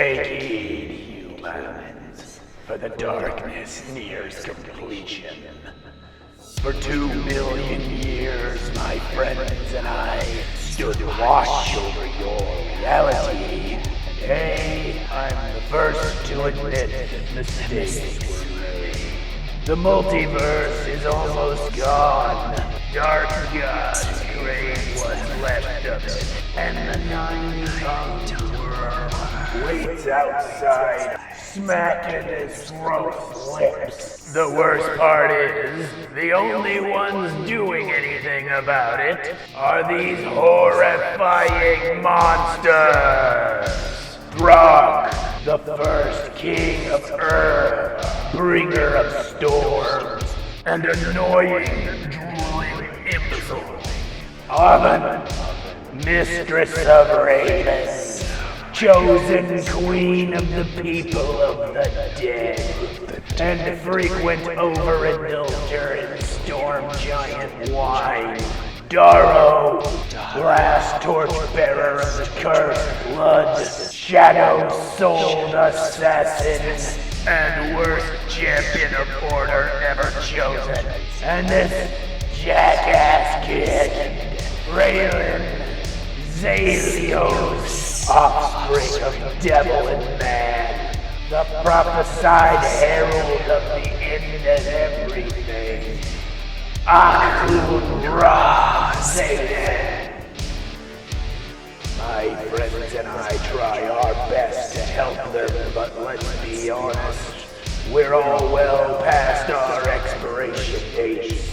Take heed, humans, for the darkness nears completion. For 2 million years, my friends and I stood watch over your reality. Today, I'm the first to admit that mistakes were made. The multiverse is almost gone. Dark gods crave what's left of it, and the 9-tongued worm waits outside, smacking his throat's lips. The worst part is, the only ones doing anything about it are these horrifying monsters. Throg, the first king of Earth, bringer of storms, and annoying, drooling imbecile. Oven, mistress of ravens, chosen queen of the people of the dead, and frequent overindulger in storm giant wine. Darrow, last torchbearer of the cursed blood, shadow-souled assassin, and worst champion of order ever chosen. And this jackass kid, Carolynn, Zalio's offspring of devil and man, the prophesied herald of the end of everything. Akun Ra Zayden. My friends and I try our best to help them, but let's be honest, we're all well past our expiration dates.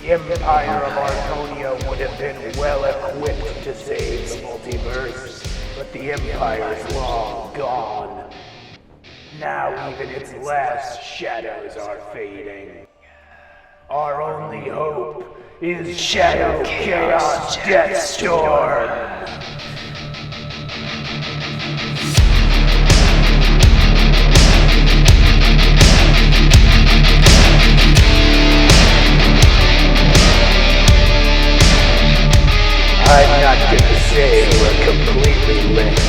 The Empire of Archonia would have been well equipped to save the multiverse, but the Empire's long gone. Now even its last shadows are fading. Our only hope is Shadow Chaos Deathstorm. I'm not gonna say we're completely linked,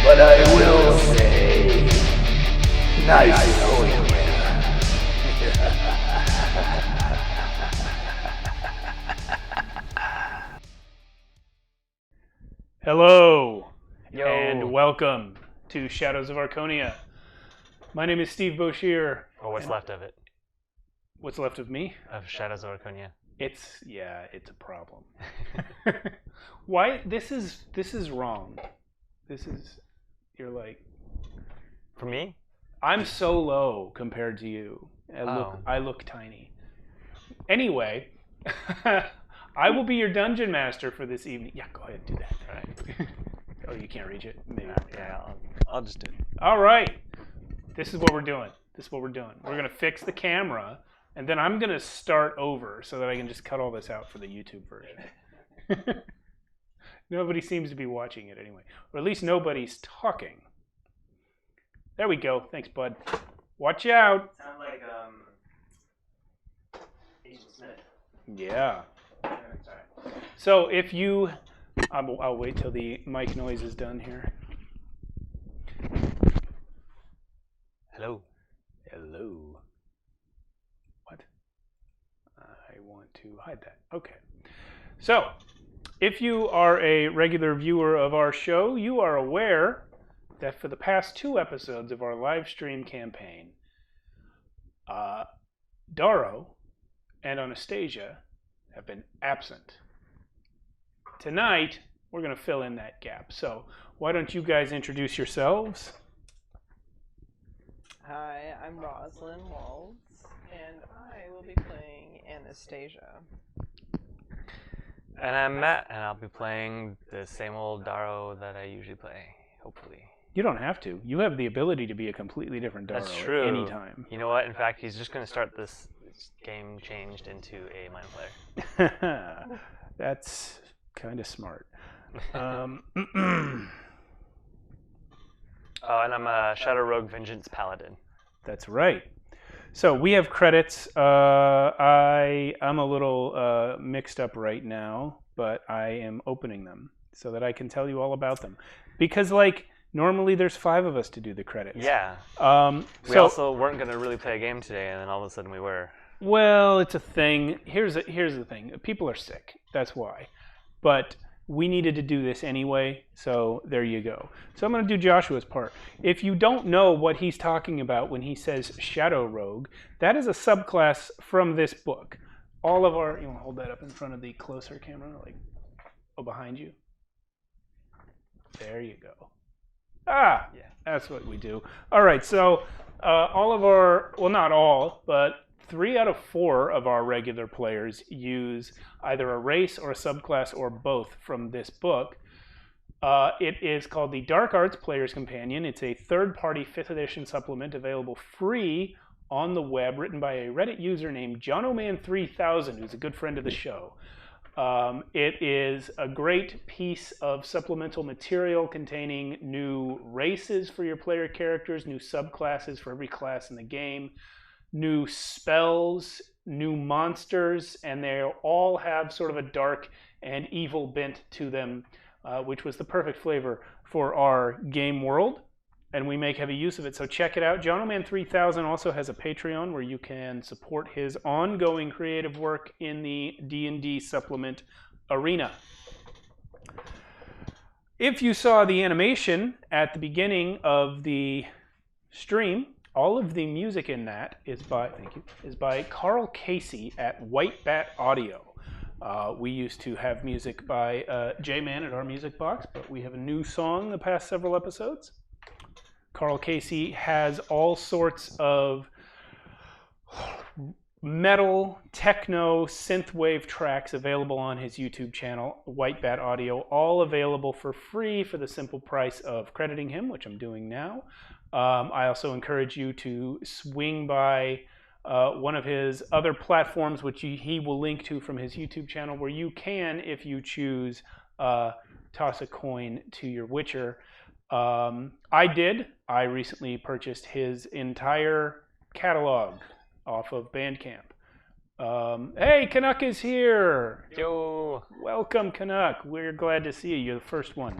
but I will say, nice knowing you. Hello, Yo. and welcome to Shadows of Archonia. My name is Steve Boshear. Or what's left of it, What's left of me? of Shadows of Archonia. It's a problem. Why? This is wrong. You're like, For me? I'm so low compared to you. I look tiny. Anyway, I will be your dungeon master for this evening. Yeah, go ahead, do that. All right. Oh, you can't reach it? Maybe. Yeah, I'll just do it. All right. This is what we're doing. We're going to fix the camera, and then I'm going to start over so that I can just cut all this out for the YouTube version. Nobody seems to be watching it anyway. Or at least nobody's talking. There we go. Thanks, bud. Watch out. Sound like Agent Smith. Yeah. Sorry. So if you... I'll wait till the mic noise is done here. Hello. Hello. What? I want to hide that. Okay. So, if you are a regular viewer of our show, you are aware that for the past 2 episodes of our live stream campaign, Darrow and Anastasia have been absent. Tonight, we're going to fill in that gap. So, why don't you guys introduce yourselves? Hi, I'm Rosalind Waltz, and I will be playing Anastasia. And I'm Matt, and I'll be playing the same old Darrow that I usually play, hopefully. You don't have to. You have the ability to be a completely different Darrow That's true. at any time. You know what? In fact, he's just going to start this game changed into a mind flayer. That's kind of smart. Oh, and I'm a Shadow Rogue Vengeance Paladin. That's right. So we have credits. I'm a little mixed up right now, but I am opening them so that I can tell you all about them. Because, like, Normally there's 5 of us to do the credits. Yeah. We So, also weren't going to really play a game today, and then all of a sudden we were. well, it's a thing. Here's the thing. People are sick. That's why. But we needed to do this anyway, so there you go. So I'm going to do Joshua's part. If you don't know what he's talking about when he says Shadow Rogue, that is a subclass from this book. All of our... You want to hold that up in front of the closer camera? Like, behind you? There you go. Ah, yeah, that's what we do. All right, so all of our... Well, not all, but 3 out of 4 of our regular players use either a race or a subclass or both from this book. It is called the Dark Arts Player's Companion. It's a third-party 5th edition supplement available free on the web, written by a Reddit user named JohnOman3000, who's a good friend of the show. It is a great piece of supplemental material containing new races for your player characters, new subclasses for every class in the game, new spells, new monsters, and they all have sort of a dark and evil bent to them, which was the perfect flavor for our game world, and we make heavy use of it. So check it out. JohnOman3000 also has a Patreon where you can support his ongoing creative work in the D&D supplement arena. If you saw the animation at the beginning of the stream, all of the music in that is by Carl Casey at White Bat Audio. We used to have music by J-Man at our music box, but we have a new song the past several episodes. Carl Casey has all sorts of metal, techno, synthwave tracks available on his YouTube channel, White Bat Audio, all available for free for the simple price of crediting him, which I'm doing now. I also encourage you to swing by one of his other platforms, which he will link to from his YouTube channel, where you can, if you choose, toss a coin to your Witcher. I recently purchased his entire catalog off of Bandcamp. Hey, Canuck is here! Yo! Welcome, Canuck. We're glad to see you. You're the first one.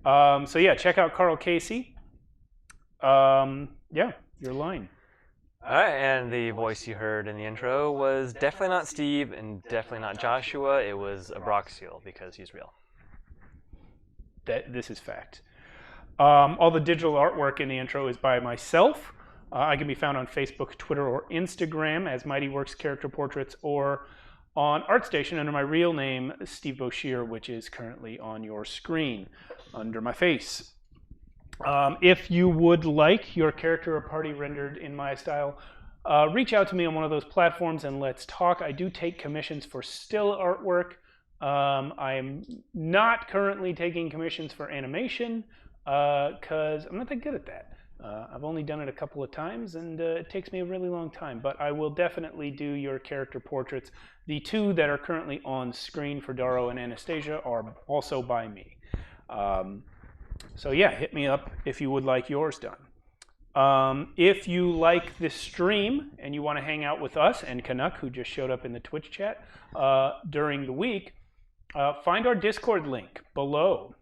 So yeah, check out Carl Casey. Yeah, your line. All right, and the voice you heard in the intro was definitely not Steve and definitely not Joshua. It was Abraxiel, because he's real. This is fact. All the digital artwork in the intro is by myself. I can be found on Facebook, Twitter, or Instagram as Mighty Works Character Portraits, or on ArtStation under my real name, Steve Boshear, which is currently on your screen under my face. If you would like your character or party rendered in my style, reach out to me on one of those platforms and let's talk. I do take commissions for still artwork. I am not currently taking commissions for animation because I'm not that good at that. I've only done it a couple of times and it takes me a really long time, but I will definitely do your character portraits. The 2 that are currently on screen for Daro and Anastasia are also by me. So yeah, hit me up if you would like yours done. If you like this stream and you want to hang out with us and Canuck, who just showed up in the Twitch chat during the week, find our Discord link below.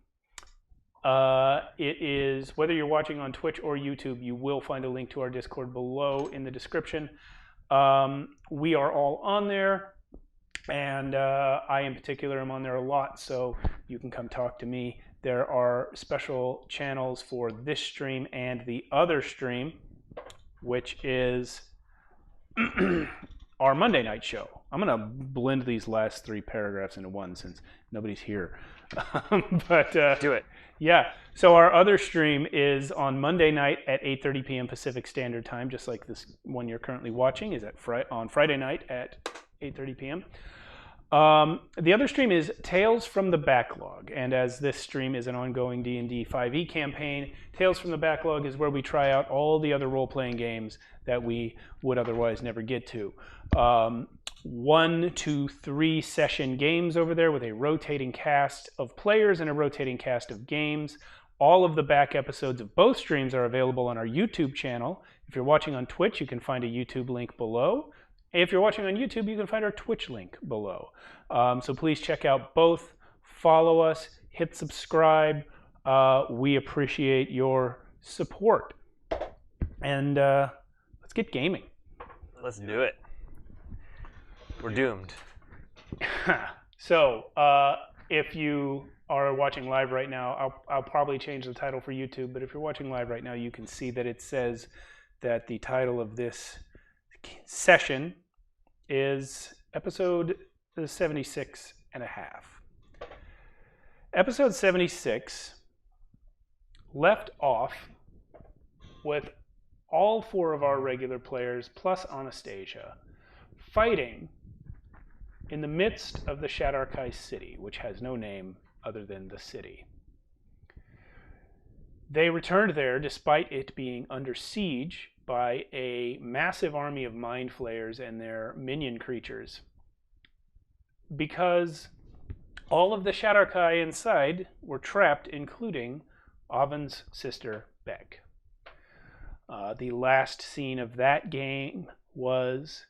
It is, whether you're watching on Twitch or YouTube, you will find a link to our Discord below in the description. We are all on there, and I in particular am on there a lot, so you can come talk to me. There are special channels for this stream and the other stream, which is our Monday night show. I'm going to blend these last 3 paragraphs into one since nobody's here. But Do it. Yeah, so our other stream is on Monday night at 8:30 p.m. Pacific Standard Time, just like this one you're currently watching is on Friday night at 8:30 p.m. The other stream is Tales from the Backlog, and as this stream is an ongoing D&D 5e campaign, Tales from the Backlog is where we try out all the other role-playing games that we would otherwise never get to. 1 to 3 session games over there with a rotating cast of players and a rotating cast of games. All of the back episodes of both streams are available on our YouTube channel. If you're watching on Twitch, you can find a YouTube link below. If you're watching on YouTube, you can find our Twitch link below. So please check out both, follow us, hit subscribe, We appreciate your support. And let's get gaming. Let's do it. We're doomed. So, if you are watching live right now, I'll probably change the title for YouTube, but if you're watching live right now, you can see that it says that the title of this session is episode 76 and a half. Episode 76 left off with all 4 of our regular players plus Anastasia fighting in the midst of the Shadarkai city, which has no name other than the city. They returned there despite it being under siege by a massive army of mind flayers and their minion creatures, because all of the Shadarkai inside were trapped, including Oven's sister, Beck. The last scene of that game was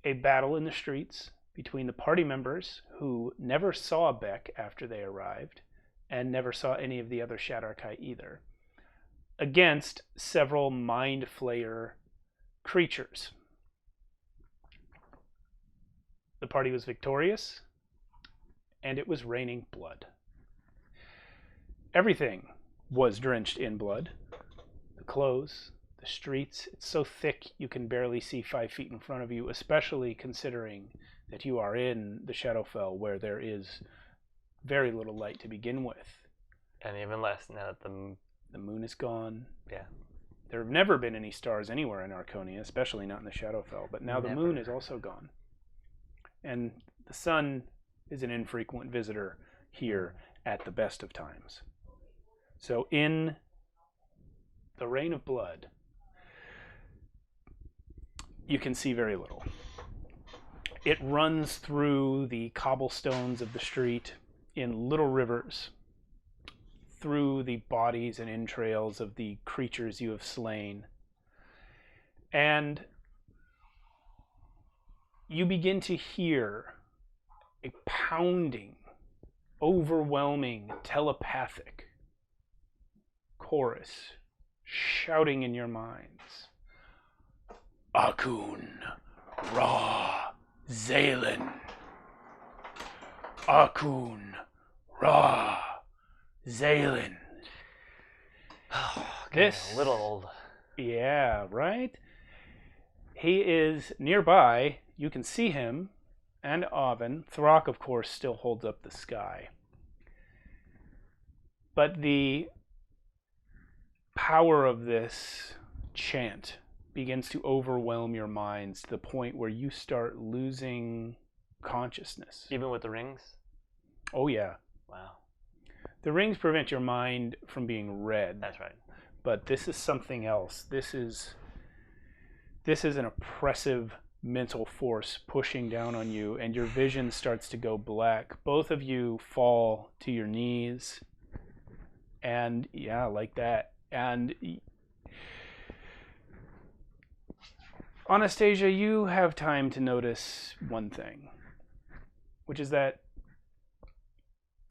a battle in the streets between the party members who never saw Beck after they arrived and never saw any of the other Shadarkai either, against several mind flayer creatures. The party was victorious, and it was raining blood. Everything was drenched in blood. The clothes, the streets, it's so thick you can barely see 5 feet in front of you, especially considering that you are in the Shadowfell where there is very little light to begin with. And even less now that the moon is gone. Yeah. There have never been any stars anywhere in Archonia, especially not in the Shadowfell, but now the moon is also gone. And the sun is an infrequent visitor here at the best of times. So in the rain of blood, you can see very little. It runs through the cobblestones of the street in little rivers, through the bodies and entrails of the creatures you have slain. And you begin to hear a pounding, overwhelming, telepathic chorus shouting in your minds. Akun Ra Zalen. Akun Ra Zalen. This a little old. Yeah, right? He is nearby. You can see him and Oven. Throck, of course, still holds up the sky. But the power of this chant begins to overwhelm your minds to the point where you start losing consciousness. Even with the rings? Oh, yeah. Wow. The rings prevent your mind from being read. That's right. But this is something else. This is an oppressive mental force pushing down on you, and your vision starts to go black. Both of you fall to your knees, and yeah, like that. And Anastasia, you have time to notice one thing, which is that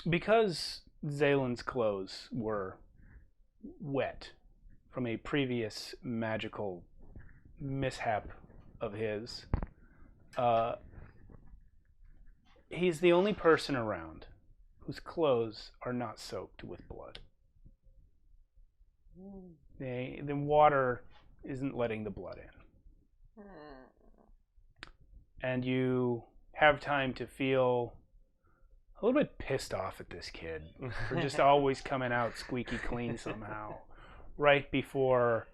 because Zalen's clothes were wet from a previous magical mishap of his, he's the only person around whose clothes are not soaked with blood. The water isn't letting the blood in. And you have time to feel a little bit pissed off at this kid for just always coming out squeaky clean somehow, right before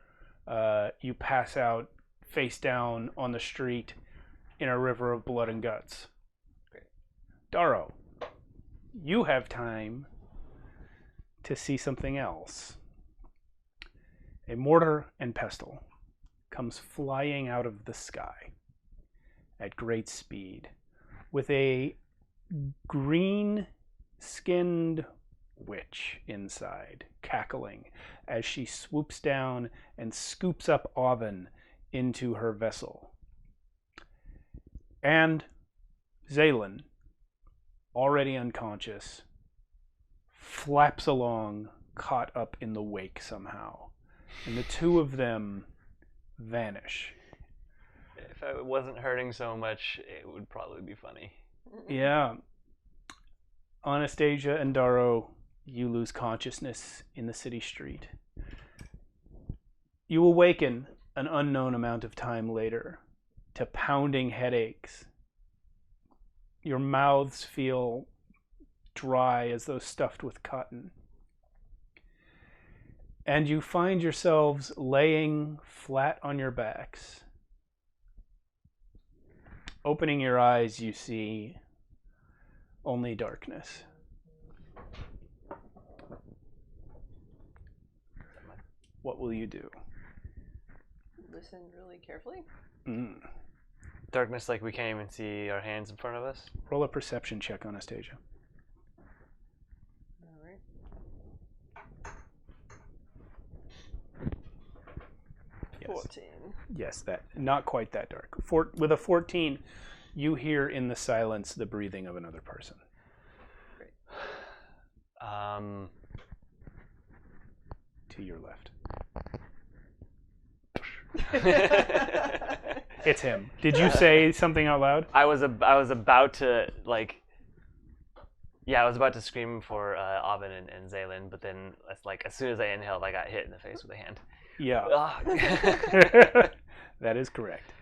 you pass out face down on the street in a river of blood and guts. Darrow, you have time to see something else. A mortar and pestle comes flying out of the sky at great speed with a green-skinned witch inside, cackling as she swoops down and scoops up Oven into her vessel. And Zalen, already unconscious, flaps along, caught up in the wake somehow. And the two of them vanish. If I wasn't hurting so much, it would probably be funny. Yeah. Anastasia and Darrow, you lose consciousness in the city street. You awaken an unknown amount of time later to pounding headaches. Your mouths feel dry as though stuffed with cotton. And you find yourselves laying flat on your backs. Opening your eyes, you see only darkness. What will you do? Listen really carefully. Darkness, like we can't even see our hands in front of us. Roll a perception check, Anastasia. All right. Yes. 14. Yes, that not quite that dark. With a 14, you hear in the silence the breathing of another person. Great. To your left. It's him. Did you say something out loud? I was about to I was about to scream for Aubin and Zaylin, but then as soon as I inhaled, I got hit in the face with a hand. Yeah. That is correct.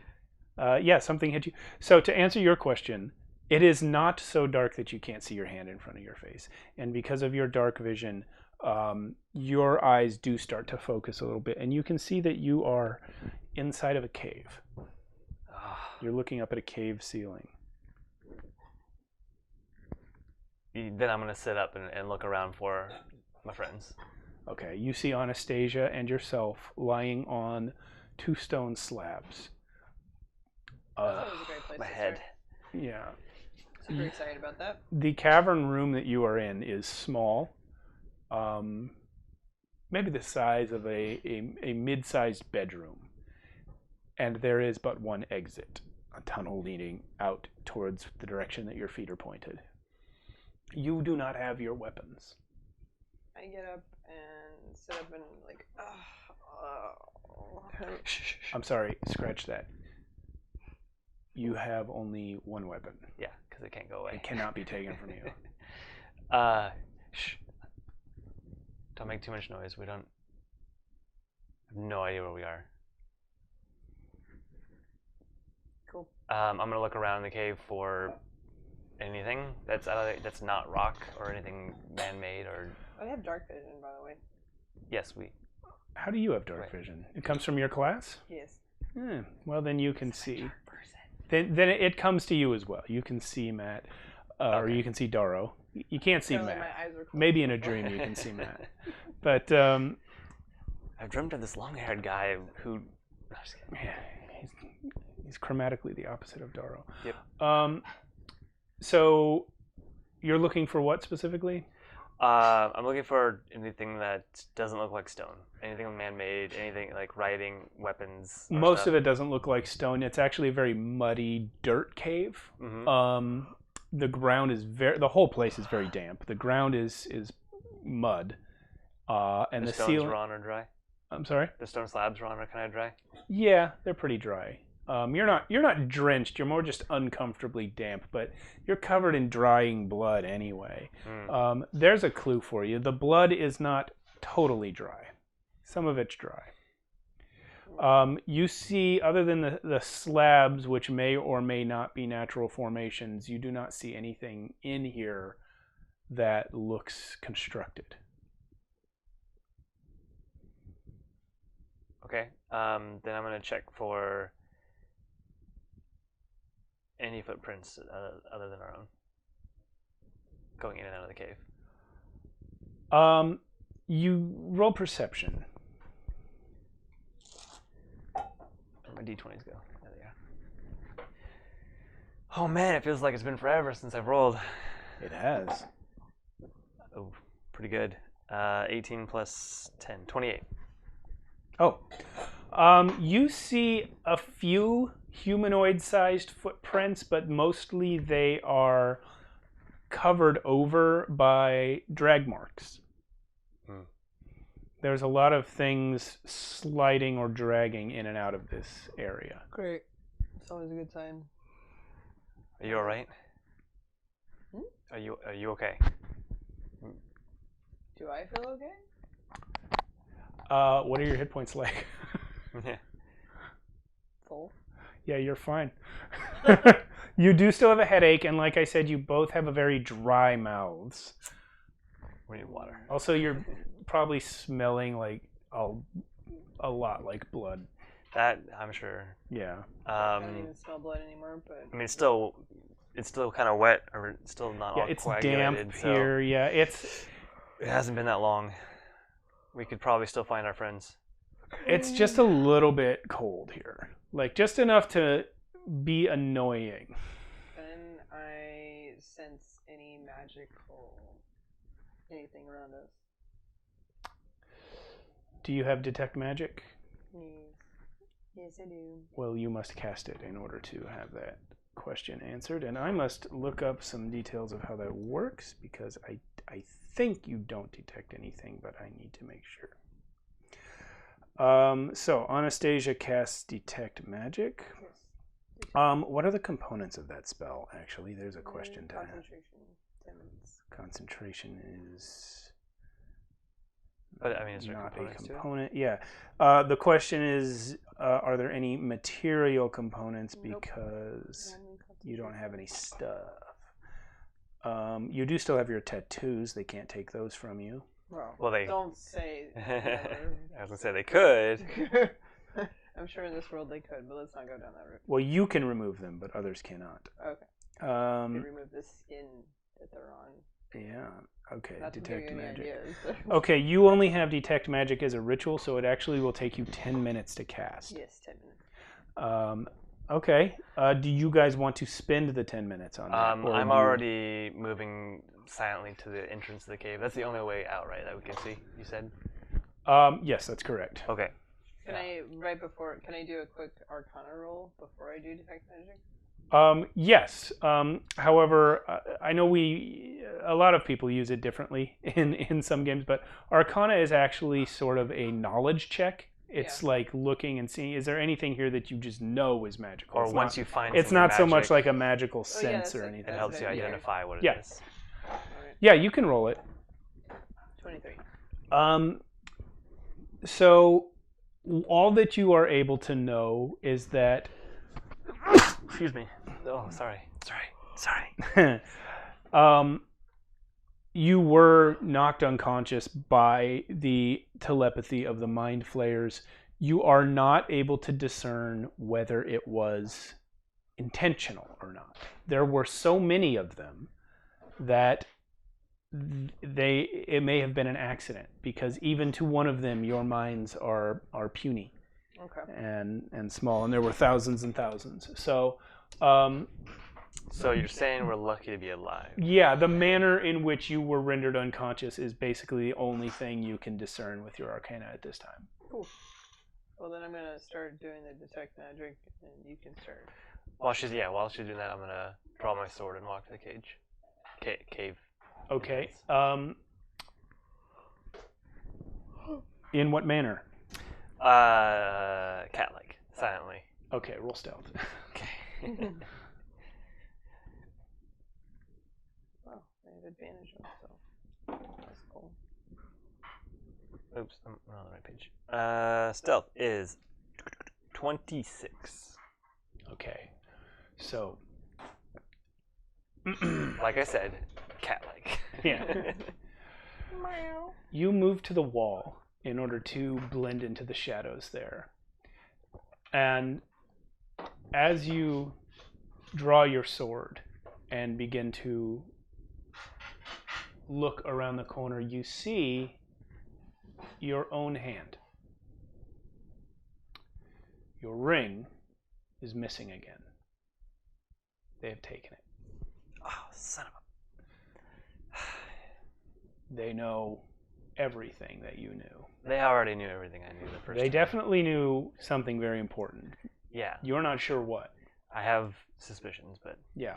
Yeah, something hit you. So to answer your question, it is not so dark that you can't see your hand in front of your face. And because of your dark vision, your eyes do start to focus a little bit. And you can see that you are inside of a cave. You're looking up at a cave ceiling. Then I'm going to sit up and look around for my friends. Okay, you see Anastasia and yourself lying on 2 stone slabs. That was a great place My to head. start. Yeah. Super excited about that. The cavern room that you are in is small. Maybe the size of a mid-sized bedroom. And there is but one exit, a tunnel leading out towards the direction that your feet are pointed. You do not have your weapons. I get up and sit up and I'm sorry, scratch that. You have only one weapon. Yeah, because it can't go away. It cannot be taken from you. Shh. Don't make too much noise. We don't have no idea where we are. Cool. I'm gonna look around the cave for anything that's not rock or anything man-made or. I have dark vision, by the way. Yes, we. How do you have dark vision? It comes from your class? Yes. Well, then you can see. Then it comes to you as well. You can see Matt, or you can see Darrow. You can't see Apparently Matt. my eyes were closed Maybe in a before. dream you can see Matt. But I've dreamt of this long-haired guy who. No, just kidding. yeah, he's chromatically the opposite of Darrow. Yep. So you're looking for what specifically? I'm looking for anything that doesn't look like stone. Anything man-made, anything like writing, weapons. Most of it doesn't look like stone. It's actually a very muddy dirt cave. Mm-hmm. The ground is the whole place is very damp. The ground is mud, and the stones ceiling. raw or dry? I'm sorry. The stone slabs raw or kind of dry? Yeah, they're pretty dry. You're not drenched. You're more just uncomfortably damp, but you're covered in drying blood anyway. There's a clue for you. The blood is not totally dry. Some of it's dry. You see, other than the slabs, which may or may not be natural formations, you do not see anything in here that looks constructed. Okay. Then I'm going to check for any footprints other than our own going in and out of the cave. You roll perception. Where'd my d20s go? There they are. Oh man, it feels like it's been forever since I've rolled. It has. Oh, pretty good. 18 plus 10, 28. Oh. You see a few humanoid-sized footprints, but mostly they are covered over by drag marks. There's a lot of things sliding or dragging in and out of this area. Great. It's always a good sign. Are you all right? Are you okay? Do I feel okay? What are your hit points like? Yeah. Full. Yeah, you're fine. You do still have a headache, and like I said, you both have a very dry mouths. We need water. Also, you're probably smelling like a lot like blood. That I'm sure. Yeah. I don't even smell blood anymore, but I mean, it's still kind of wet, or it's still not Yeah, all it's coagulated. damp so here. Yeah, it hasn't been that long. We could probably still find our friends. it's just a little bit cold here. Like just enough to be annoying. can I sense any magical anything around us? Do you have detect magic? Yes, I do. Well, you must cast it in order to have that question answered, and I must look up some details of how that works because I think you don't detect anything, but I need to make sure. So Anastasia casts detect magic. Yes. What are the components of that spell? Actually, there's a question to ask. Concentration. 10 minutes. Concentration is But I mean, is there not a components to it? component. Yeah. The question is, are there any material components Nope. because Only you don't concentration. have any stuff? You do still have your tattoos. They can't take those from you. Well, they. Don't say. I was gonna say they could. I'm sure in this world they could, but let's not go down that route. Well, you can remove them, but others cannot. Okay. They remove the skin that they're on. Yeah. Okay. Not to give Detect you any magic. ideas. Okay, you only have detect magic as a ritual, so it actually will take you 10 minutes to cast. Yes, 10 minutes. Okay. Do you guys want to spend the 10 minutes on that? or I'm do you- already moving silently to the entrance of the cave. That's the only way out, right? That we can see. You said. Yes, that's correct. Okay. Can I do a quick Arcana roll before I do detect magic? Yes. However, I know a lot of people use it differently in some games, but Arcana is actually sort of a knowledge check. It's like looking and seeing, is there anything here that you just know is magical? Or It's once not, you find it's something not so much magic, like a magical Oh, yeah, sense that's or like- anything. it helps you Okay, yeah. identify what it Yeah. is. Alright. Yeah, you can roll it. 23. So all that you are able to know is that Excuse me. Oh, sorry. you were knocked unconscious by the telepathy of the mind flayers. You are not able to discern whether it was intentional or not. There were so many of them that it may have been an accident, because even to one of them your minds are puny Okay. and small, and there were thousands and thousands. So So you're saying we're lucky to be alive? yeah, the manner in which you were rendered unconscious is basically the only thing you can discern with your arcana at this time. Cool. Well, then I'm going to start doing the detect magic, and you can start. While she's doing that, I'm gonna draw my sword and walk to the cave. Okay. In what manner? Cat-like, silently. Okay, roll stealth. Okay. Wow, I have advantage on stealth. That's cool. Oops, I'm not on the right page. Stealth is 26. Okay. So Like I said, cat-like. yeah. You move to the wall in order to blend into the shadows there. And as you draw your sword and begin to look around the corner, you see your own hand. Your ring is missing again. They have taken it. Oh, son of a... They know everything that you knew. They already knew everything I knew the first They time. definitely knew something very important. Yeah, You're not sure what. I have suspicions, but... Yeah.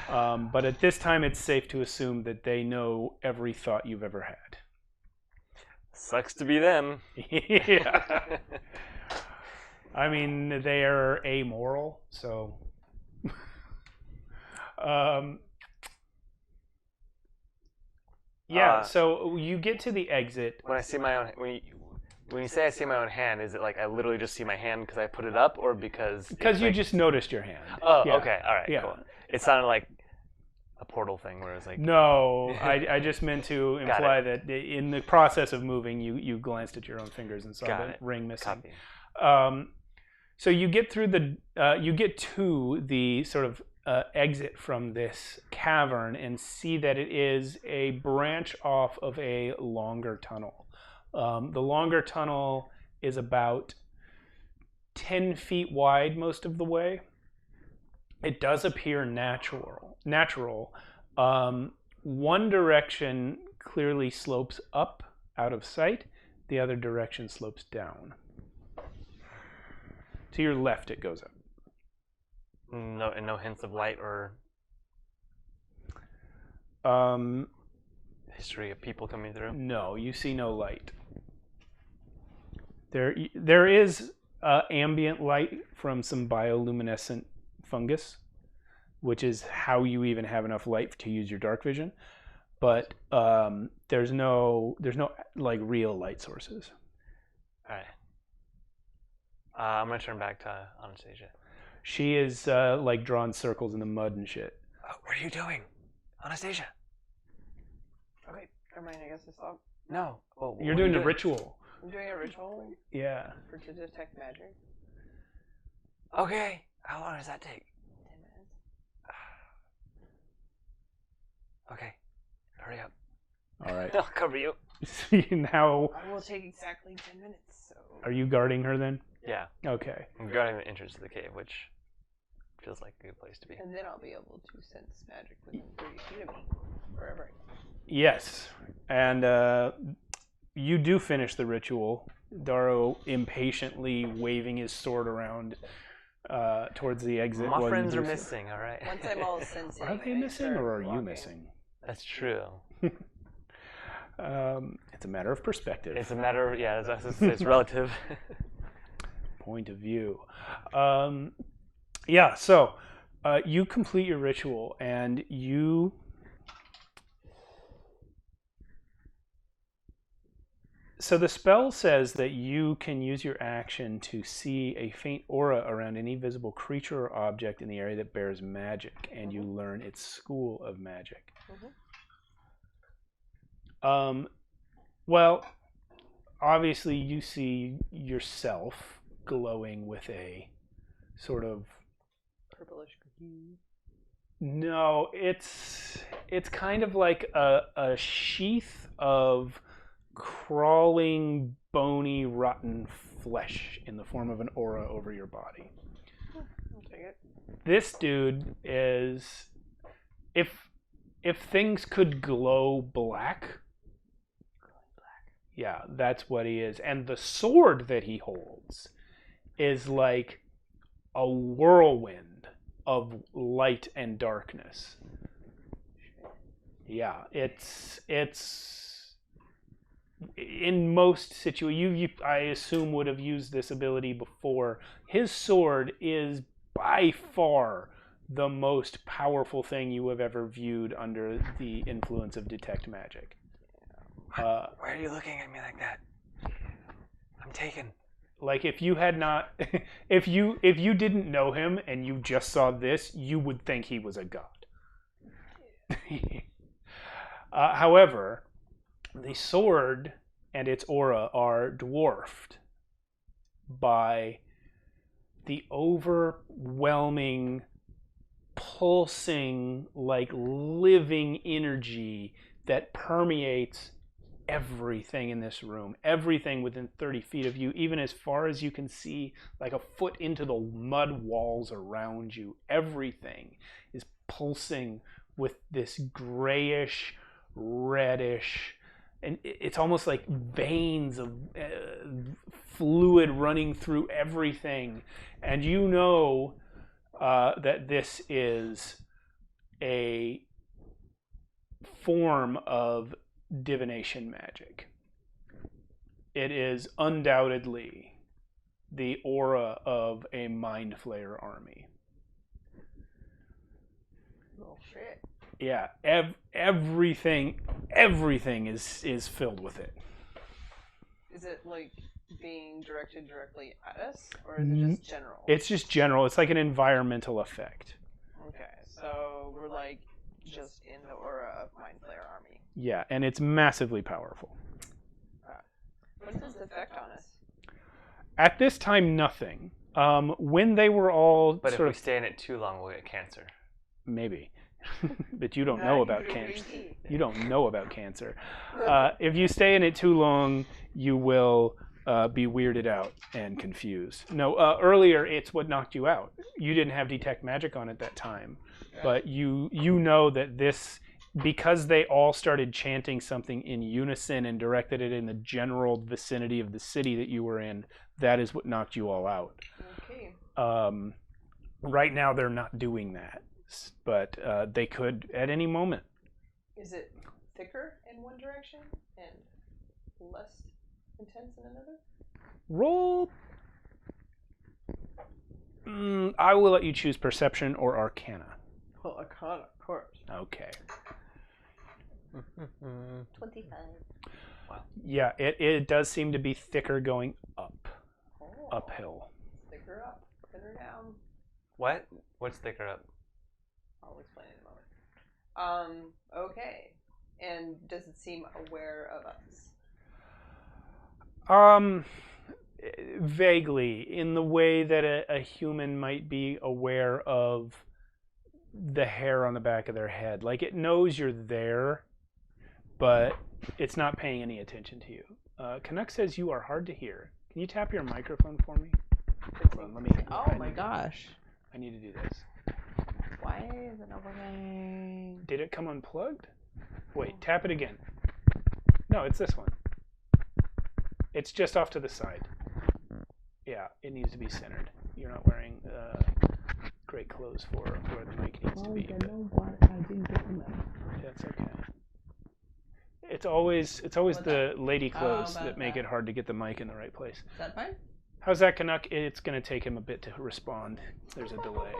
But at this time, it's safe to assume that they know every thought you've ever had. Sucks to be them. Yeah. I mean, they are amoral, so. Yeah. So you get to the exit. When I see my own, when you say I see my own hand, is it like I literally just see my hand because I put it up, or because? Because you like... just noticed your hand. Oh, Yeah. okay, all right, Yeah. cool. It sounded like a portal thing where it's like. No, I just meant to imply that in the process of moving, you glanced at your own fingers and saw the ring missing. Copy. So you get through you get to the sort of exit from this cavern and see that it is a branch off of a longer tunnel. The longer tunnel is about 10 feet wide most of the way. It does appear natural. One direction clearly slopes up out of sight. The other direction slopes down. To your left, it goes up. No hints of light or history of people coming through? No, you see no light. There is ambient light from some bioluminescent fungus, which is how you even have enough light to use your dark vision. But there's no like real light sources. All right. I'm gonna turn back to Anastasia. She is like drawing circles in the mud and shit. What are you doing, Anastasia? Okay, never mind. I guess I stop. No. Well, You're doing the ritual. I'm doing a ritual Yeah. to detect magic. Okay. How long does that take? 10 minutes. Okay. Hurry up. All right. I'll cover you. Now, I will take exactly 10 minutes. So. are you guarding her then? Yeah. Okay. I'm guarding the entrance to the cave, which feels like a good place to be. And then I'll be able to sense magic within 30 feet of me, wherever I go. Yes, and you do finish the ritual. Darrow impatiently waving his sword around towards the exit. My friends are missing, all right? Once I'm all sensing, Are they I missing start or are you walking. missing? That's true. It's a matter of perspective. It's a matter of, it's relative. Point of view. Yeah, so you complete your ritual and you... So the spell says that you can use your action to see a faint aura around any visible creature or object in the area that bears magic, and you learn its school of magic. Well, obviously you see yourself glowing with a sort of... Purplish hue. No, it's kind of like a sheath of crawling, bony, rotten flesh in the form of an aura over your body. I'll take it. This dude is... If things could glow black... Yeah, that's what he is. And the sword that he holds is like a whirlwind of light and darkness. Yeah, it's in most situations, you I assume would have used this ability before. His sword is by far the most powerful thing you have ever viewed under the influence of detect magic. Why are you looking at me like that? I'm taken. Like if you had not, if you didn't know him and you just saw this, you would think he was a god. However, the sword and its aura are dwarfed by the overwhelming, pulsing, like living energy that permeates everything in this room, everything within 30 feet of you, even as far as you can see, like a foot into the mud walls around you. Everything is pulsing with this grayish, reddish, and it's almost like veins of fluid running through everything. And you know that this is a form of divination magic. It is undoubtedly the aura of a Mind Flayer army. Oh shit. Yeah, everything is filled with it. Is it like being directed directly at us, or is it just general? It's just general. It's like an environmental effect. Okay, so we're like just in the aura of Mind Flayer army. Yeah, and it's massively powerful. What is its effect on us? At this time, nothing. When they were all But if sort we of stay in it too long, we'll get cancer. maybe, but you don't know about cancer. You don't know about cancer. If you stay in it too long, you will be weirded out and confused. No, earlier it's what knocked you out. You didn't have detect magic on at that time, but you know that this, because they all started chanting something in unison and directed it in the general vicinity of the city that you were in, that is what knocked you all out. Okay. Right now they're not doing that, but they could at any moment. Is it thicker in one direction and less intense in another? Roll. I will let you choose perception or arcana. Well, Arcana, of course. Okay. 25. Yeah, it does seem to be thicker going up, Oh. uphill. Thicker up, thinner down. What? What's thicker up? I'll explain in a moment. Okay. And does it seem aware of us? Vaguely, in the way that a human might be aware of the hair on the back of their head. Like, it knows you're there, but it's not paying any attention to you. Canuck says you are hard to hear. Can you tap your microphone for me? Hold on, let me. Oh my gosh. I need to do this. Why is it not working? Did it come unplugged? Wait, tap it again. No, it's this one. It's just off to the side. Yeah, it needs to be centered. You're not wearing great clothes for where the mic needs to be. That's okay. It's always the lady clothes that make it hard to get the mic in the right place. Is that fine? How's that, Canuck? It's going to take him a bit to respond. There's a delay.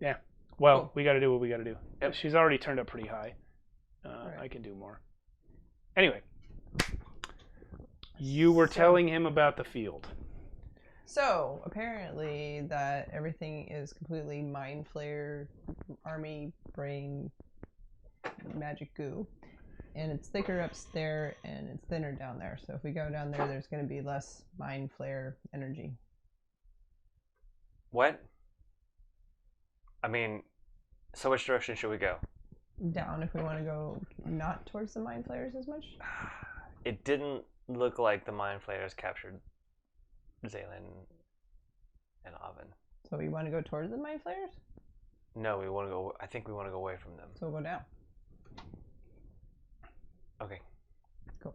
Yeah. Well, Cool. we got to do what we got to do. Yep. She's already turned up pretty high. Right. I can do more. Anyway, you were telling him about the field. So, apparently that everything is completely Mind Flayer, army, brain, magic goo. And it's thicker up there and it's thinner down there. So if we go down there, there's going to be less Mind Flayer energy. What? I mean, so which direction should we go? Down if we want to go not towards the Mind Flayers as much. It didn't look like the Mind Flayers captured Zaylin and Oven. So we want to go towards the Mind Flayers? No, we want to go. I think we want to go away from them. So we'll go down. Okay. Cool.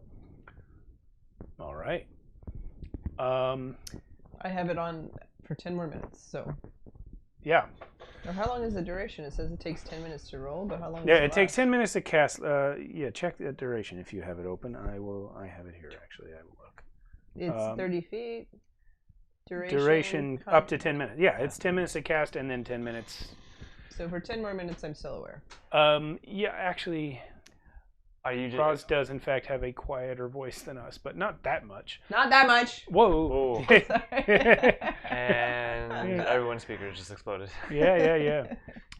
All right. I have it on for 10 more minutes, so. Yeah. Or how long is the duration? It says it takes 10 minutes to roll, but how long Yeah, does it takes last? 10 minutes to cast. Yeah, check the duration if you have it open. I have it here, actually. I will look. It's 30 feet. Duration up to 10 minutes. Yeah, it's 10 minutes to cast and then 10 minutes. So for 10 more minutes, I'm still aware. Yeah, actually, Are you just? Roz does in fact have a quieter voice than us, but not that much. Not that much. Whoa. And everyone's speakers just exploded. Yeah.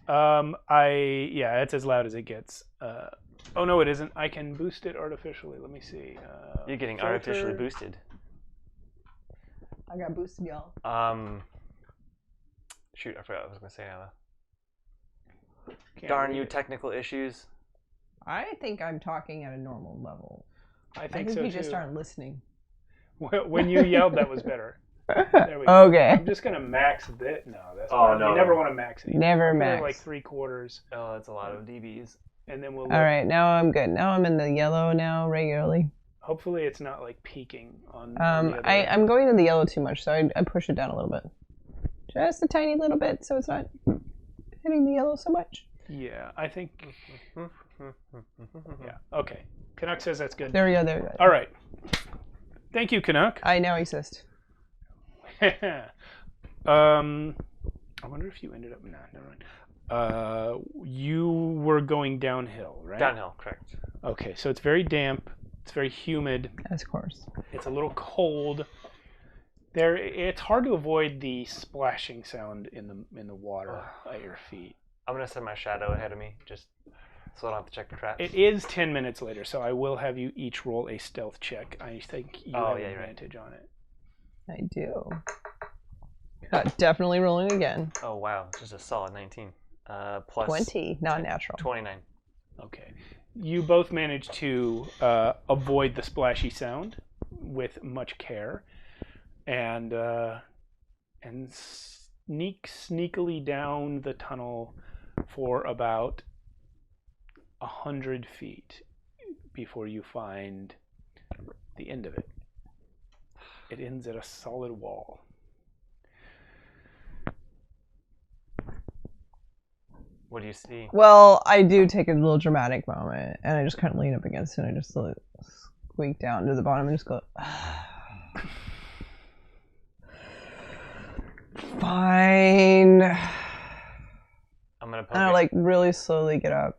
Yeah, it's as loud as it gets. Oh no, it isn't. I can boost it artificially. Let me see. You're getting filter. artificially boosted. I got boosted, y'all. Shoot, I forgot what I was gonna say now. Can't Darn read you, it. technical issues. I think I'm talking at a normal level. I think so we too. just aren't listening. When you yelled, that was better. There we go. Okay. I'm just gonna max it. No, that's no. You never want to max it. Never Put it max. Like 3/4, Oh, that's a lot of dBs. and then we'll. All right, now I'm good. Now I'm in the yellow now regularly. Hopefully, it's not like peaking on. The other I'm going to the yellow too much, so I push it down a little bit. Just a tiny little bit, so it's not hitting the yellow so much. Yeah, I think. Yeah. Okay. Canuck says that's good. There we go. There we go. All right. Thank you, Canuck. I now exist. I wonder if you ended up. Nah, never mind. You were going downhill, right? Downhill, correct. Okay, so it's very damp. It's very humid. Of course. It's a little cold. It's hard to avoid the splashing sound in the water at your feet. I'm gonna send my shadow ahead of me, just so I don't have to check the traps. It is 10 minutes later, so I will have you each roll a stealth check. I think you have an advantage on it. I do. Definitely rolling again. Oh wow, just a solid 19. Plus 20, non-natural. 29. Okay. You both managed to avoid the splashy sound with much care, and sneakily down the tunnel for about 100 feet before you find the end of it. It ends at a solid wall. What do you see? Well, I do take a little dramatic moment, and I just kind of lean up against it, and I just squeak down to the bottom and just go, fine. I'm gonna poke And I it. like really slowly get up,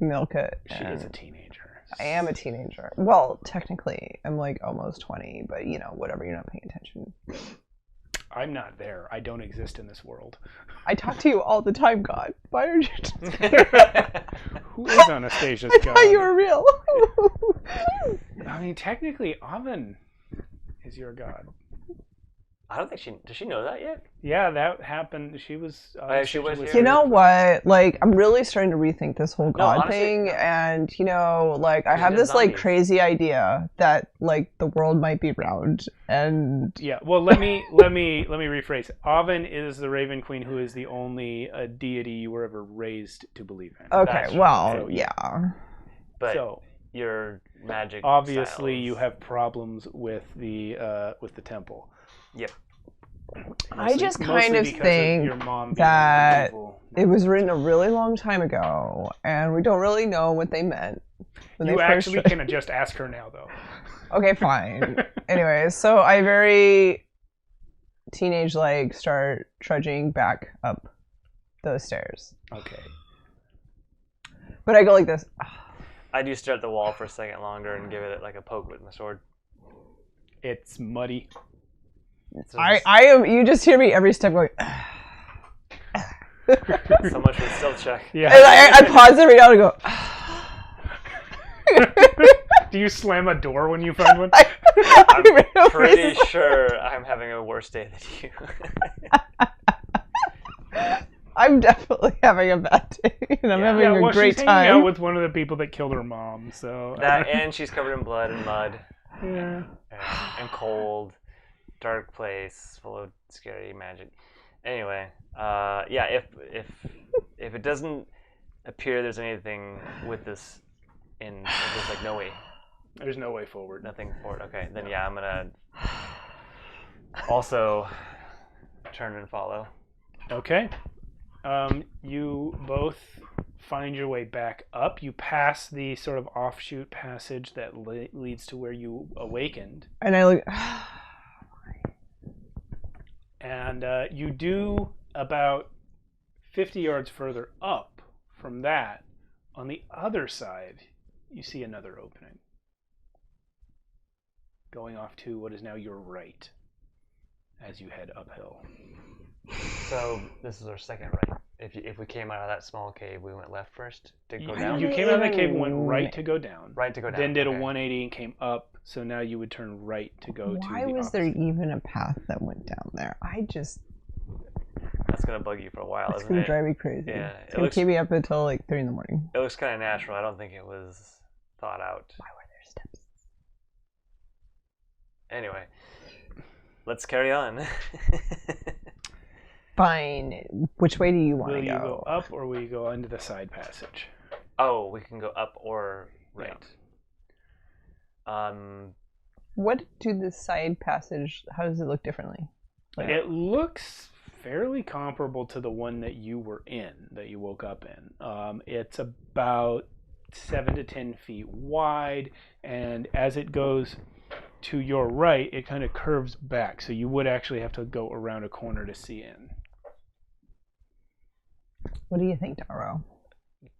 milk it. She and is a teenager. I am a teenager. Well, technically, I'm like almost 20, but whatever, you're not paying attention. I'm not there. I don't exist in this world. I talk to you all the time, God. Why are you just... Who is Anastasia's I god? thought you were real. I mean, technically, Oven is your god. I don't think does she know that yet? Yeah, that happened. She was. She was here. You know what? Like, I'm really starting to rethink this whole God honestly, thing, and I have just this like zombies. crazy idea that like the world might be round, and Yeah. Well, let me rephrase. Oven is the Raven Queen, who is the only deity you were ever raised to believe in. okay, That's well, right. yeah. But So your magic. obviously, styles. you have problems with the temple. Yep. I just Mostly kind of because think your mom being that evil. it was written a really long time ago, and we don't really know what they meant. When You they first actually can just ask her now, though. Okay, fine. Anyway, so I very teenage like start trudging back up those stairs. Okay. But I go like this. I do stare at the wall for a second longer and give it like a poke with my sword. It's muddy. So I am. You just hear me every step going. so much for the stealth check. Yeah. And I pause every now and go. Do you slam a door when you find one? I'm pretty sure I'm having a worse day than you. I'm definitely having a bad day, and I'm having a great she's hanging out time. with one of the people that killed her mom, so That and she's covered in blood and mud yeah. and cold, dark place full of scary magic. Anyway, yeah. If it doesn't appear there's anything with this if there's like no way, There's no way forward. nothing for it. Okay, then yeah, I'm gonna also turn and follow. Okay. You both find your way back up. You pass the sort of offshoot passage that leads to where you awakened. And I look. And you do about 50 yards further up from that. On the other side, you see another opening. Going off to what is now your right as you head uphill. So this is our second right. If we came out of that small cave, we went left first to go down. You came out of that cave and went right to go down. Right to go down. Then did a okay. 180 and came up. So now you would turn right to go to the Why was there opposite. even a path that went down there? That's gonna bug you for a while, It's isn't gonna it? drive me crazy. Yeah, It's it gonna looks- keep me up until like 3 a.m. It looks kind of natural. I don't think it was thought out. Why were there steps? Anyway, let's carry on. Fine. Which way do you want Will to you go? go up or will you go into the side passage? Oh, we can go up or right. What do the side passage? How does it look differently? It looks fairly comparable to the one that you were in, that you woke up in. It's about 7 to 10 feet wide, and as it goes to your right, it kind of curves back, so you would actually have to go around a corner to see in. What do you think, Daro?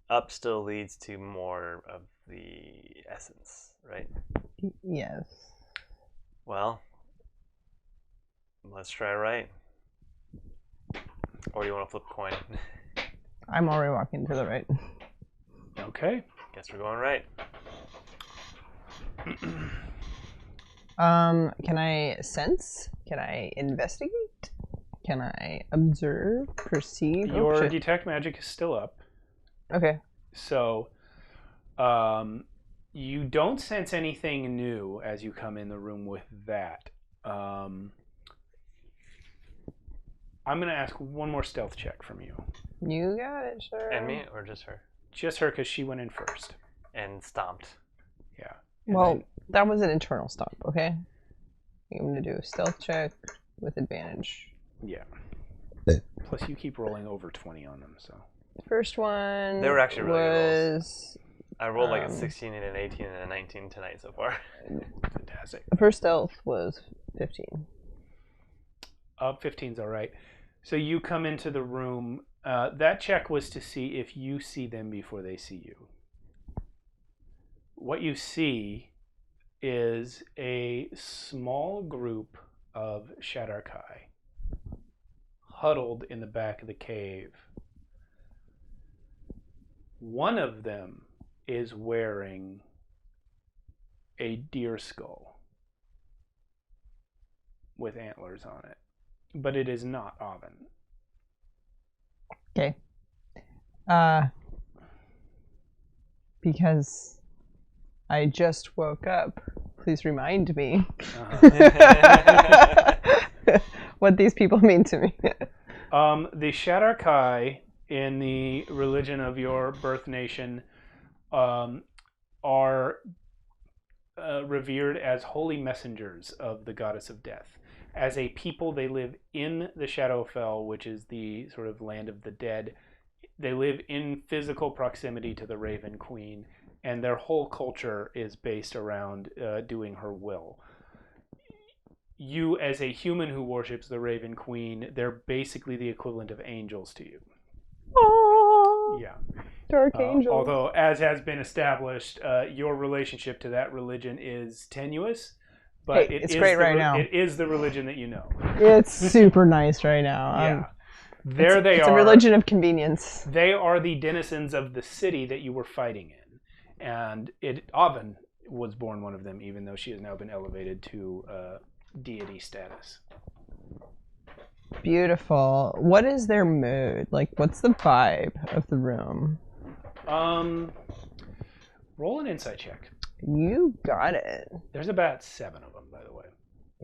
Up still leads to more of the essence, right? Yes. Well, let's try right. Or do you want to flip a coin? I'm already walking to the right. Okay. Guess we're going right. Can I sense? Can I investigate? Can I observe, perceive? Your detect magic is still up. Okay. So, you don't sense anything new as you come in the room with that. I'm going to ask one more stealth check from you. You got it, sure. And me, or just her? Just her, because she went in first. And stomped. Yeah. Well, that was an internal stomp, okay? I'm going to do a stealth check with advantage. Yeah. Plus, you keep rolling over 20 on them, so. The first one They were actually really good was... I rolled like a 16 and an 18 and a 19 tonight so far. Fantastic. The first stealth was 15. 15's all right. So you come into the room. That check was to see if you see them before they see you. What you see is a small group of Shadarkai huddled in the back of the cave. One of them is wearing a deer skull with antlers on it, but it is not Oven. Okay. Because I just woke up, please remind me what these people mean to me. The Shadarkai in the religion of your birth nation are revered as holy messengers of the goddess of death. As a people, they live in the Shadowfell, which is the sort of land of the dead. They live in physical proximity to the Raven Queen, and their whole culture is based around doing her will. You, as a human who worships the Raven Queen, they're basically the equivalent of angels to you. Oh, Yeah. dark angel. Although, as has been established, your relationship to that religion is tenuous. But Hey, it's great right now. It is the religion that you know. It's super nice right now. Yeah. It's a religion of convenience. They are the denizens of the city that you were fighting in. And Oven was born one of them, even though she has now been elevated to deity status. Beautiful. What is their mood? Like, what's the vibe of the room? Roll an insight check. You got it. There's about 7 of them, by the way.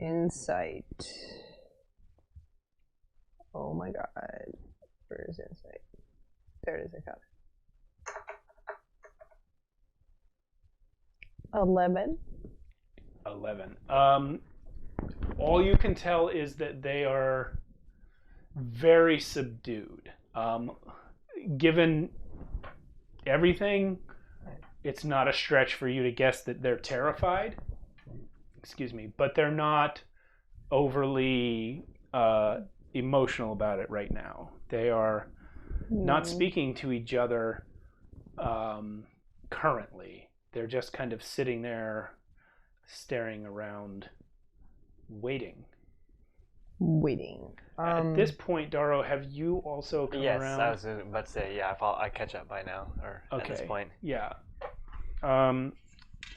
Insight. Oh my god. Where is insight? There it is, I got it. 11. 11. All you can tell is that they are very subdued. Given everything, it's not a stretch for you to guess that they're terrified. Excuse me, but they're not overly emotional about it right now. They are not speaking to each other currently. They're just kind of sitting there, staring around, waiting. At this point, Daro, have you also come around? Yes, I was about to say, yeah, I catch up by now, or at this point. Yeah.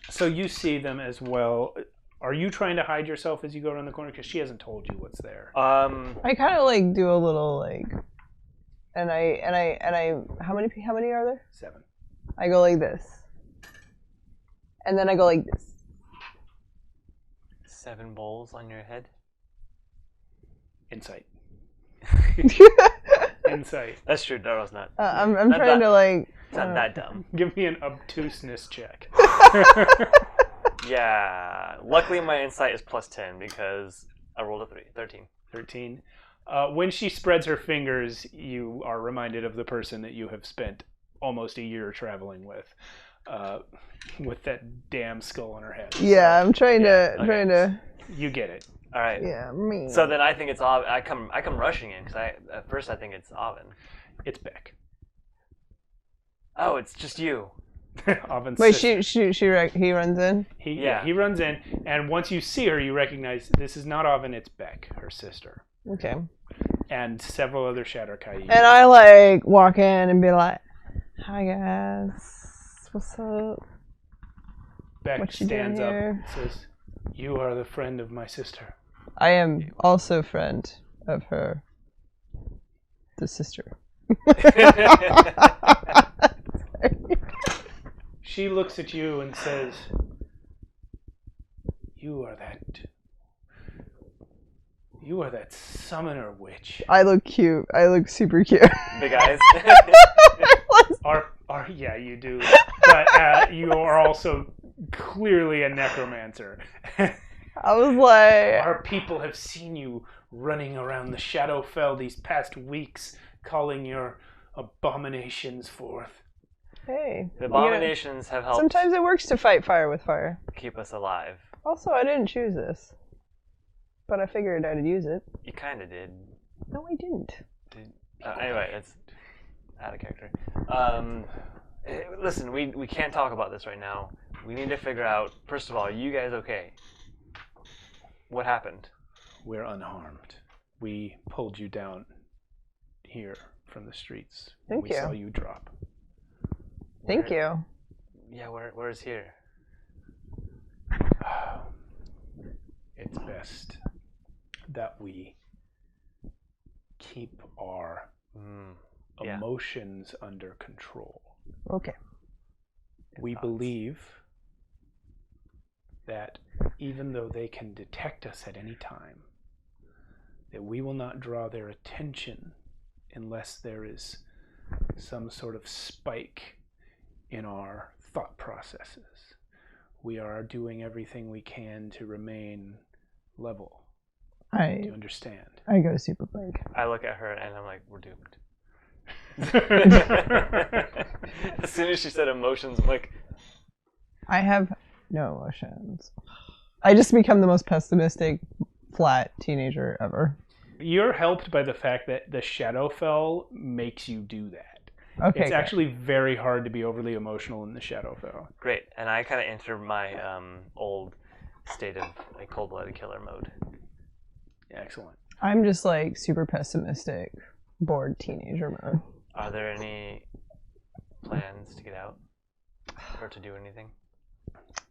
So you see them as well. Are you trying to hide yourself as you go around the corner? Because she hasn't told you what's there. I kind of like do a little like, and I. How many are there? 7. I go like this, and then I go like this. 7 bowls on your head. Insight. Insight. That's true. Daro's not. I'm Not trying that- to like. It's not that dumb. Give me an obtuseness check. Yeah. Luckily, my insight is plus 10 because I rolled a 13. 13. When she spreads her fingers, you are reminded of the person that you have spent almost a year traveling with that damn skull on her head. Yeah, So, I'm trying to. you get it. All right. Yeah, me. So then I think it's Oven. I come rushing in because at first I think it's Oven. It's Beck. Oh, it's just you. Oven's Wait, sister. he runs in. He runs in, and once you see her, you recognize this is not Oven, it's Beck, her sister, Okay. and several other Shatterkai. And I like walk in and be like, "Hi guys, what's up?" Beck What you doing stands up here? and says, "You are the friend of my sister." I am also a friend of her, the sister. She looks at you and says, You are that summoner witch." I look cute. I look super cute. Big eyes. Yeah, you do. But you are also clearly a necromancer. I was like, Our people have seen you running around the Shadowfell these past weeks, calling your abominations forth. hey. The abominations have helped Sometimes it works to fight fire with fire. keep us alive. Also, I didn't choose this, but I figured I'd use it. You kind of did. No, I didn't. Anyway, that's out of character. Listen, we can't talk about this right now. We need to figure out, first of all, are you guys okay? What happened? We're unharmed. We pulled you down here from the streets. Thank we you. saw you drop. Thank you. Yeah, where's here? It's best that we keep our Yeah. emotions under control. Okay. We believe that even though they can detect us at any time, that we will not draw their attention unless there is some sort of spike in our thought processes. We are doing everything we can to remain level. Do you understand? I go super big. I look at her and I'm like, we're doomed. As soon as she said emotions, I'm like, I have no emotions. I just become the most pessimistic, flat teenager ever. You're helped by the fact that the Shadowfell makes you do that. Okay. It's actually very hard to be overly emotional in the Shadowfell. great. And I kind of enter my old state of like cold-blooded killer mode. Excellent. I'm just like super pessimistic, bored teenager mode. Are there any plans to get out or to do anything?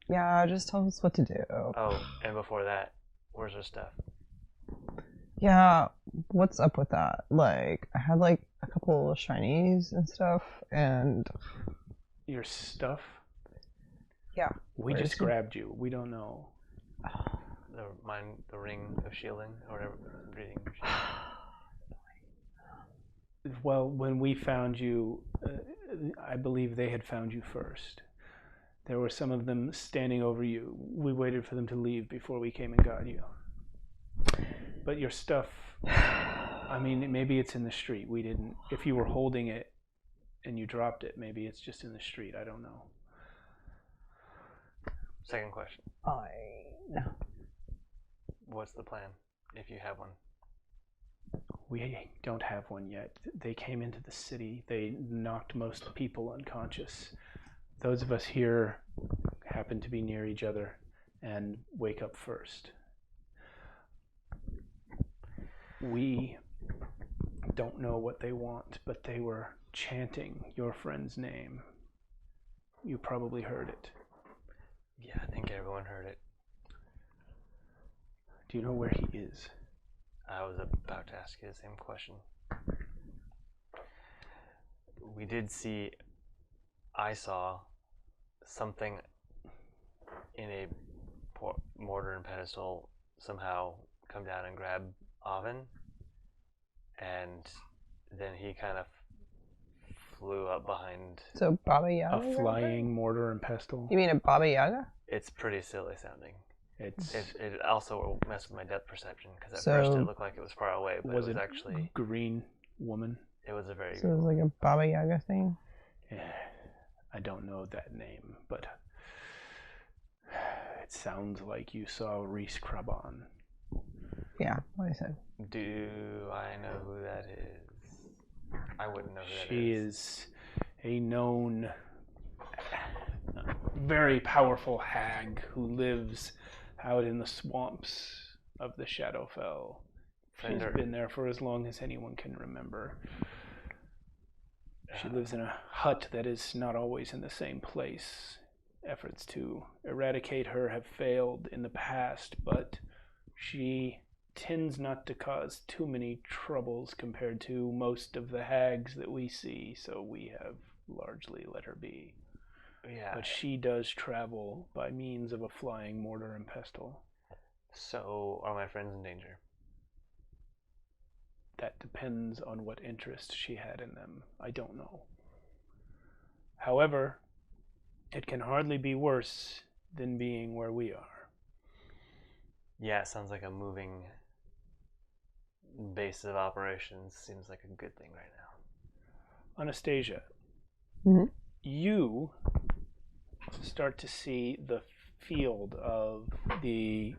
Yeah, just tell us what to do. Oh, and before that, where's our stuff? Yeah, what's up with that? Like, I had like a couple of shinies and stuff, and Your stuff? yeah. We Where just is it? grabbed you. We don't know. The ring of shielding or whatever, breathing. Well, when we found you, I believe they had found you first. There were some of them standing over you. We waited for them to leave before we came and got you. But your stuff, I mean, maybe it's in the street. We didn't, if you were holding it and you dropped it, maybe it's just in the street. I don't know. Second question. What's the plan, if you have one? We don't have one yet. They came into the city. They knocked most people unconscious. Those of us here happen to be near each other and wake up first. We don't know what they want, but they were chanting your friend's name. You probably heard it. Yeah, I think everyone heard it. Do you know where he is? I was about to ask you the same question. We did see, I saw something in a mortar and pedestal somehow come down and grab Oven, and then he kind of flew up behind. So Baba Yaga? A flying mortar and pestle? You mean a Baba Yaga? It's pretty silly sounding. It's It also messed with my depth perception because at first it looked like it was far away, but was it was it actually green woman? it was a very So it was like a Baba Yaga thing. I don't know that name, but it sounds like you saw Reese Crabon. Yeah, what I said. Do I know who that is? I wouldn't know who that is. She is a known, very powerful hag who lives out in the swamps of the Shadowfell. She's been there for as long as anyone can remember. She lives in a hut that is not always in the same place. Efforts to eradicate her have failed in the past, but she tends not to cause too many troubles compared to most of the hags that we see, so we have largely let her be. Yeah. But she does travel by means of a flying mortar and pestle. So, are my friends in danger? That depends on what interest she had in them. I don't know. However, it can hardly be worse than being where we are. Yeah, it sounds like a moving base of operations. Seems like a good thing right now. Anastasia, Mhm. you start to see the field of the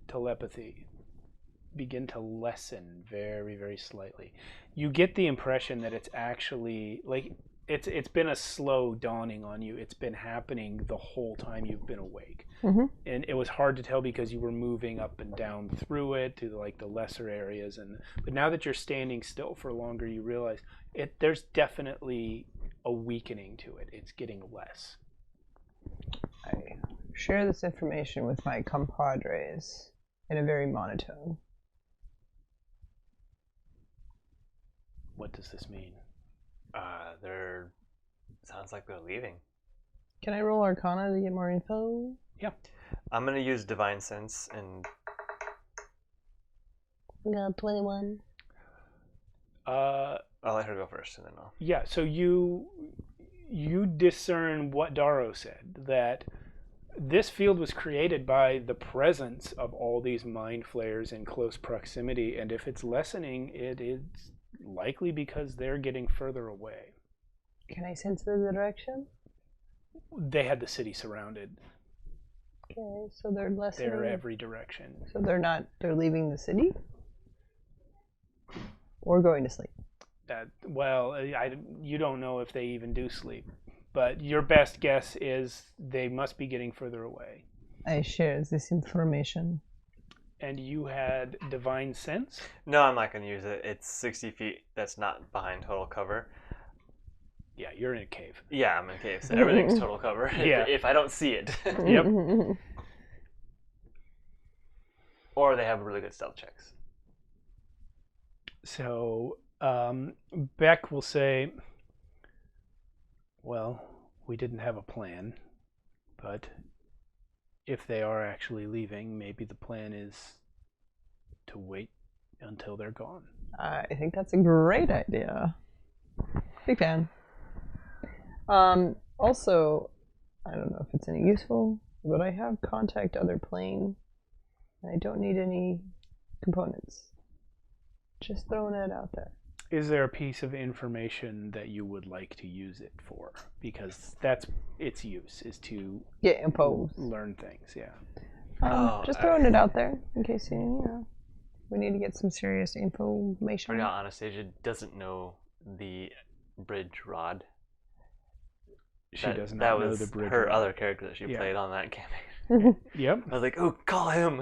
telepathy begin to lessen very, very slightly. You get the impression that it's actually like it's been a slow dawning on you. It's been happening the whole time you've been awake. Mm-hmm. And it was hard to tell because you were moving up and down through it to like the lesser areas, but now that you're standing still for longer, you realize there's definitely a weakening to it. It's getting less. I share this information with my compadres in a very monotone. What does this mean? Sounds like they're leaving. Can I roll Arcana to get more info? Yeah. I'm gonna use Divine Sense and. I got 21. I'll let her go first, and then I'll. Yeah. So you discern what Darrow said, that this field was created by the presence of all these mind flayers in close proximity, and if it's lessening, it is likely because they're getting further away. Can I sense the direction? They had the city surrounded. Okay, so they're lessening. They're every direction. So they're leaving the city? Or going to sleep? You don't know if they even do sleep, but your best guess is they must be getting further away. I share this information. And you had Divine Sense? No, I'm not gonna use it. It's 60 feet. That's not behind total cover. Yeah, you're in a cave. Yeah, I'm in a cave, so everything's total cover. Yeah. If I don't see it. Yep. Or they have really good stealth checks. So Beck will say, well, we didn't have a plan, but if they are actually leaving, maybe the plan is to wait until they're gone. I think that's a great idea. Big fan. Also, I don't know if it's any useful, but I have contact other plane. I don't need any components. Just throwing it out there. Is there a piece of information that you would like to use it for? Because that's its use, is to Get info. learn things, yeah. Just throwing it out there in case we need to get some serious information. Right now, Anastasia doesn't know the bridge rod. She does that not know was the bridge. her rod. other character that she Yeah. played on that campaign. Yep. I was like, oh, call him.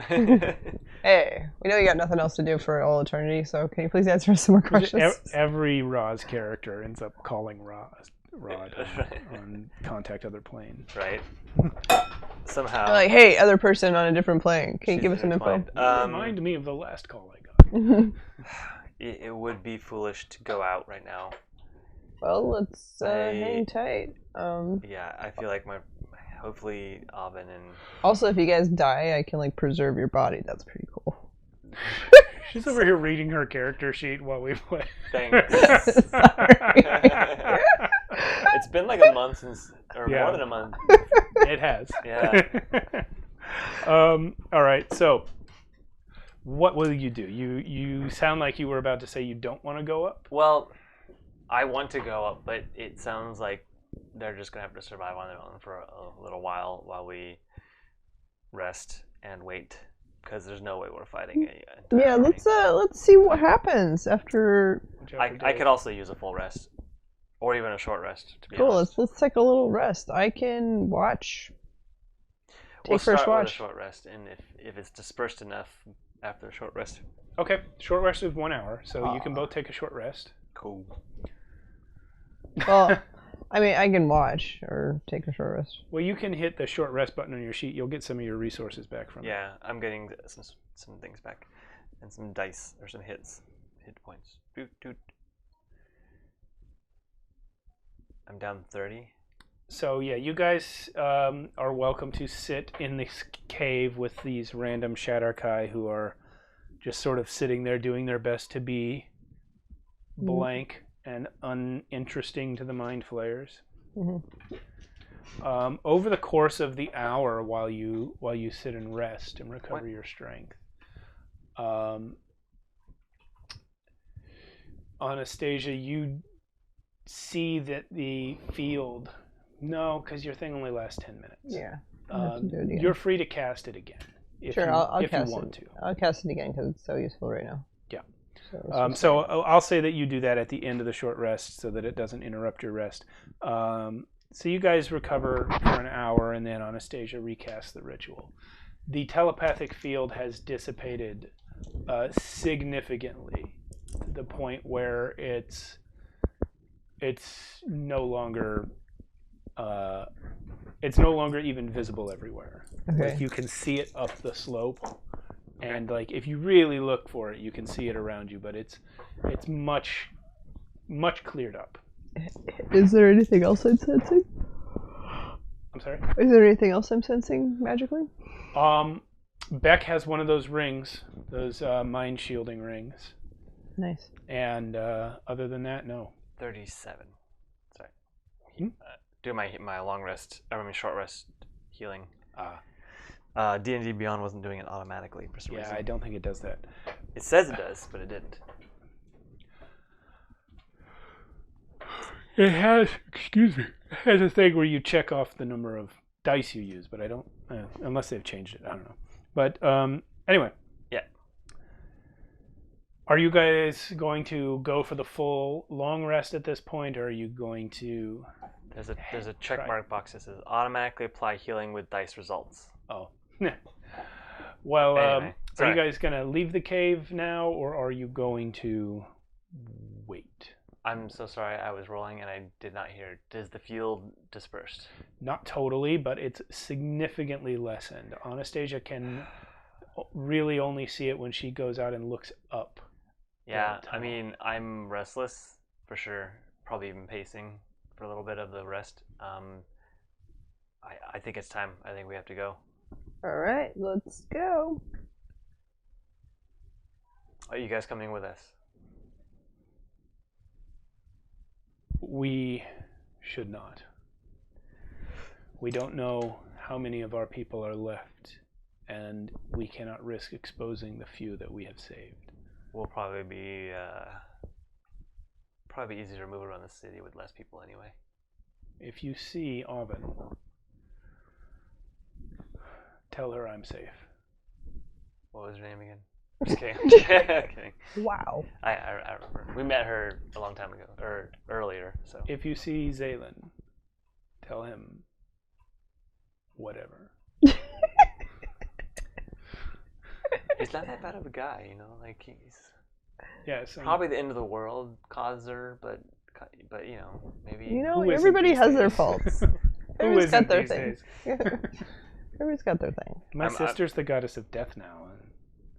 Hey, we know you got nothing else to do for all eternity, so can you please answer some more questions? Every Roz character ends up calling Rod on Contact Other Plane. Right. Somehow. They're like, hey, other person on a different plane, can you she's give us some info? intertwined. Remind me of the last call I got. It would be foolish to go out right now. Well, let's hang tight. Yeah, I feel like hopefully Avin and Also, if you guys die, I can preserve your body. That's pretty cool. She's over here reading her character sheet while we play. Thanks. It's been like a month more than a month. It has. Yeah. All right. So, what will you do? You sound like you were about to say you don't want to go up. Well, I want to go up, but it sounds like they're just gonna have to survive on their own for a little while we rest and wait, because there's no way we're fighting it. Yeah, let's see what happens after. I could also use a full rest, or even a short rest. To be Cool. honest. Let's take a little rest. I can watch. We'll Take first start with watch. a short rest, and if it's dispersed enough after a short rest. Okay. Short rest is 1 hour, so you can both take a short rest. Cool. Well, I mean, I can watch or take a short rest. Well, you can hit the short rest button on your sheet. You'll get some of your resources back from it. Yeah, I'm getting some things back, and some dice or some hit points. Doot. I'm down 30. So yeah, you guys are welcome to sit in this cave with these random Shatterkai who are just sort of sitting there doing their best to be blank and uninteresting to the mind flayers. Mm-hmm. Over the course of the hour, while you sit and rest and recover your strength, Anastasia, you see that the field. No, because your thing only lasts 10 minutes. Yeah. I'll have to do it again. You're free to cast it again. If Sure, you, I'll if cast you want it. to. I'll cast it again because it's so useful right now. Yeah. So I'll say that you do that at the end of the short rest so that it doesn't interrupt your rest. So you guys recover for an hour, and then Anastasia recasts the ritual. The telepathic field has dissipated significantly to the point where it's no longer even visible everywhere. Okay. Like you can see it up the slope, and like if you really look for it, you can see it around you. But it's much cleared up. Is there anything else I'm sensing? I'm sorry. Is there anything else I'm sensing magically? Beck has one of those rings, those mind shielding rings, Nice. and other than that, no. 37. Sorry. Do my long rest, short rest healing. D&D Beyond wasn't doing it automatically for some reason. I don't think it does that. It says it does, but it didn't. It has, it has a thing where you check off the number of dice you use, but I don't, unless they've changed it, I don't know. But anyway. Yeah. Are you guys going to go for the full long rest at this point, or are you going to... There's a check mark box that says automatically apply healing with dice results. Oh. Well, Anyway, are you guys going to leave the cave now, or are you going to wait? I'm so sorry, I was rolling and I did not hear. Is the field dispersed? Not totally, but it's significantly lessened. Anastasia can really only see it when she goes out and looks up. Yeah, I mean, I'm restless, for sure. Probably even pacing for a little bit of the rest. I think it's time. I think we have to go. All right, let's go. Are you guys coming with us? We should not. We don't know how many of our people are left, and we cannot risk exposing the few that we have saved. We'll probably be easier to move around the city with less people anyway. If you see Auburn, tell her I'm safe. What was her name again? Just kidding. Kidding. Wow. I remember. We met her a long time ago, or earlier. So If you see Zaylen, tell him whatever. he's not that bad of a guy, you know. Like Yes. probably the end of the world causer, but you know, maybe. You know, Who isn't everybody these has their days? faults. Who Everybody's got isn't their these thing. days? Everybody's got their thing. My sister's the goddess of death now.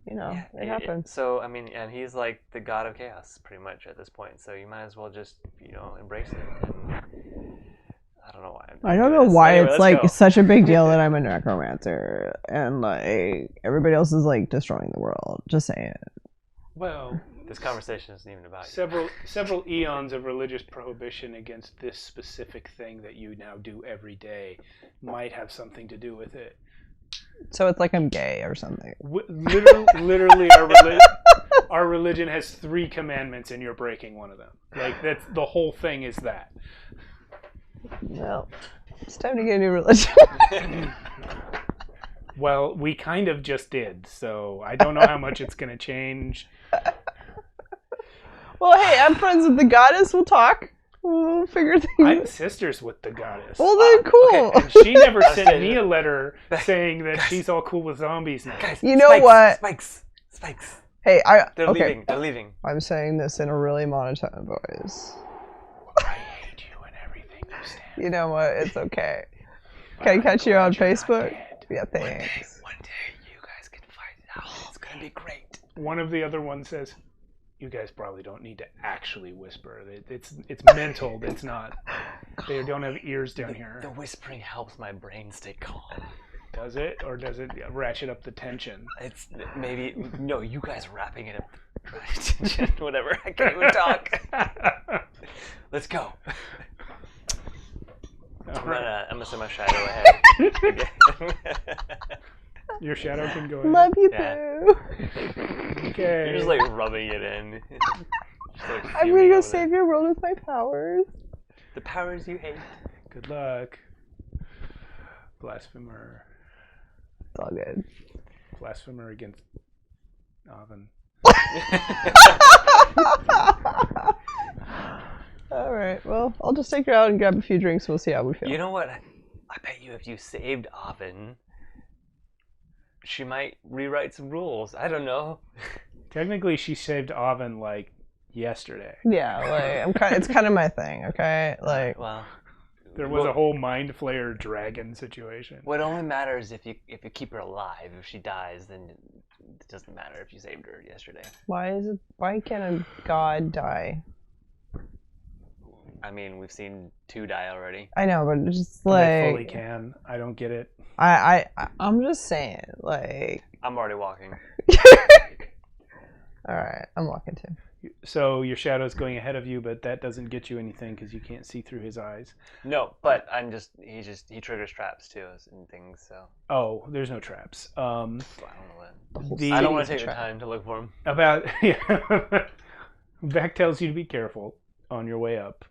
You know, it happens. So I mean, and he's like the god of chaos, pretty much at this point. So you might as well just embrace it. And I don't know why. I don't know why Anyway, it's let's like go. such a big deal that I'm a necromancer and like everybody else is like destroying the world. Just saying. Well, This conversation isn't even about you. several eons of religious prohibition against this specific thing that you now do every day might have something to do with it. So it's like I'm gay or something. Literally, our religion has 3 commandments, and you're breaking one of them. Like that's the whole thing is that. Well, it's time to get a new religion. Well, we kind of just did, so I don't know how much it's going to change. Well, hey, I'm friends with the goddess. We'll talk. We'll figure things I'm out. sisters with the goddess. Well, then cool. And she never sent me a letter saying that she's all cool with zombies now. Guys, You know what? Spikes. Hey, They're okay. leaving. They're leaving. I'm saying this in a really monotone voice. I hate you and everything you stand. You know what? It's okay. Can I catch you on Facebook? Yeah, thanks. One day, you guys can find out. It's gonna be great. One of the other ones says, "You guys probably don't need to actually whisper. It's mental. It's not. They don't have ears down here. The whispering helps my brain stay calm. Does it, or does it ratchet up the tension?" It's maybe no. You guys wrapping it up. Whatever. I can't even talk. Let's go. I'm gonna send my shadow ahead. Your shadow can go ahead. Love you, Yeah. Boo. Okay. You're just like rubbing it in. Just, like, I'm fuming gonna go over save your world with my powers. the powers you hate. Good luck. Blasphemer. It's all good. Blasphemer against Oven. All right. Well, I'll just take her out and grab a few drinks. We'll see how we feel. You know what? I bet you if you saved Oven, she might rewrite some rules. I don't know. Technically, she saved Oven like yesterday. Yeah, like it's kind of my thing. Okay, like Well, There was a whole mind flayer dragon situation. what only matters if you keep her alive. If she dies, then it doesn't matter if you saved her yesterday. why can't a god die? I mean, we've seen 2 die already. I know, but it's just They fully like can. I don't get it. I'm just saying, like. I'm already walking. All right, I'm walking too. So your shadow's going ahead of you, but that doesn't get you anything because you can't see through his eyes. No, but he triggers traps too and things. So Oh, there's no traps. I don't know what. The- I don't want to take the trap. time to look for him. About Beck tells you to be careful on your way up.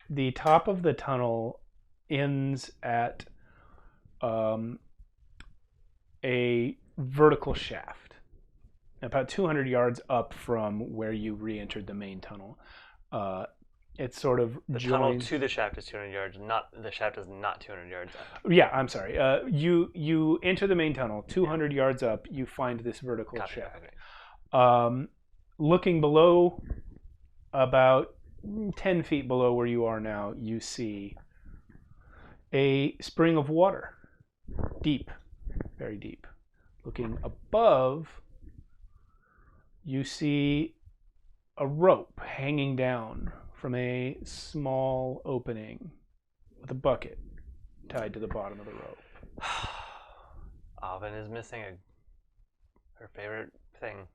The top of the tunnel ends at a vertical shaft, about 200 yards up from where you re-entered the main tunnel. It's sort of The tunnel to the shaft is 200 yards. The shaft is not 200 yards up. Yeah, I'm sorry. You enter the main tunnel. 200 yards up, you find this vertical Got it, shaft. okay. Looking below, about 10 feet below where you are now, you see a spring of water. Deep. Very deep. Looking above, you see a rope hanging down from a small opening with a bucket tied to the bottom of the rope. Oven is missing her favorite thing.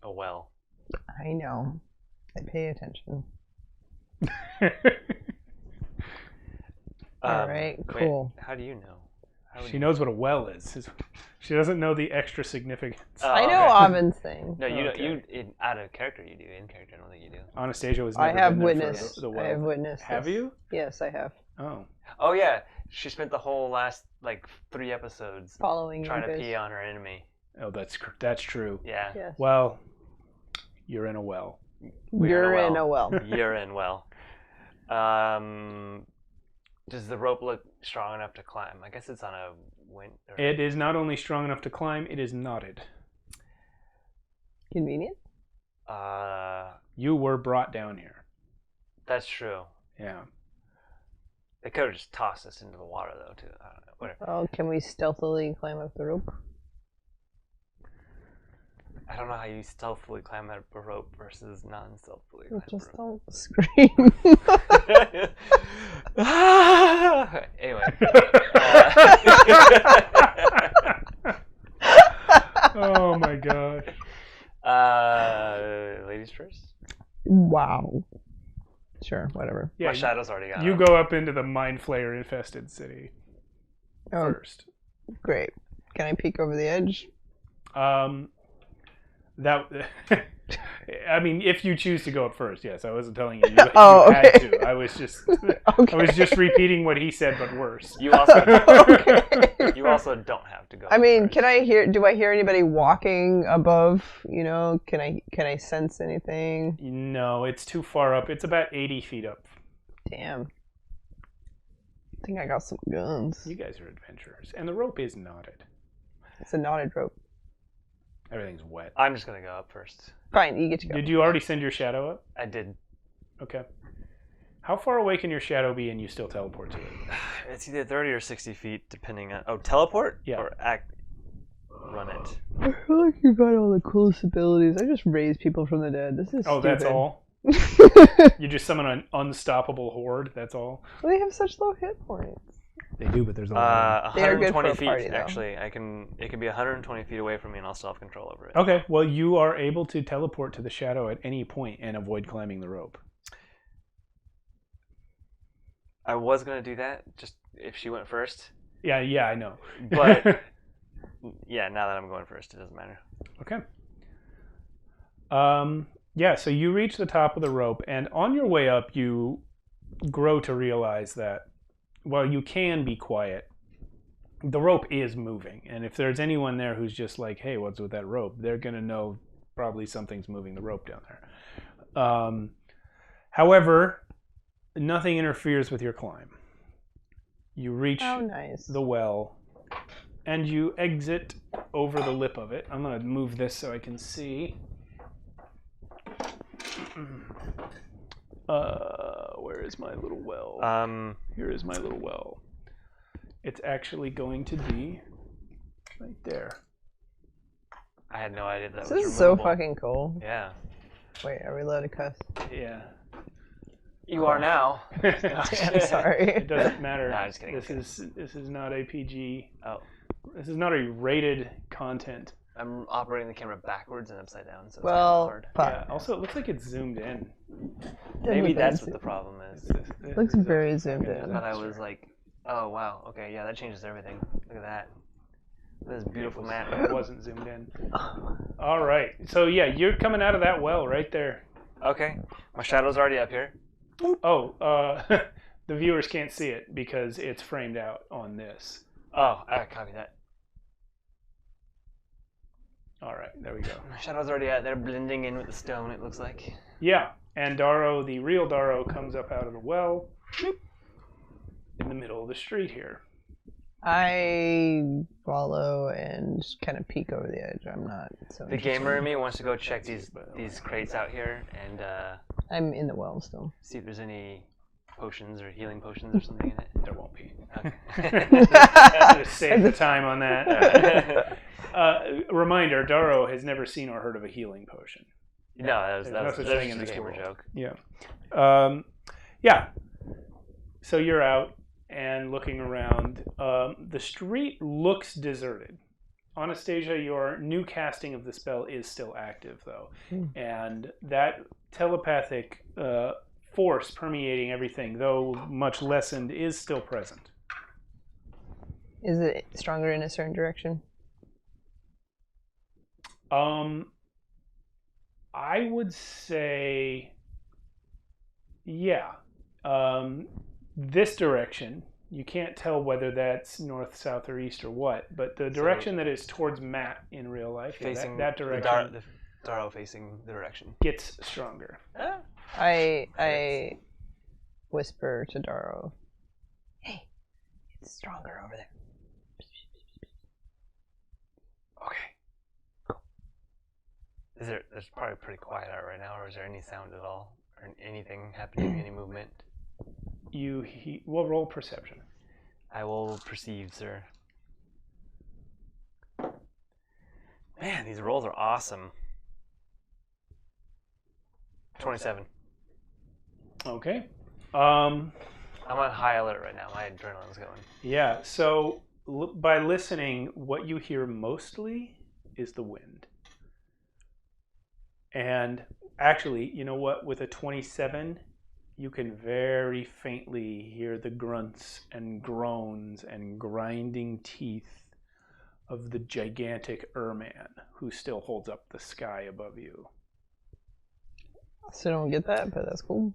A well. I know. I pay attention. All right, cool. Wait, how do you know? How would She you- knows what a well is. She doesn't know the extra significance. Oh, I know okay. Oven's thing. No, you Okay. don't. Out of character, you do. In character, I don't think you do. Anastasia was I never have been there for witnessed. the well. I have witnessed. Have this. you? Yes, I have. Oh. Oh yeah, she spent the whole last 3 episodes Following trying you to guys. pee on her enemy. Oh, that's true. Yeah. Yes. Well, you're in a well. You're in a well. You're in well. Does the rope look strong enough to climb? I guess it's on a wind. It is not only strong enough to climb, it is knotted. Convenient. You were brought down here. That's true. Yeah. They could have just tossed us into the water though, too. I don't know. Whatever. Oh, can we stealthily climb up the rope? I don't know how you stealthily climb up a rope versus non-stealthily climb Just a rope. don't scream. Anyway. Oh my gosh. Ladies first? Wow. Sure, whatever. Yeah, My shadow's already gone. you go up into the mind flayer infested city. Oh. first. Great. Can I peek over the edge? That I mean, if you choose to go up first, yes. I wasn't telling you. You Oh, had okay. to. I was just repeating what he said, but worse. You also Okay. you also don't have to go. I mean, first. do I hear anybody walking above, can I sense anything? No, it's too far up. It's about 80 feet up. Damn. I think I got some guns. You guys are adventurers, and the rope is knotted. It's a knotted rope. Everything's wet. I'm just gonna go up first. Fine, you get to go. Did you already send your shadow up? I did. Okay. How far away can your shadow be and you still teleport to it? It's either 30 or 60 feet, depending on. Oh, teleport? Yeah. Or run it. I feel like you got all the coolest abilities. I just raise people from the dead. This is Oh, that's stupid. all? You just summon an unstoppable horde, that's all? Well, they have such low hit points. They do, but there's a lot. They are good for 120 a feet. party, though. Actually, it can be 120 feet away from me, and I'll still have control over it. Okay, well, you are able to teleport to the shadow at any point and avoid climbing the rope. I was gonna do that, just if she went first. Yeah, I know. But yeah, now that I'm going first, it doesn't matter. Okay. Yeah, so you reach the top of the rope, and on your way up, you grow to realize that, while you can be quiet, the rope is moving. And if there's anyone there who's just like, hey, what's with that rope? They're going to know probably something's moving the rope down there. However, nothing interferes with your climb. You reach nice. the well, and you exit over the lip of it. I'm going to move this so I can see. Where is my little well? Here is my little well. It's actually going to be right there. I had no idea that This was is so removable. fucking cool. Yeah. Wait, are we allowed to cuss? Yeah. You are now. I'm sorry. It doesn't matter. Nah, just kidding. This is not a PG. Oh. This is not a rated content. I'm operating the camera backwards and upside down, so it's Well, kind of fuck. Yeah. Also, it looks like it's zoomed in. hard. Maybe that's what the problem is. Looks very zoomed I in. thought I was like, oh wow, okay, yeah, that changes everything. Look at that. This beautiful It map. wasn't zoomed in. All right. So yeah, you're coming out of that well right there. Okay, my shadow's already up here. Oh, the viewers can't see it because it's framed out on this. Oh, I copy that. All right, there we go. My shadow's already out there, blending in with the stone. It looks like. Yeah, and Darrow, the real Darrow, comes up out of the well in the middle of the street here. I follow and kind of peek over the edge. I'm not so The interested. gamer in me wants to go check these crates out here and I'm in the well still. see if there's any potions or healing potions or something in it. There won't be. Okay. Just save the time on that. Reminder, Darrow has never seen or heard of a healing potion. No, that was There's no such just thing in a this gamer world. joke. Yeah. Yeah. So you're out and looking around. The street looks deserted. Anastasia, your new casting of the spell is still active, though. And that telepathic force permeating everything, though much lessened, is still present. Is it stronger in a certain direction? I would say, yeah. This direction, you can't tell whether that's north, south, or east, or what, but the direction that is towards Matt in real life, Facing that direction the Darrow facing the direction. gets stronger. I whisper to Darrow, "Hey, it's stronger over there." Okay. There's probably pretty quiet out right now, or is there any sound at all? Or anything happening, any movement? We'll roll perception. I will perceive, sir. Man, these rolls are awesome. 27. Okay. I'm on high alert right now. My adrenaline's going. Yeah, so by listening, what you hear mostly is the wind. And actually, you know what? With a 27, you can very faintly hear the grunts and groans and grinding teeth of the gigantic Ur-man who still holds up the sky above you. So I don't get that, but that's cool.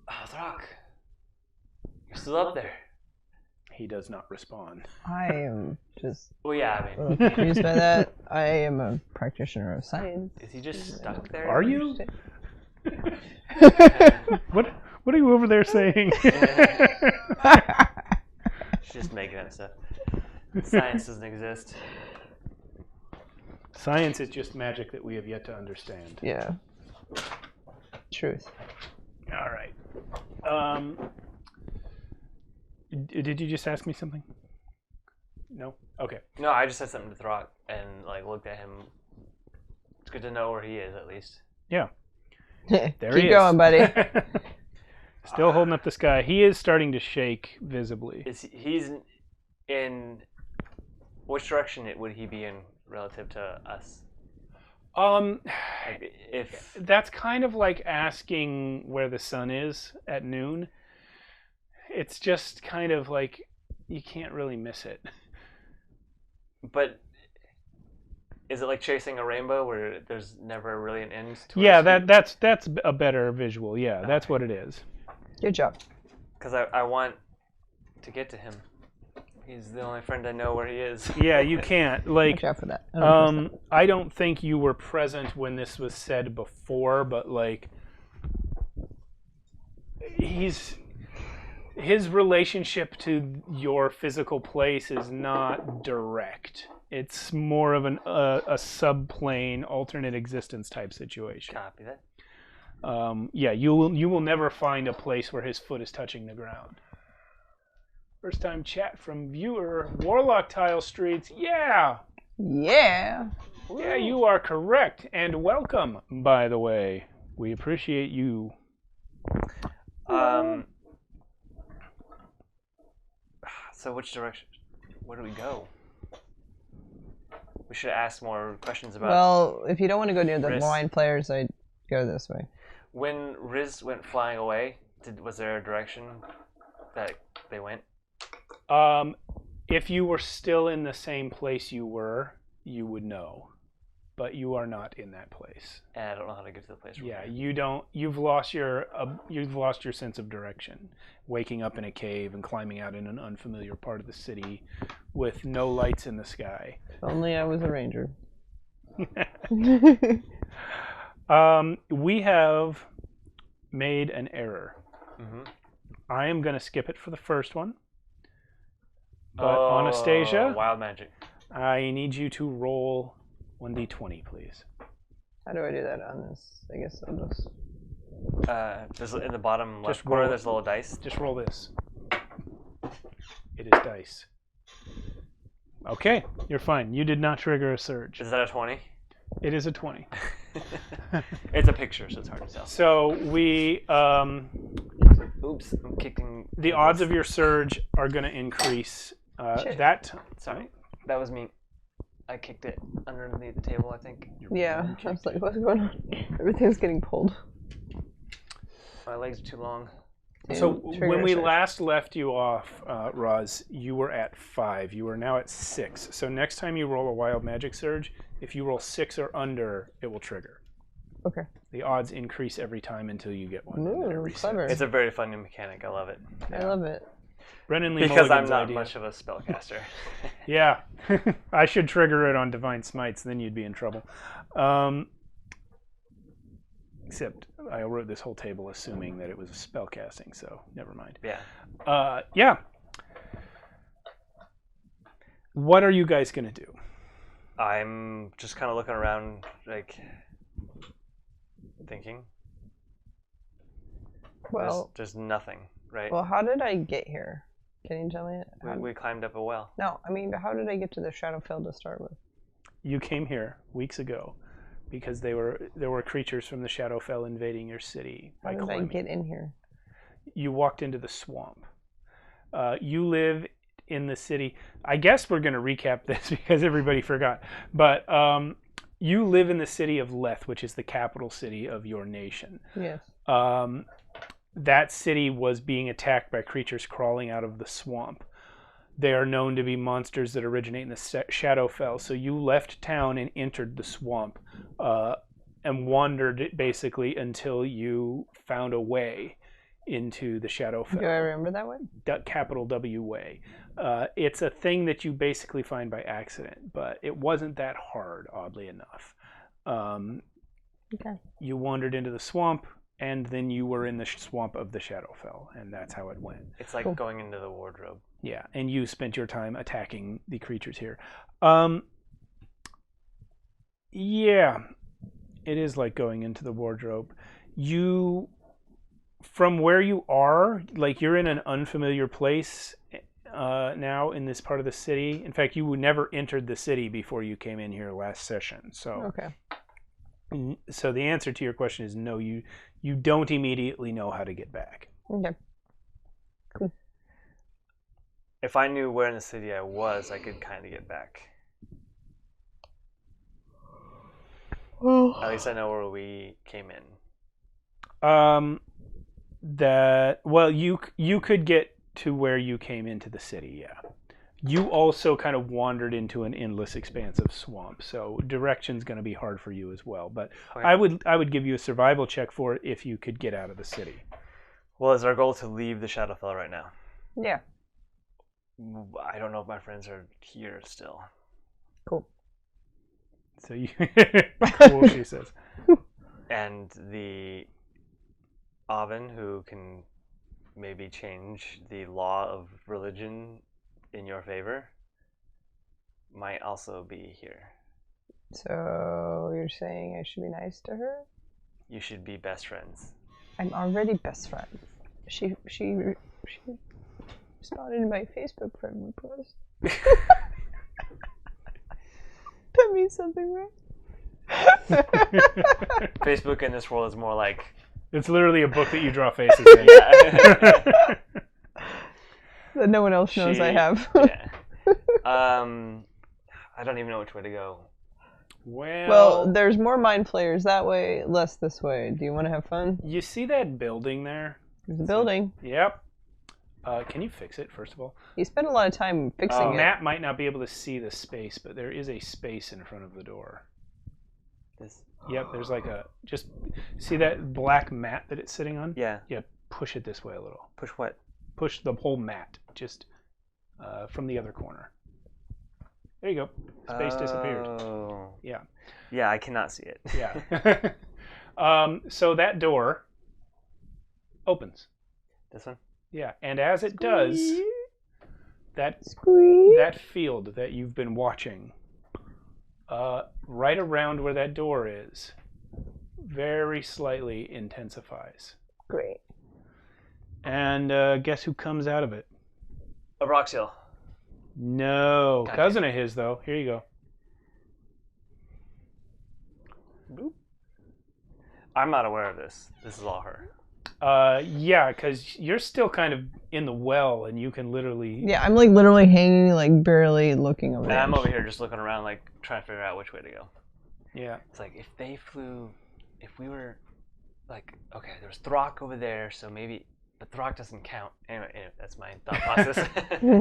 Oh, Throck. You're still up there. He does not respond. I am just Well, yeah, I a mean, little confused by that. I am a practitioner of science. is he just stuck there? Are you? What are you over there saying? She's just making up stuff. Science doesn't exist. Science is just magic that we have yet to understand. Yeah. Truth. All right. Did you just ask me something? No? Okay. No, I just said something to Throck and like looked at him. It's good to know where he is at least. Yeah. There There Keep he going, is. buddy. Still holding up the sky. He is starting to shake visibly. He's in which direction would he be in relative to us? Like if That's kind of like asking where the sun is at noon. It's just kind of like you can't really miss it. but is it like chasing a rainbow where there's never really an end to it? Yeah, that's a better visual. Yeah, that's what it is. Good job. Because I want to get to him. He's the only friend I know where he is. Yeah, you can't. Like, Watch out for that. I don't think you were present when this was said before, but like, his relationship to your physical place is not direct. It's more of a subplane, alternate existence type situation. Copy that. Yeah, you will never find a place where his foot is touching the ground. First time chat from viewer Warlock Tile Streets. Yeah. Yeah. Yeah, you are correct. And welcome, by the way. We appreciate you. So which direction? Where do we go? We should ask more questions about Well, if you don't want to go near the Riz. blind players, I'd go this way. when Riz went flying away. Was there a direction that they went? If you were still in the same place you were, you would know. But you are not in that place. And I don't know how to get to the place. From Yeah, here. you don't. You've lost your sense of direction. Waking up in a cave and climbing out in an unfamiliar part of the city, with no lights in the sky. If only I was a ranger. We have made an error. Mm-hmm. I am going to skip it for the first one. But Anastasia, Wild magic. I need you to roll 1d20, please. How do I do that on this? I guess I'll just... There's in the bottom left Just corner. roll. There's a little dice. Just roll this. It is dice. Okay, you're fine. You did not trigger a surge. Is that a 20? It is a 20. It's a picture, so it's hard to tell. So we, Oops, I'm kicking. the odds of your surge are going to increase. Sorry, that was me. I kicked it underneath the table, I think. Yeah, I was like, what's going on? Everything's getting pulled. My legs are too long. So And trigger when we surge. last left you off, Roz, you were at 5. You are now at 6. So next time you roll a wild magic surge, if you roll 6 or under, it will trigger. Okay. The odds increase every time until you get one. and then it Ooh, resets. clever. It's a very fun new mechanic. I love it. I love it. Brennan Lee Because I'm Mulligan's not idea. much of a spellcaster. Yeah, I should trigger it on Divine Smites, then you'd be in trouble. Except I wrote this whole table assuming that it was spellcasting, so never mind. Yeah. Yeah. What are you guys gonna do? I'm just kind of looking around, like, thinking. Well, There's nothing, right? well, how did I get here? Can you tell me? we climbed up a well. No, I mean, how did I get to the Shadowfell to start with? You came here weeks ago because there were creatures from the Shadowfell invading your city How by did I climbing. get in here? You walked into the swamp. You live in the city. I guess we're going to recap this because everybody forgot. But you live in the city of Leth, which is the capital city of your nation. Yes. that city was being attacked by creatures crawling out of the swamp. They are known to be monsters that originate in the Shadowfell. So you left town and entered the swamp and wandered basically until you found a way into the Shadowfell. Do I remember that way? Capital W way. It's a thing that you basically find by accident, but it wasn't that hard, oddly enough. Okay. You wandered into the swamp, and then you were in the swamp of the Shadowfell, and that's how it went. It's like going into the wardrobe. Yeah, and you spent your time attacking the creatures here. Yeah, it is like going into the wardrobe. You, from where you are, like you're in an unfamiliar place now in this part of the city. In fact, you never entered the city before you came in here last session. So, Okay. so the answer to your question is no. You don't immediately know how to get back. Okay. Cool. If I knew where in the city I was, I could kind of get back. Well, At least I know where we came in. You could get to where you came into the city. Yeah. You also kind of wandered into an endless expanse of swamp, so direction's going to be hard for you as well. But Okay. I would give you a survival check for it if you could get out of the city. Well, is our goal to leave the Shadowfell right now? yeah. I don't know if my friends are here still. Cool. So you, cool, she says. And the Oven, who can maybe change the law of religion in your favor, might also be here. So you're saying I should be nice to her? You should be best friends. I'm already best friends. She responded to my Facebook friend request. That means something, right? Facebook in this world is more like It's literally a book that you draw faces in. That no one else knows I have. Yeah. I don't even know which way to go. Well, there's more mind flayers that way, less this way. Do you want to have fun? you see that building there? There's a building. Yep. Can you fix it, first of all? You spent a lot of time fixing it. Matt might not be able to see the space, but there is a space in front of the door. This. Yep, there's like a... Just see that black mat that it's sitting on? Yeah. Yeah, push it this way a little. Push what? Push the whole mat, just from the other corner. There you go. Space disappeared. Oh. Yeah. Yeah, I cannot see it. Yeah. So that door opens. This one? Yeah, and as it does, that field that you've been watching, right around where that door is, very slightly intensifies. Great. And guess who comes out of it? Abroxial. No, God cousin of his though. Here you go. Boop. I'm not aware of this. This is all her. Yeah, because you're still kind of in the well, and you can literally. Yeah, I'm like literally hanging, like barely looking over And there. I'm over here just looking around, like trying to figure out which way to go. Yeah. It's like if we were, like, okay, there's Throck over there, so maybe, but Throck doesn't count. Anyway, that's my thought process.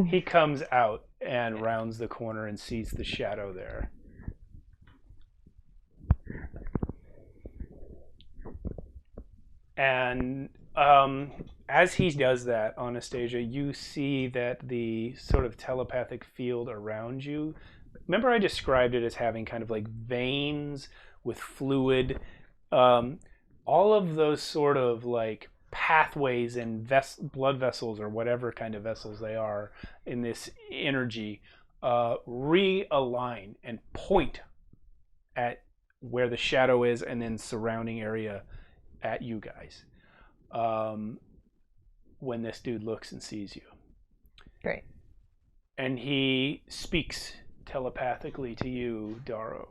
He comes out and rounds the corner and sees the shadow there. And as he does that, Anastasia, you see that the sort of telepathic field around you, remember I described it as having kind of like veins with fluid, all of those sort of like pathways and blood vessels or whatever kind of vessels they are in this energy realign and point at where the shadow is and then surrounding area at you guys when this dude looks and sees you. Great. And he speaks telepathically to you, Darrow.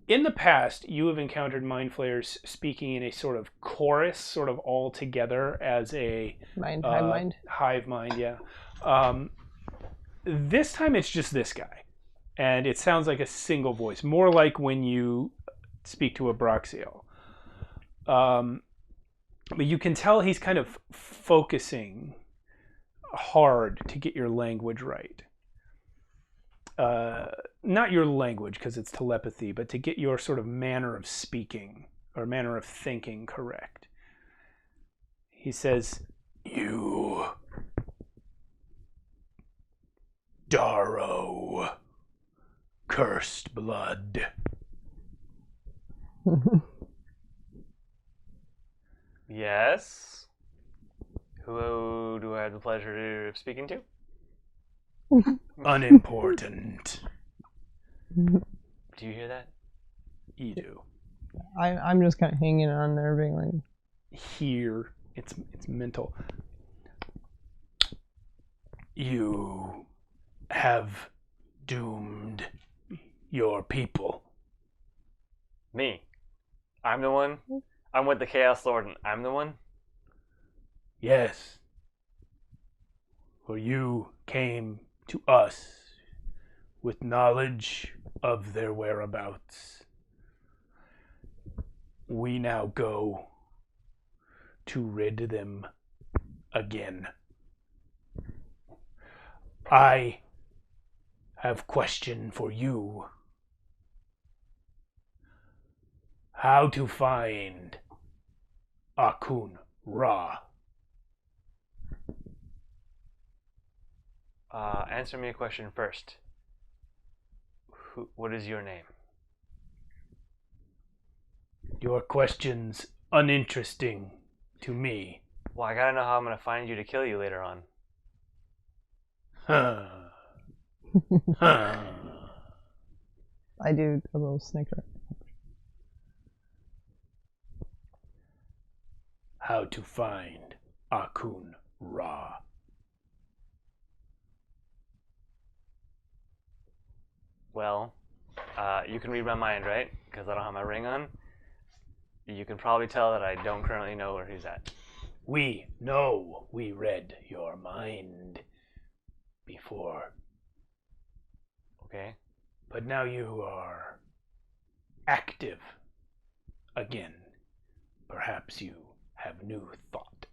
In the past, you have encountered mind flayers speaking in a sort of chorus, sort of all together as a Hive mind. Hive mind, yeah. This time it's just this guy, and it sounds like a single voice, more like when you speak to Abroxial. But you can tell he's kind of focusing hard to get your language right. Not your language, because it's telepathy, but to get your sort of manner of speaking or manner of thinking correct. He says, "You, Darrow, cursed blood." Yes. Who do I have the pleasure of speaking to? Unimportant. Do you hear that? You do. I'm just kind of hanging on there, being like, Here, it's mental. You have doomed your people. Me. I'm the one. I'm with the Chaos Lord, and I'm the one. Yes. For you came to us with knowledge of their whereabouts. We now go to rid them again. I have question for you. How to find Akun Ra? Answer me a question first. What is your name? Your question's uninteresting to me. Well, I gotta know how I'm gonna find you to kill you later on. Huh. Huh. I do a little snicker. How to find Akun Ra? Well, you can read my mind, right? Because I don't have my ring on. You can probably tell that I don't currently know where he's at. We know we read your mind before, Okay? but now you are active again. Perhaps you have new thought.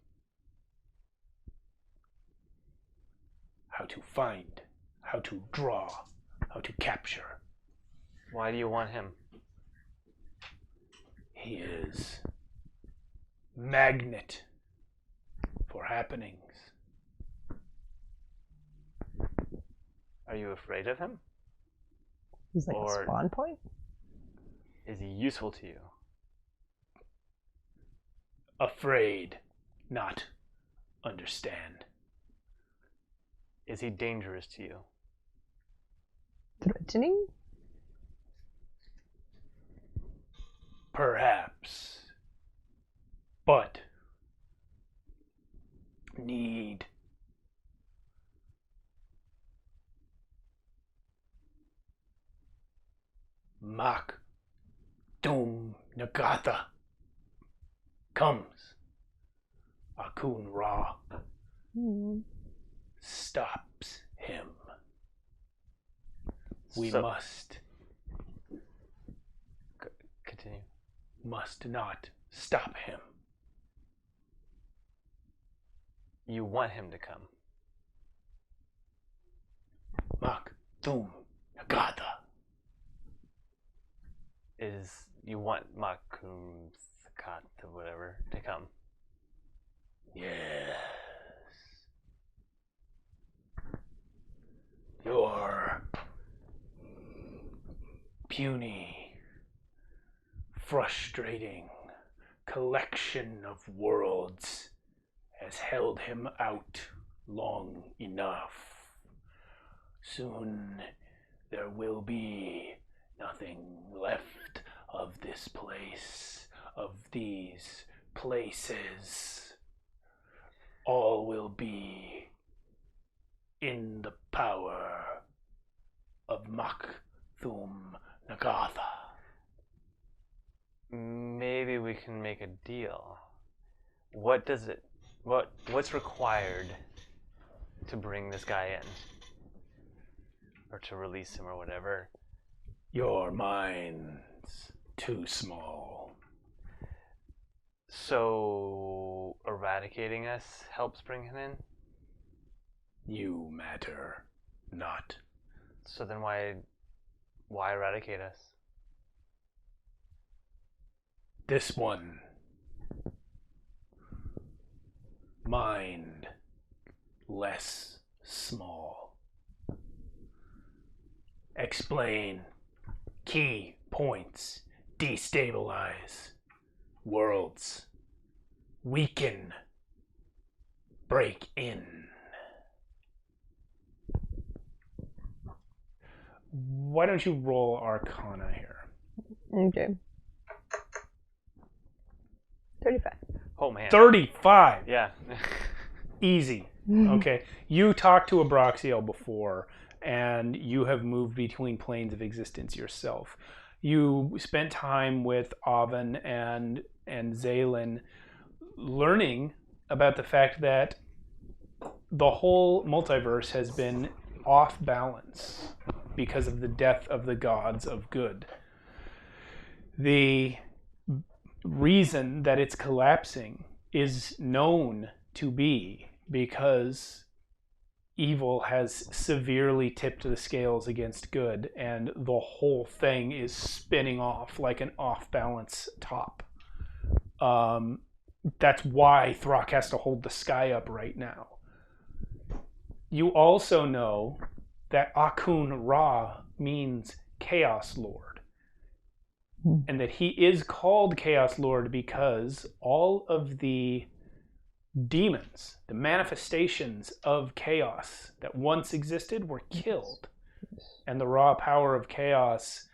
How to find, how to draw, how to capture. Why do you want him? He is magnet for happenings. Are you afraid of him? He's like Or- a spawn point? Is he useful to you? Afraid, not understand. Is he dangerous to you? Threatening? Perhaps. But need Mak Doom Nagata comes. Akun Ra stops him. We So- must Continue. not stop him. You want him to come. Mak Doom Nagata. You want Makum Sakat or whatever to come. Yes. Your puny, frustrating collection of worlds has held him out long enough. Soon there will be nothing left of this place, of these places. All will be in the power of Makthum Nagatha. Maybe we can make a deal. What's required to bring this guy in? Or to release him or whatever? Your mind's too small. So eradicating us helps bring him in? You matter not. So then why eradicate us? This one. Mind less small. Explain. Key points. Destabilize. Worlds. Weaken. Break in. Why don't you roll Arcana here? Okay. 35. Oh man. 35. Yeah. Easy. Okay. You talked to Abraxiel before, and you have moved between planes of existence yourself. You spent time with Oven and Zaylin learning about the fact that the whole multiverse has been off balance because of the death of the gods of good. The reason that it's collapsing is known to be because evil has severely tipped the scales against good, and the whole thing is spinning off like an off-balance top. That's why Throck has to hold the sky up right now. You also know that Akun Ra means Chaos Lord, and that he is called Chaos Lord because all of the demons, the manifestations of chaos that once existed, were killed. And the raw power of chaos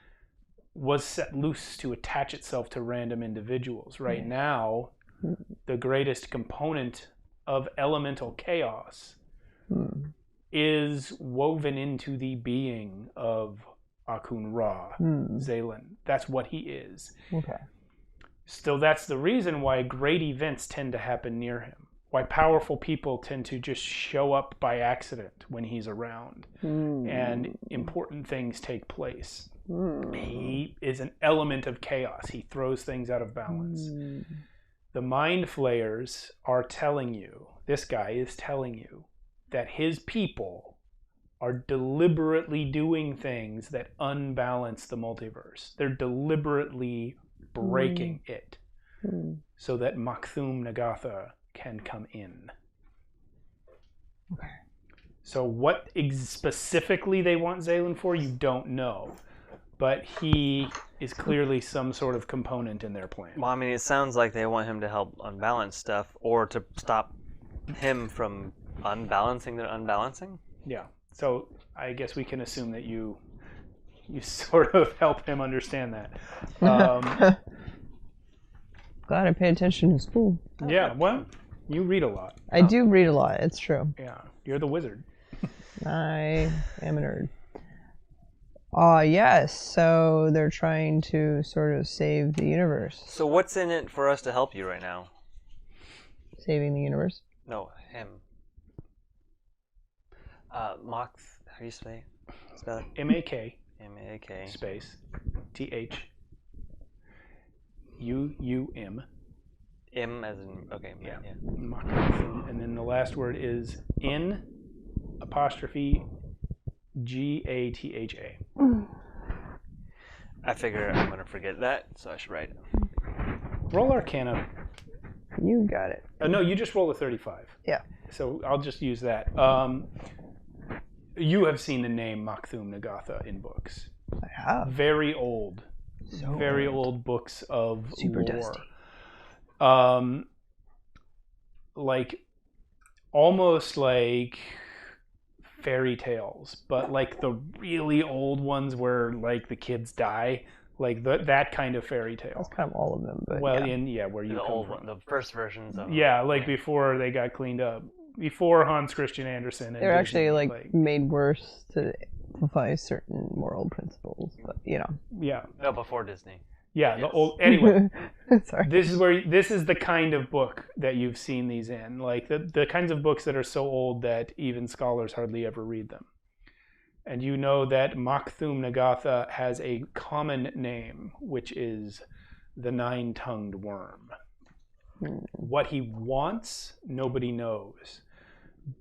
was set loose to attach itself to random individuals. Right now, the greatest component of elemental chaos is woven into the being of Akun Ra, Zaylin. That's what he is. Okay. So that's the reason why great events tend to happen near him. Why powerful people tend to just show up by accident when he's around. And important things take place. He is an element of chaos. He throws things out of balance. The Mind Flayers are telling you, this guy is telling you, that his people are deliberately doing things that unbalance the multiverse. They're deliberately breaking it so that Makthum Nagatha can come in. Okay. So what specifically they want Zaylin for, you don't know. But he is clearly some sort of component in their plan. Well, I mean, it sounds like they want him to help unbalance stuff, or to stop him from unbalancing their unbalancing. Yeah. So I guess we can assume that you sort of help him understand that. Glad I pay attention in school. Yeah. Well, you read a lot. I do read a lot. It's true. Yeah. You're the wizard. I am a nerd. Yes. So they're trying to sort of save the universe. So what's in it for us to help you right now? Saving the universe? No, him. Mox, how do you spell it? M-A-K M-A-K. space T-H-U-U-M. M as in, okay. Yeah. And then the last word is N apostrophe G-A-T-H-A. I figure I'm going to forget that, so I should write it. Roll Arcana. You got it. No, you just roll a 35. Yeah. So I'll just use that. You have seen the name Makthum Nagatha in books. I have. Very old. So Very old books of Super lore. dusty. Like, almost like fairy tales, but like the really old ones where like the kids die, like that kind of fairy tale. That's kind of all of them, but Well, yeah. where you The come old from. one, the first versions of Yeah, like yeah. before they got cleaned up, before Hans Christian Andersen. And They're actually Disney, like made worse to amplify certain moral principles, but you know. yeah, No, before Disney. yeah. Yes. The old anyway. Sorry. This is the kind of book that you've seen these in, like the kinds of books that are so old that even scholars hardly ever read them. And you know that Makthum Nagatha has a common name, which is the nine-tongued worm. What he wants, nobody knows.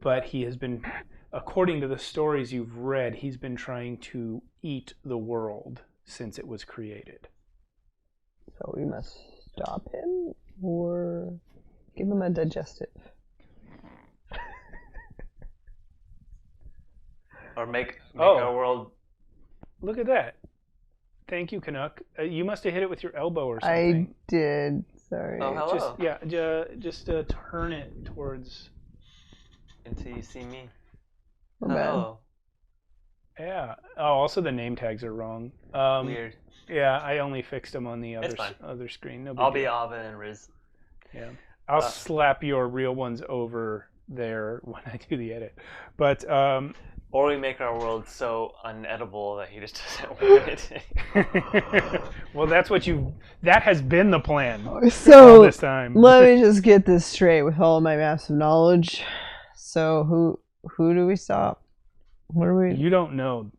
But he has been, according to the stories you've read, he's been trying to eat the world since it was created. So we must stop him or give him a digestive. Or make our world. Look at that. Thank you, Canuck. You must have hit it with your elbow or I something. did. Sorry. Oh, hello. Just turn it towards. Until you see me. My bad. Hello. Yeah. Oh, also the name tags are wrong. Weird. Yeah, I only fixed them on the It's fine. other screen. No big I'll be deal. Ava and Riz. Yeah. I'll slap your real ones over there when I do the edit. But Or we make our world so unedible that he just doesn't want it. well, that has been the plan all So this time. let me just get this straight with all my massive knowledge. So who do we stop? What are we? You don't know.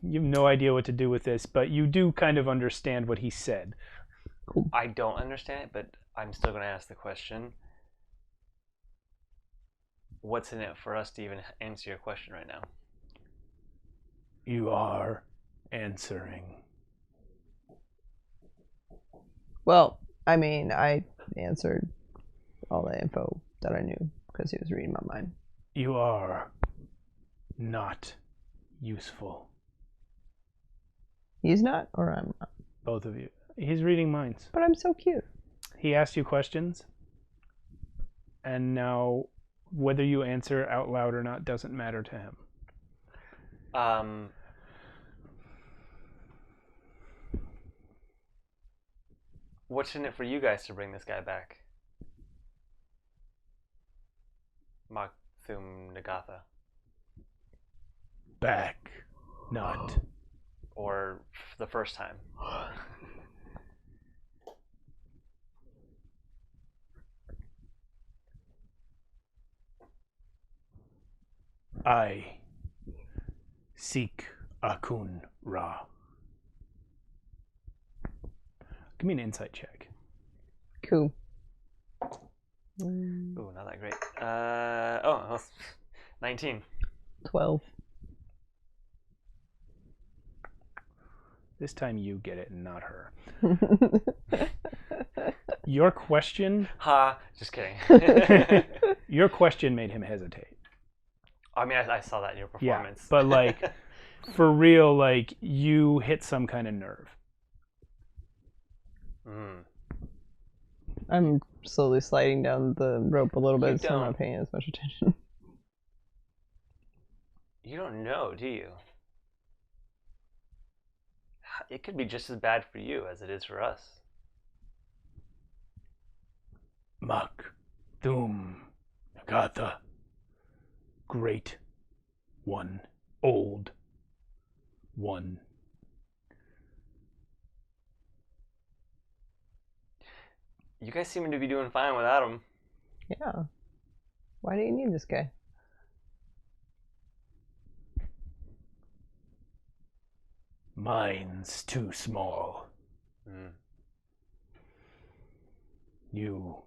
You have no idea what to do with this, but you do kind of understand what he said. I don't understand it, but I'm still going to ask the question. What's in it for us to even answer your question right now? You are answering. Well, I mean, I answered all the info that I knew because he was reading my mind. You are not useful. He's not, or I'm not. Both of you. He's reading minds. But I'm so cute. He asked you questions, and now whether you answer out loud or not doesn't matter to him. What's in it for you guys to bring this guy back? Makthum Nagatha. Back, not. Or the first time. I seek Akun Ra. Give me an insight check. Cool. Ooh, not that great. Well, 19. 12. This time you get it and not her. Your question... Ha! Just kidding. Your question made him hesitate. I mean, I saw that in your performance. Yeah, but like, for real, like, you hit some kind of nerve. I'm slowly sliding down the rope a little bit, so I'm not paying as much attention. You don't know, do you? It could be just as bad for you as it is for us. Makthum Nagatha. Great one. Old one. You guys seem to be doing fine without him. Yeah. Why do you need this guy? Mine's too small. You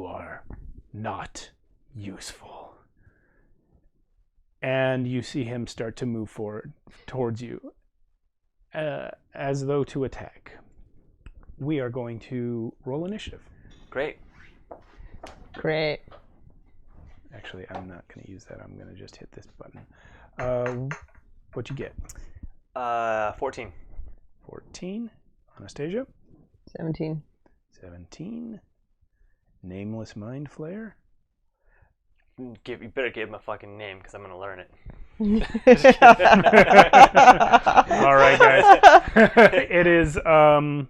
are not useful. And you see him start to move forward towards you, as though to attack. We are going to roll initiative. Great. Great. Actually, I'm not going to use that. I'm going to just hit this button. What'd you get? 14. 14. Anastasia? 17. 17. Nameless Mind Flayer? You better give him a fucking name, because I'm going to learn it. All right, guys. It is 10:10.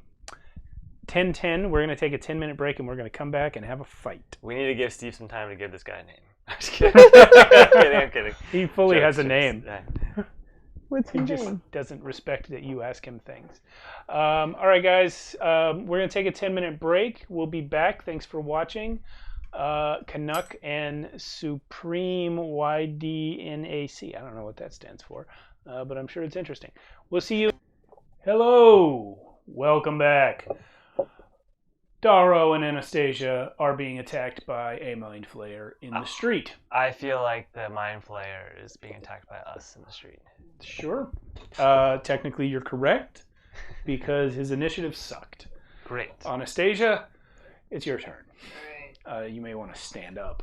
We're going to take a 10-minute break, and we're going to come back and have a fight. We need to give Steve some time to give this guy a name. I'm just kidding. I'm kidding. He fully Jokes, has a jokes. name. What's He his just name? doesn't respect that you ask him things. All right, guys. We're going to take a 10-minute break. We'll be back. Thanks for watching. Canuck and Supreme YDNAC. I don't know what that stands for, but I'm sure it's interesting. We'll see you. Hello. Welcome back. Darrow and Anastasia are being attacked by a mind flayer in the street. I feel like the mind flayer is being attacked by us in the street. Sure. Technically, you're correct because his initiative sucked. Great. Anastasia, it's your turn. Alright. You may want to stand up.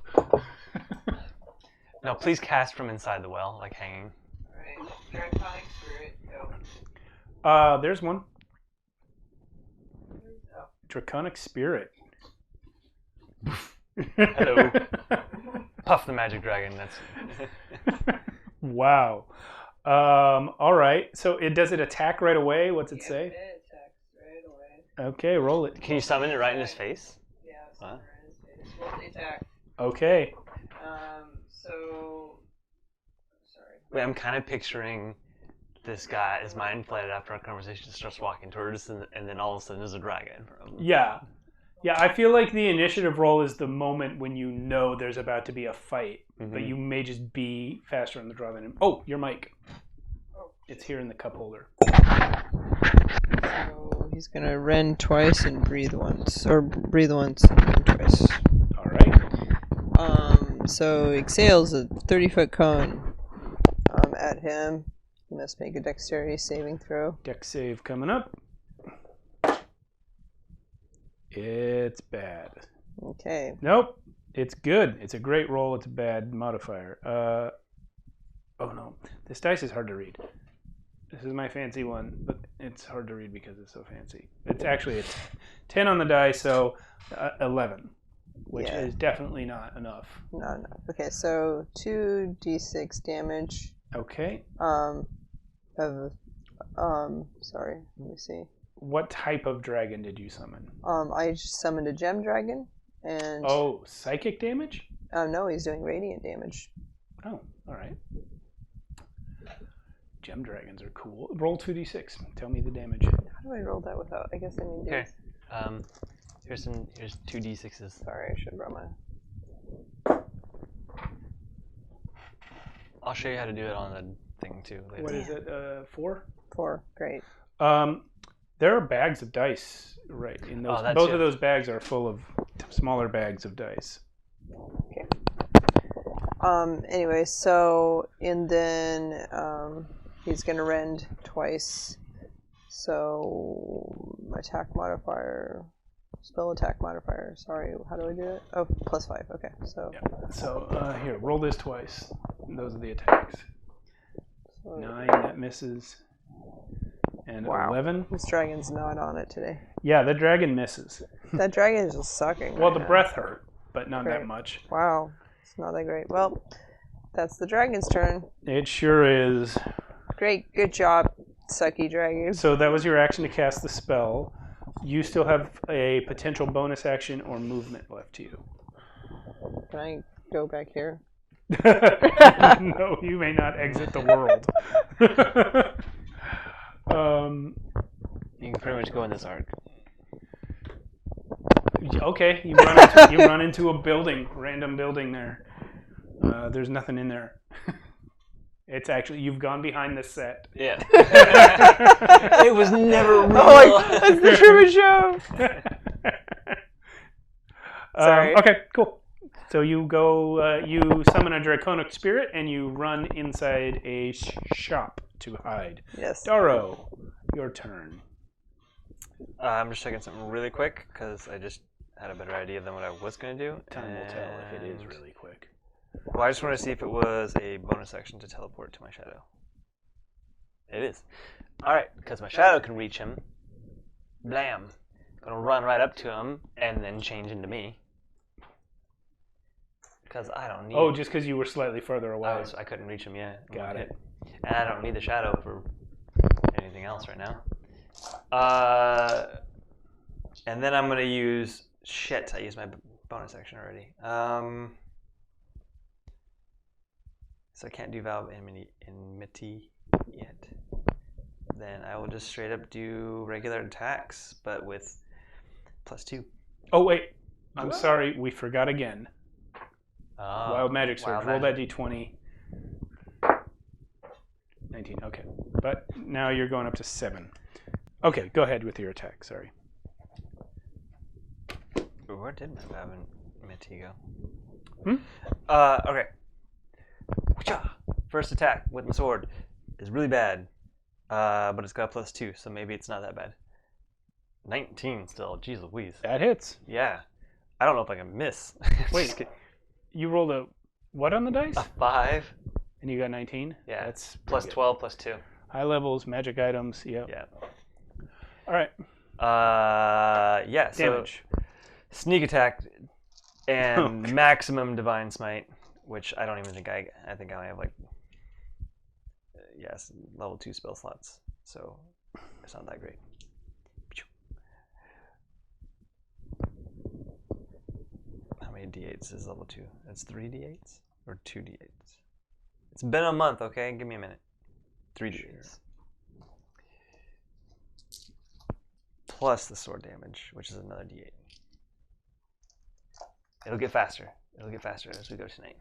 No, please cast from inside the well, like hanging. Alright. Draconic Spirit. Go. There's one. Oh. Draconic Spirit. Hello. Puff the magic dragon. That's. Wow. All right. So does it attack right away? What's it say? It attacks right away. Okay, roll it. Can you summon it right in his face? Yeah, so Wow. roll the attack. Okay. So sorry. Wait, I'm kind of picturing this guy, his mind flayed after our conversation, just starts walking towards us, and then all of a sudden there's a dragon. Yeah. Yeah, I feel like the initiative roll is the moment when you know there's about to be a fight, but you may just be faster on the draw than him. Oh, your mic. It's here in the cup holder. So he's gonna rend twice and breathe once, or breathe once and rend twice. All right. So exhales a 30-foot cone at him. He must make a dexterity saving throw. Dex save coming up. It's bad. Okay. Nope. It's good. It's a great roll. It's a bad modifier. Oh no. This dice is hard to read. This is my fancy one, but it's hard to read because it's so fancy. It's actually 10 on the die, so 11, which Yeah. is definitely not enough. No. Okay, so 2d6 damage. Okay. Sorry, let me see. What type of dragon did you summon? I just summoned a gem dragon, and Oh, psychic damage? no, he's doing radiant damage. Oh, all right. Gem dragons are cool. Roll 2d6. Tell me the damage. How do I roll that without? I guess I need Okay. to. Here's 2d6s. Sorry, I should have brought my. I'll show you how to do it on the thing too later. What is it? 4? 4. Great. There are bags of dice right in those. that's Both it. of those bags are full of smaller bags of dice. Okay. Anyway, so and then he's gonna rend twice. So attack modifier, spell attack modifier. Sorry, how do I do it? Oh, +5. Okay, so. Yeah. So here, roll this twice. Those are the attacks. So 9, that misses. And Wow. 11. This dragon's not on it today. Yeah, the dragon misses. That dragon is just sucking. Well, right the now. breath hurt, but not that Great. much. Wow, it's not that great. Well, that's the dragon's turn. It sure is. Great, good job, sucky dragon. So that was your action to cast the spell. You still have a potential bonus action or movement left to you. Can I go back here? No, you may not exit the world. You can pretty much go in this arc. Okay, you run into a building, random building there. There's nothing in there. It's actually, you've gone behind the set. Yeah. It was never real. Oh, that's the Truman Show. Sorry. Okay, cool. So you go, you summon a draconic spirit, and you run inside a shop to hide. Yes. Darrow, your turn. I'm just checking something really quick because I just had a better idea than what I was going to do. Time will tell if it is And- really quick. Well, I just want to see if it was a bonus action to teleport to my shadow. It is. Alright, because my shadow can reach him. Blam. Gonna run right up to him and then change into me. Because I don't need Oh, just because you were slightly further away. I couldn't reach him yet. Got it. And I don't need the shadow for anything else right now. And then I'm going to use... Shit, I used my bonus action already. So I can't do Vow of Enmity yet. Then I will just straight up do regular attacks, but with +2. Oh, wait. I'm sorry. We forgot again. Wild Magic Surge. Wild Roll magic. that d20. 19. Okay. But now you're going up to 7. Okay, go ahead with your attack. Sorry. Where did my Meti go? Hmm? Okay. Wha-cha! First attack with my sword is really bad, but it's got a +2, so maybe it's not that bad. 19 still. Jeez Louise. That hits. Yeah. I don't know if I can miss. Wait, you rolled a what on the dice? A 5. And you got 19? Yeah. That's plus pretty good. 12, +2. High levels, magic items. Yep. Yeah. All right. Yeah. Damage. So sneak attack and Okay. maximum divine smite, which I don't even think I think I only have like yes, level 2 spell slots. So it's not that great. How many d8s is level 2? It's 3 d8s or 2 d8s? It's been a month, okay? Give me a minute. 3 d8s. Plus the sword damage, which is another d8. It'll get faster. It'll get faster as we go tonight.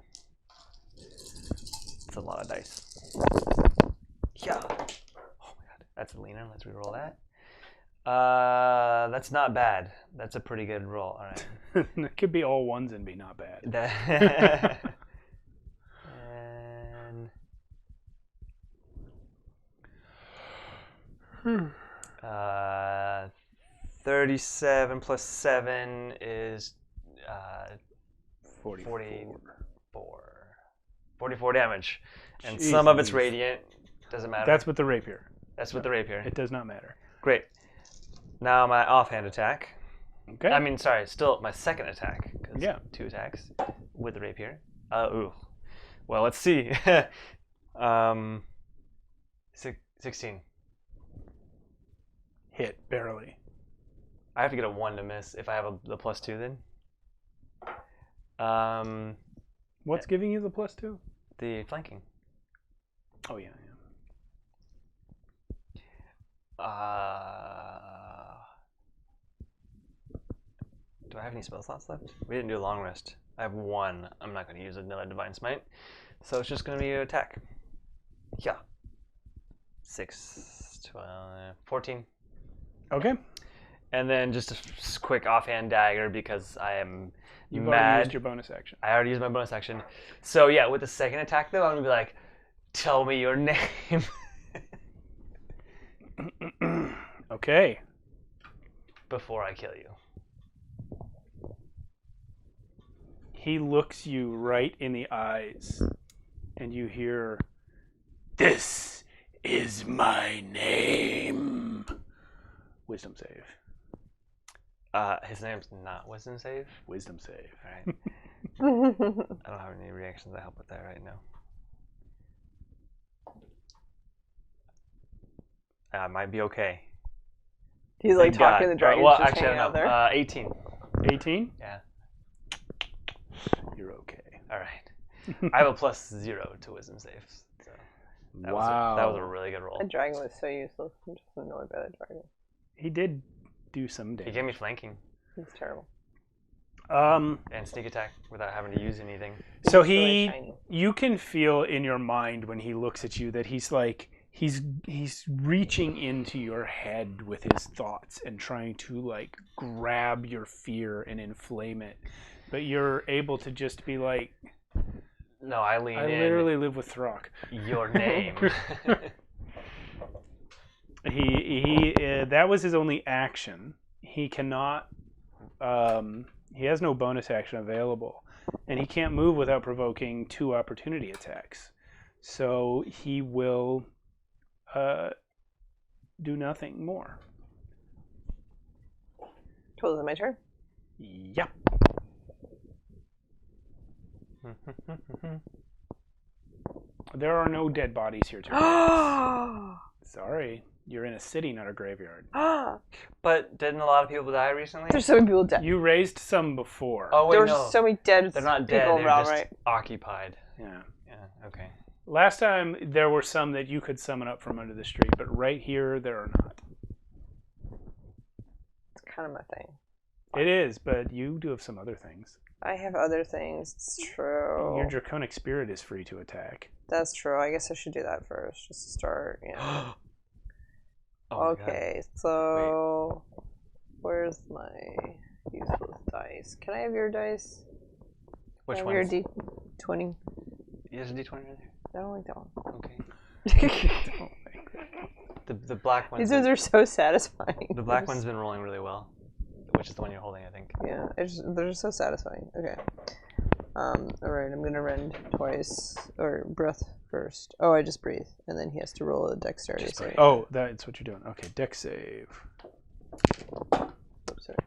It's a lot of dice. Yeah. Oh my god. That's a leaner. Let's reroll that. That's not bad. That's a pretty good roll. All right. It could be all ones and be not bad. And 37 plus 7 is 44 damage. And some of it's Jeez. radiant. Doesn't matter. That's with the rapier. That's with the rapier. It does not matter. Great. Now my offhand attack. Okay. I mean, sorry, still my second attack. 'Cause Yeah. 2 attacks with the rapier. Ooh. Well, let's see. 16. Hit, barely. I have to get a 1 to miss if I have the +2 then. What's giving you the +2? The flanking. Oh, yeah. Do I have any spell slots left? We didn't do a long rest. I have 1. I'm not going to use another divine smite. So it's just going to be an attack. Yeah. 6, 12, 14. Okay. And then just a quick offhand dagger because I am You've already mad. used your bonus action. I already used my bonus action. So yeah, with the second attack though, I'm going to be like, tell me your name. Okay. Before I kill you. He looks you right in the eyes, and you hear, "This is my name." Wisdom save. His name's not Wisdom Save. Wisdom save. All right. I don't have any reactions that help with that right now. I might be okay. He's like Thank God. talking to the dragon. Well, just actually, I hanging out don't there. know. 18. 18? Yeah. You're okay. All right. I have a +0 to Wisdom saves. So that Wow. that was a really good roll. That dragon was so useless. I'm just annoyed by that dragon. He did do some He damage. gave me flanking He's terrible. and sneak attack without having to use anything. So It's really he, shiny. you can feel in your mind when he looks at you that he's like, he's reaching into your head with his thoughts and trying to like grab your fear and inflame it. But you're able to just be like, No, I lean I in. literally live with Throck. Your name. He that was his only action. He cannot. He has no bonus action available, and he can't move without provoking 2 opportunity attacks. So he will do nothing more. Cool, is it my turn? Yep. There are no dead bodies here tonight. Sorry, you're in a city, not a graveyard. But didn't a lot of people die recently? There's so many people dead. You raised some before. Oh wait, There were no. so many dead They're not people dead. They're around, just right? occupied. Yeah. Yeah. Okay. Last time there were some that you could summon up from under the street, but right here there are not. It's kind of my thing. It is, but you do have some other things. I have other things. It's true. Your draconic spirit is free to attack. That's true. I guess I should do that first, just to start. You know. Oh my God. Okay, so where's my useless dice? Can I have your dice? Which Can I one? have your D20? There's a D20 right there. I don't like that one. Okay. The black one's These ones are so satisfying. the black one's been rolling really well, which is the one you're holding, I think. Yeah, they're just so satisfying. Okay. Alright, I'm gonna rend twice. Or breath first. Oh, I just breathe. And then he has to roll a dexterity save. Oh, that's what you're doing. Okay, dex save. Oops, sorry.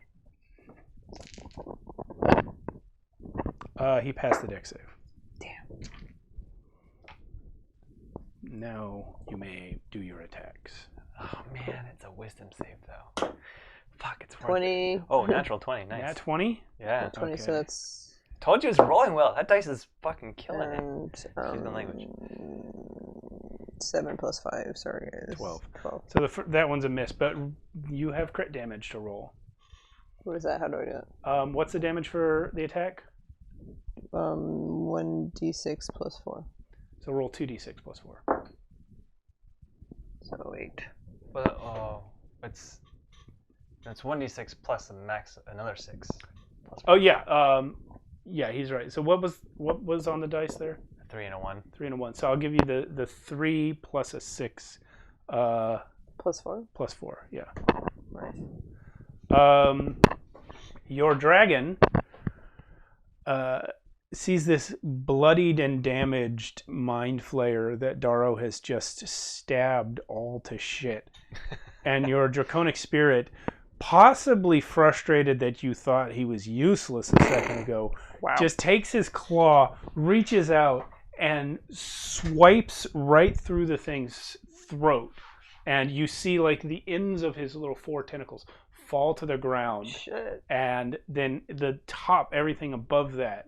He passed the dex save. Damn. Now you may do your attacks. Oh man, it's a wisdom save though. Fuck, it's worth 20. it. Oh, natural 20, nice. Nat 20? Yeah. 20, Okay. so that's. Told you it's rolling well. That dice is fucking killing it. And, Excuse my language. 7 plus 5, sorry guys. 12. 12. So that one's a miss, but you have crit damage to roll. What is that? How do I do that? What's the damage for the attack? 1d6 plus 4. So roll 2d6 plus 4. So 8. Well, it's 1d6 plus a max another 6. Oh yeah, yeah, he's right. So what was on the dice there? A 3 and a 1. 3 and a 1. So I'll give you the 3 plus a 6. Plus 4? Plus 4. Yeah. Nice. Your dragon sees this bloodied and damaged mind flayer that Darrow has just stabbed all to shit. And your draconic spirit, possibly frustrated that you thought he was useless a second ago, just takes his claw, reaches out, and swipes right through the thing's throat. And you see like the ends of his little 4 tentacles fall to the ground. Shit. And then the top, everything above that,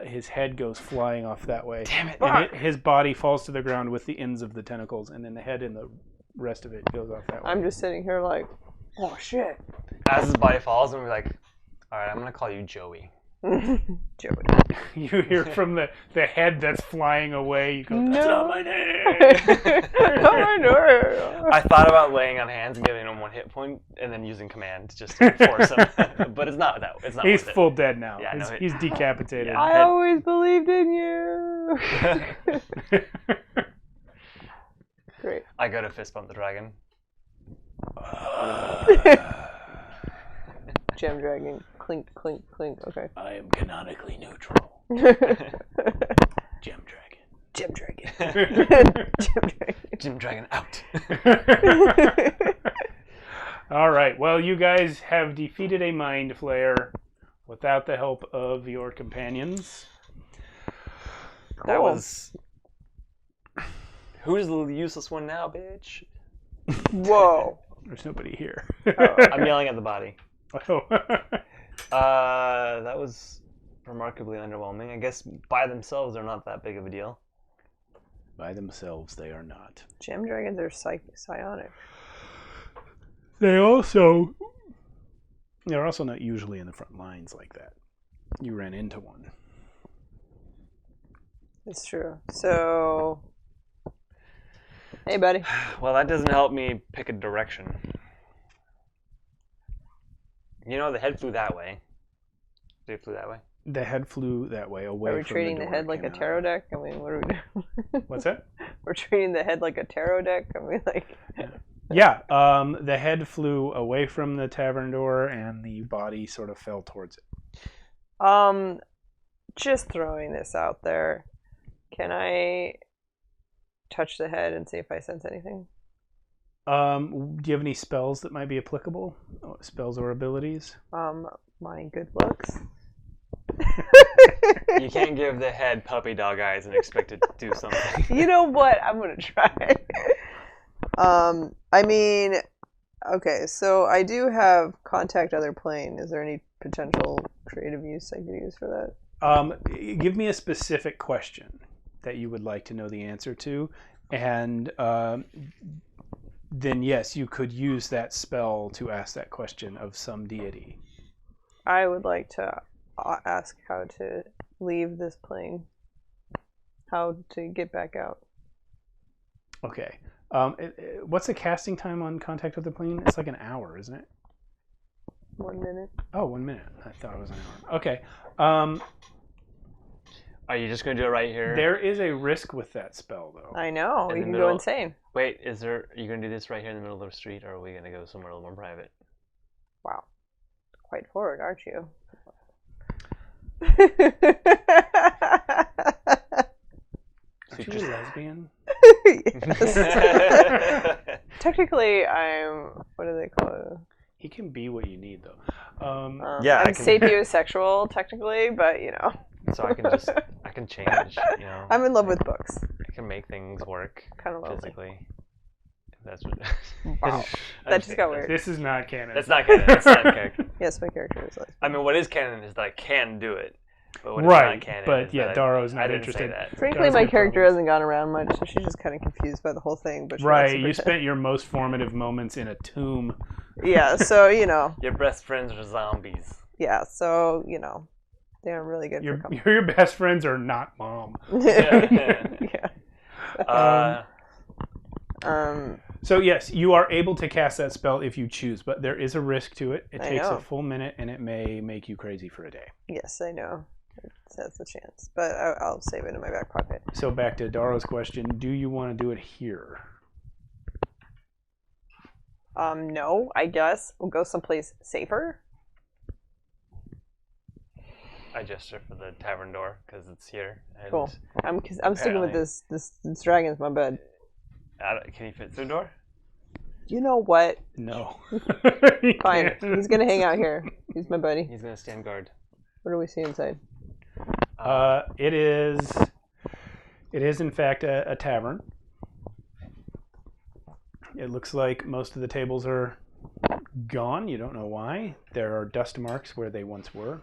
his head goes flying off that way. Damn it. And his body falls to the ground with the ends of the tentacles, and then the head and the rest of it goes off that way. I'm just sitting here like, oh shit. As his body falls, and we're like, alright, I'm gonna call you Joey. Joey. You hear from the head that's flying away, you go, that's No. not my name! Oh my god. I thought about laying on hands and giving him 1 hit point, and then using command just to force him. But it's not that. It's not. He's worth it. full dead now. Yeah, no, He's decapitated. Yeah. I always believed in you. Great. I go to fist bump the dragon. Gem dragon. Clink, clink, clink. Okay. I am canonically neutral. Gem dragon. Gem dragon. Gem dragon out. All right. Well, you guys have defeated a mind flayer without the help of your companions. That Cool. was. Who's the useless one now, bitch? Whoa. There's nobody here. I'm yelling at the body. Oh. That was remarkably underwhelming. I guess by themselves they're not that big of a deal. By themselves, they are not. Gem dragons are psionic. They're also not usually in the front lines like that. You ran into one. It's true. So, hey, buddy. Well, that doesn't help me pick a direction. You know, the head flew that way. They flew that way. The head flew that way away Are we from treating the the door head it like a came out tarot of. deck? I mean, what are we doing? What's that? We're treating the head like a tarot deck? I mean, like... Yeah, the head flew away from the tavern door, and the body sort of fell towards it. Just throwing this out there. Can I touch the head and see if I sense anything? Do you have any spells that might be applicable? Spells or abilities? My good looks. You can't give the head puppy dog eyes and expect it to do something. You know what? I'm gonna try. I mean, okay, so I do have contact other plane. Is there any potential creative use I could use for that? Give me a specific question that you would like to know the answer to, and then yes, you could use that spell to ask that question of some deity. I would like to ask how to leave this plane. How to get back out. Okay. What's the casting time on Contact with the Plane? It's like an hour, isn't it? 1 minute. Oh, 1 minute. I thought it was an hour. Okay. Are you just gonna do it right here? There is a risk with that spell, though. I know. In You the can middle. go insane. Wait, are you gonna do this right here in the middle of the street, or are we gonna go somewhere a little more private? Wow. Quite forward, aren't you? Aren't you a lesbian? Yes. Technically, I'm. What do they call it? He can be what you need, though. Yeah, I I'm can- sapiosexual, technically, but you know. So I can change, you know. I'm in love with books. I can make things work Kind of lonely. physically. If that's what. Wow. I'm That just got kidding. weird. This is not canon. That's not canon. That's not canon. Yes, my character is like. I mean, what is canon is that I can do it. But what is Right, not canon but is yeah, that Daro's I not didn't interested. Say that. Frankly, Does my have character problems. hasn't gone around much, so she's just kind of confused by the whole thing. But she Right, wants to you pretend. spent your most formative moments in a tomb. Yeah, so you know. Your best friends are zombies. Yeah, so you know, they're really good for company. Your best friends are not mom. Yeah. So yes, you are able to cast that spell if you choose, but there is a risk to it. It I takes know. a full minute, and it may make you crazy for a day. Yes, I know. That's the chance, but I'll save it in my back pocket. So back to Daro's question: do you want to do it here? No, I guess we'll go someplace safer. I gesture for the tavern door because it's here. And Cool. I'm sticking with apparently- this dragon's my bed. Can he fit through the door? You know what? No. Fine. He's gonna hang out here. He's my buddy. He's gonna stand guard. What do we see inside? It is in fact a tavern. It looks like most of the tables are gone. You don't know why. There are dust marks where they once were.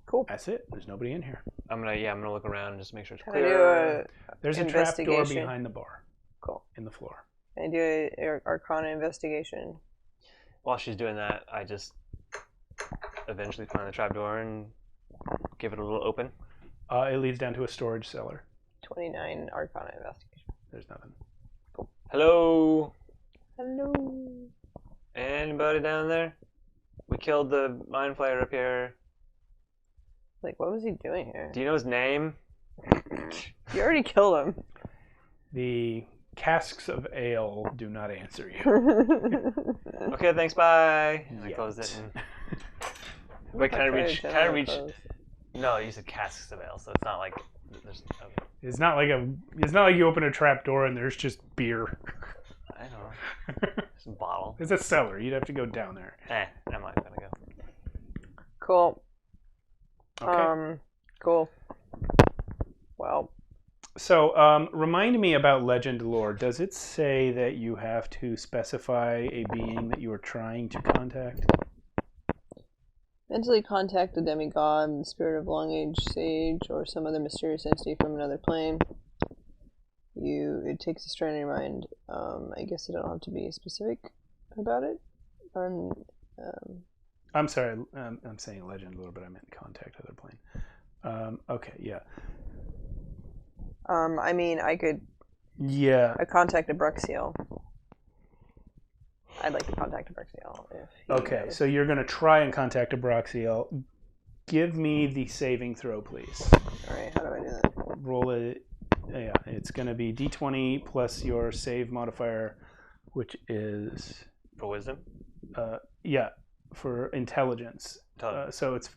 Cool. That's it. There's nobody in here. I'm gonna look around and just make sure it's Can I clear. do There's a trap door Investigation. behind the bar Cool. in the floor. Can I do a Arcana investigation? While she's doing that, I just eventually find the trapdoor and give it a little open. It leads down to a storage cellar. 29 Arcana investigation. There's nothing. Hello, Hello. anybody down there? We killed the mind flayer up here. Like, what was he doing here? Do you know his name? You already killed him. The casks of ale do not answer you. Okay, thanks, bye. And I Yet. closed it. And... Wait, can I reach? Can I reach? No, you said casks of ale, so it's not like there's. Okay. It's not like you open a trap door and there's just beer. I know. It's a bottle. It's a cellar. You'd have to go down there. I'm not gonna go. Cool. Okay. Cool. Well, So, remind me about legend lore. Does it say that you have to specify a being that you are trying to contact? mentally contact the demigod, the spirit of long age sage, or some other mysterious entity from another plane. It takes a strain in your mind. I guess I don't have to be specific about it. I'm sorry, I'm saying legend lore, but I meant contact other plane. Okay, yeah. I mean, I could Yeah. contact a Bruxiel. I'd like to contact a Bruxiel. If he Okay, knows. so you're going to try and contact a Broxiel. Give me the saving throw, please. Alright, how do I do that? Roll it. Yeah, it's going to be d20 plus your save modifier, which is For wisdom? yeah, for intelligence. Intelligence. So it's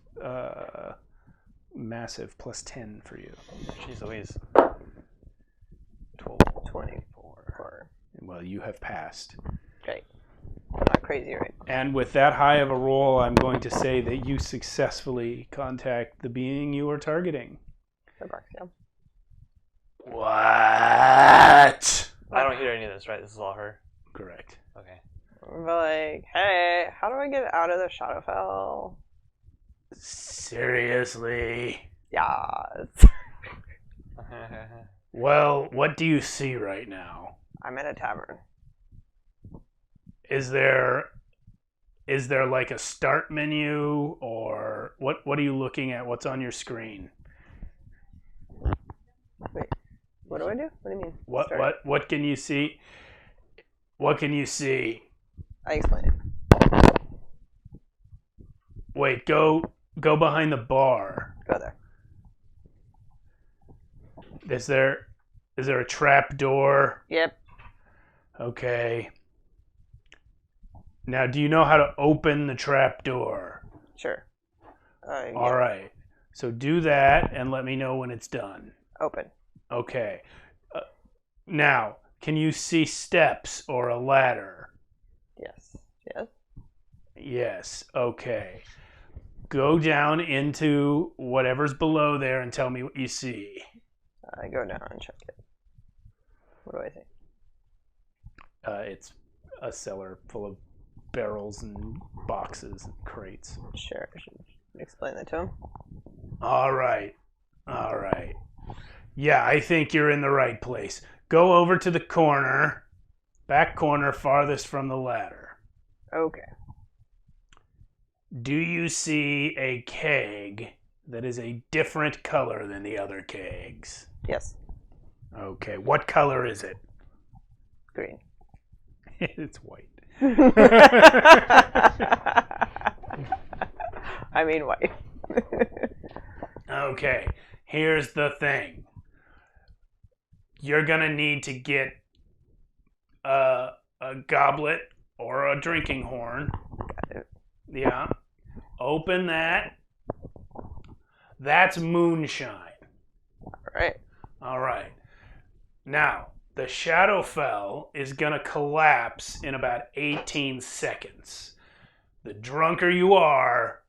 massive plus 10 for you. Jeez Louise. 24. Well, you have passed. Okay. I'm not crazy, right? And with that high of a roll, I'm going to say that you successfully contact the being you are targeting. The Bruxiel. What? I don't hear any of this, right? This is all her. Correct. Okay. But like, hey, how do I get out of the Shadowfell? Seriously? Yes. Well, what do you see right now? I'm in a tavern. Is there like a start menu, or what are you looking at? What's on your screen? Wait. What do I do? What do you mean? What can you see? What can you see? I explain it. Wait, go behind the bar. Go there. Is there a trap door? Yep. Okay. Now, do you know how to open the trap door? Sure. All right. So do that and let me know when it's done. Open. Okay. Now, can you see steps or a ladder? Yes. Yes. Yes. Okay. Go down into whatever's below there and tell me what you see. I go down and check it. What do I see? It's a cellar full of barrels and boxes and crates. Sure. I should explain that to him. All right. Yeah, I think you're in the right place. Go over to the corner, back corner farthest from the ladder. Okay. Do you see a keg that is a different color than the other kegs? Yes. Okay, what color is it? Green. It's white. I mean white. Okay, here's the thing. You're gonna need to get a goblet or a drinking horn. Got it. Yeah. Open that. That's moonshine. All right. All right. Now, the Shadowfell is going to collapse in about 18 seconds. The drunker you are,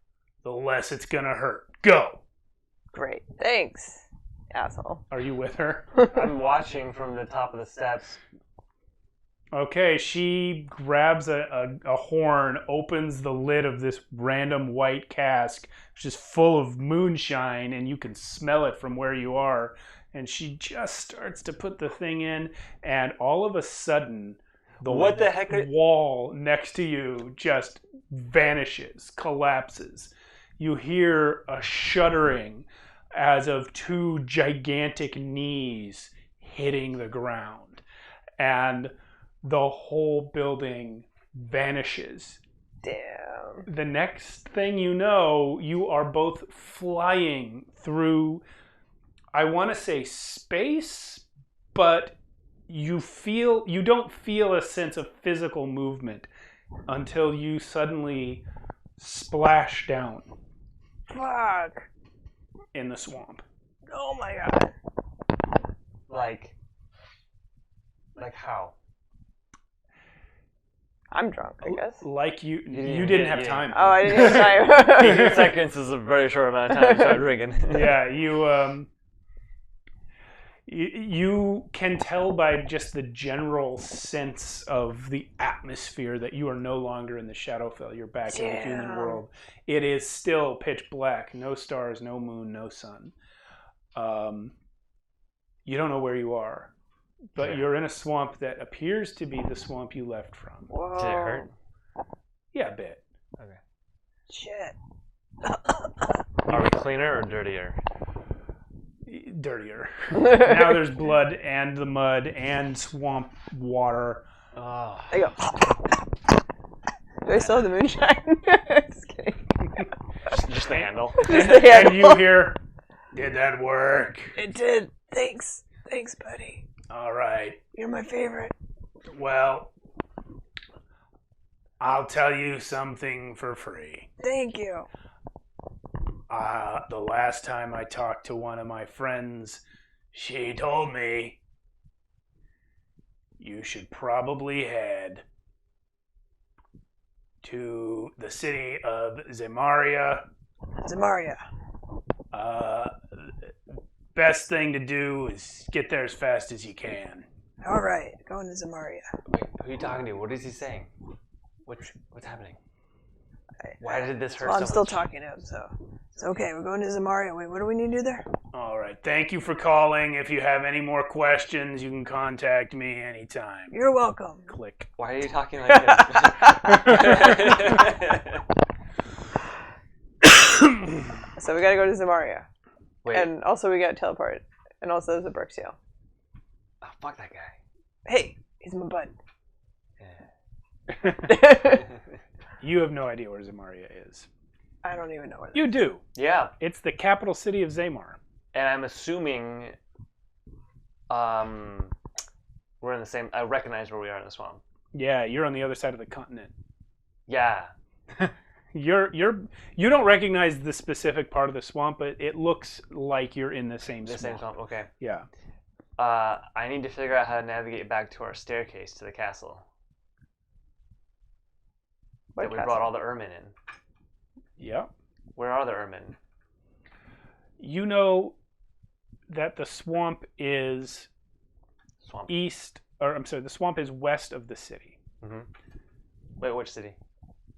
the less it's going to hurt. Go. Great. Thanks, asshole. Are you with her? I'm watching from the top of the steps. Okay, she grabs a horn, opens the lid of this random white cask, which is full of moonshine, and you can smell it from where you are. And she just starts to put the thing in, and all of a sudden, What the heck wall next to you just vanishes, collapses. You hear a shuddering as of two gigantic knees hitting the ground. And the whole building vanishes. Damn. The next thing you know, you are both flying through, I want to say space, but you don't feel a sense of physical movement until you suddenly splash down Fuck. in the swamp. Oh my god. Like how? I'm drunk, I guess. Like you didn't didn't get- have you time. Oh, I didn't have time. 18 seconds is a very short amount of time to start drinking. Yeah, you can tell by just the general sense of the atmosphere that you are no longer in the Shadowfell. You're back in the human Damn. world. It is still pitch black. No stars, no moon, no sun. You don't know where you are, but Yeah. you're in a swamp that appears to be the swamp you left from. Whoa. Did it hurt? Yeah, a bit. Okay. Shit. Are we cleaner or dirtier? Dirtier. Now there's blood and the mud and swamp water. Oh. I go. Do I still have the moonshine? Just kidding. Just the handle. Just the And handle. you hear, did that work? It did. Thanks. Thanks, buddy. All right. You're my favorite. Well, I'll tell you something for free. Thank you. The last time I talked to one of my friends, she told me you should probably head to the city of Zemaria. Zamaria. Best thing to do is get there as fast as you can. All right. Going to Zamaria. Wait, who are you talking to? What is he saying? What's happening? Why did this hurt Well, I'm so still much? talking to him, so it's okay. We're going to Zamaria. Wait, what do we need to do there? All right. Thank you for calling. If you have any more questions, you can contact me anytime. You're welcome. Click. Why are you talking like So we gotta go to Zamaria. Wait, And also we gotta teleport. And also there's a Brooksdale. fuck that guy. Hey, he's my bud. You have no idea where Zamaria is. I don't even know where. You do. Yeah, It's the capital city of Zamar. and I'm assuming we're in the same. I recognize where we are in the swamp. Yeah, you're on the other side of the continent. Yeah. You don't recognize the specific part of the swamp, but it looks like you're in the same The swamp. same swamp. Okay. Yeah. I need to figure out how to navigate back to our staircase to the castle What that we castle? brought all the ermine in. Yeah. Where are the ermine? You know that the swamp is Swamp. the swamp is west of the city. Mm-hmm. Wait, which city?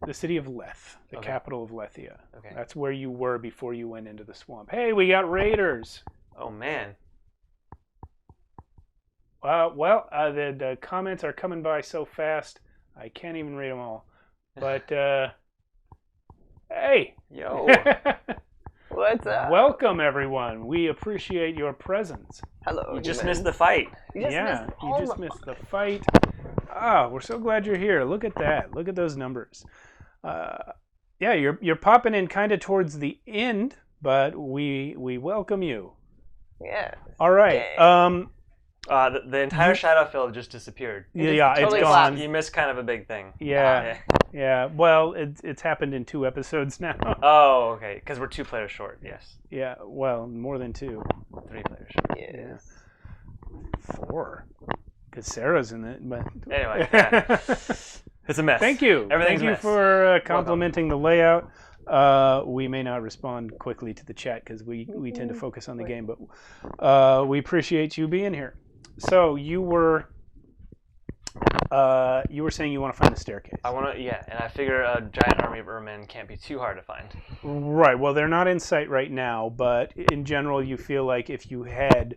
The city of Leth, the Okay. capital of Lethia. Okay. That's where you were before you went into the swamp. Hey, we got raiders. Oh man. The comments are coming by so fast, I can't even read them all. But, hey. Yo. What's up? Welcome, everyone. We appreciate your presence. Hello. You just human. missed the fight. You just Yeah, missed you all just the- missed the fight. Ah, we're so glad you're here. Look at that. Look at those numbers. Yeah, you're popping in kind of towards the end, but we welcome you. Yeah. All right. Dang. The entire Shadowfield just disappeared. Yeah, it's totally gone. You missed kind of a big thing. Yeah, yeah. Well, it's happened in 2 episodes now. Oh, okay. Because we're 2 players short. Yes. Yeah, well, more than 2. 3 players short. Yes. 4. Because Sarah's in it. But Anyway, yeah. It's a mess. Thank you. Everything's Thank a you mess. for complimenting the layout. We may not respond quickly to the chat because we tend to focus on the game, but we appreciate you being here. So you were saying you want to find the staircase. I want to, yeah, and I figure a giant army of ermine can't be too hard to find. Right. Well, they're not in sight right now, but in general, you feel like if you head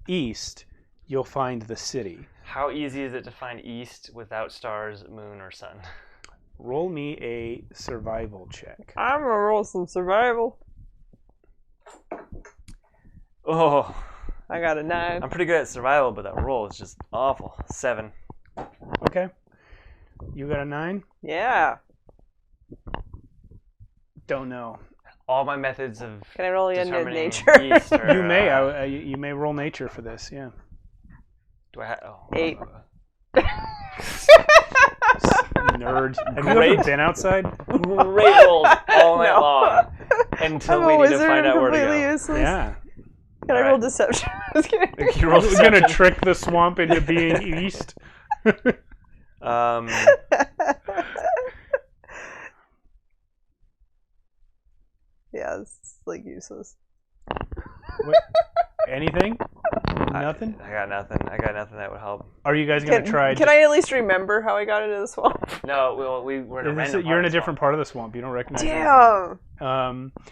east, you'll find the city. How easy is it to find east without stars, moon, or sun? Roll me a survival check. I'm gonna roll some survival. Oh, I got a 9. I'm pretty good at survival, but that roll is just awful. 7. Okay. You got a 9? Yeah. Don't know. All my methods of Can I roll again to determining nature? east are, You may. You may roll nature for this. Yeah. Do I have? Oh, 8. Nerd. Have you Great. ever been outside? Great rolls all night No. long until I'm we a need to wizard, find out where to completely go. useless. Yeah. Can I roll Alright. deception? I was kidding. You roll We're gonna deception. trick the swamp into being east. Um, Yeah, it's like useless. Anything? Nothing? I got nothing. I got nothing that would help. Are you guys gonna try? Can I at least remember how I got into the swamp? No, we're in a random You're in a part different part of the swamp. You don't recognize. Damn. It.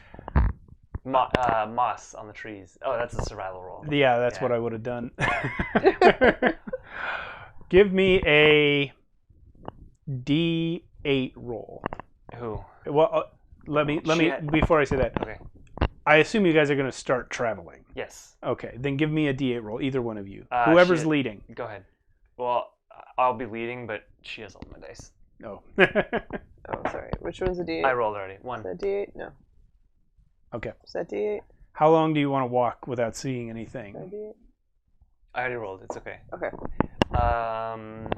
Moss on the trees. Oh, that's a survival roll. Yeah, that's Yeah. what I would have done. Give me a D8 roll. Who? Well, let me before I say that. Okay. I assume you guys are going to start traveling. Yes. Okay, then give me a D8 roll, either one of you. Uh, Whoever's shit. leading. Go ahead. Well, I'll be leading, but she has all my dice. No. Oh, sorry. Which one's the D8? I rolled already. Is 1. that D8? No. Okay. Is that D8? How long do you want to walk without seeing Is that anything? D8? I already rolled. It's okay. Okay. I mean,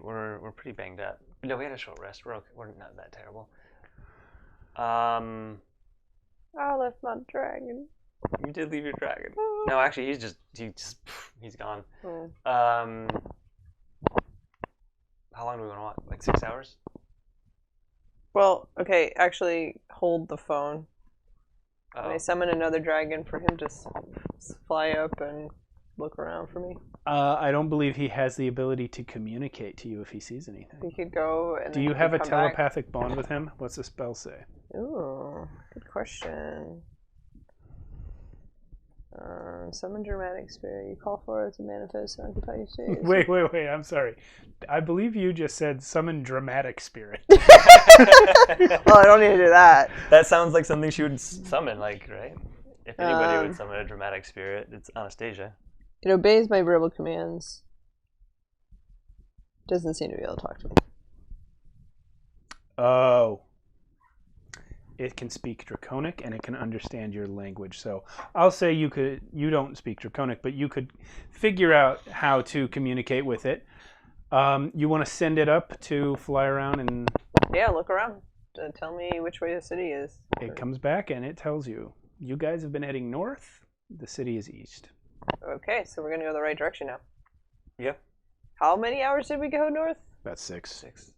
we're pretty banged up. No, we had a short rest. We're okay. We're not that terrible. I left my dragon. You did leave your dragon. No, actually, he's gone. Oh. How long do we want to walk? Like 6 hours? Well, okay, actually, hold the phone. Oh. And I summon another dragon for him to fly up and look around for me. I don't believe he has the ability to communicate to you if he sees anything. He could go and Do then you he have a could come back. telepathic bond with him? What's the spell say? Ooh, good question. Summon dramatic spirit. You call for it to manifest and occupy your space. Wait, I'm sorry. I believe you just said summon dramatic spirit. Well, I don't need to do that. That sounds like something she would summon, like, right? If anybody would summon a dramatic spirit, it's Anastasia. It obeys my verbal commands. Doesn't seem to be able to talk to me. Oh. It can speak Draconic and it can understand your language. So I'll say you don't speak Draconic, but you could figure out how to communicate with it. You want to send it up to fly around and... Yeah, look around. Tell me which way the city is. It comes back and it tells you. You guys have been heading north. The city is east. Okay, so we're going to go the right direction now. Yep. How many hours did we go north? About 6. 6.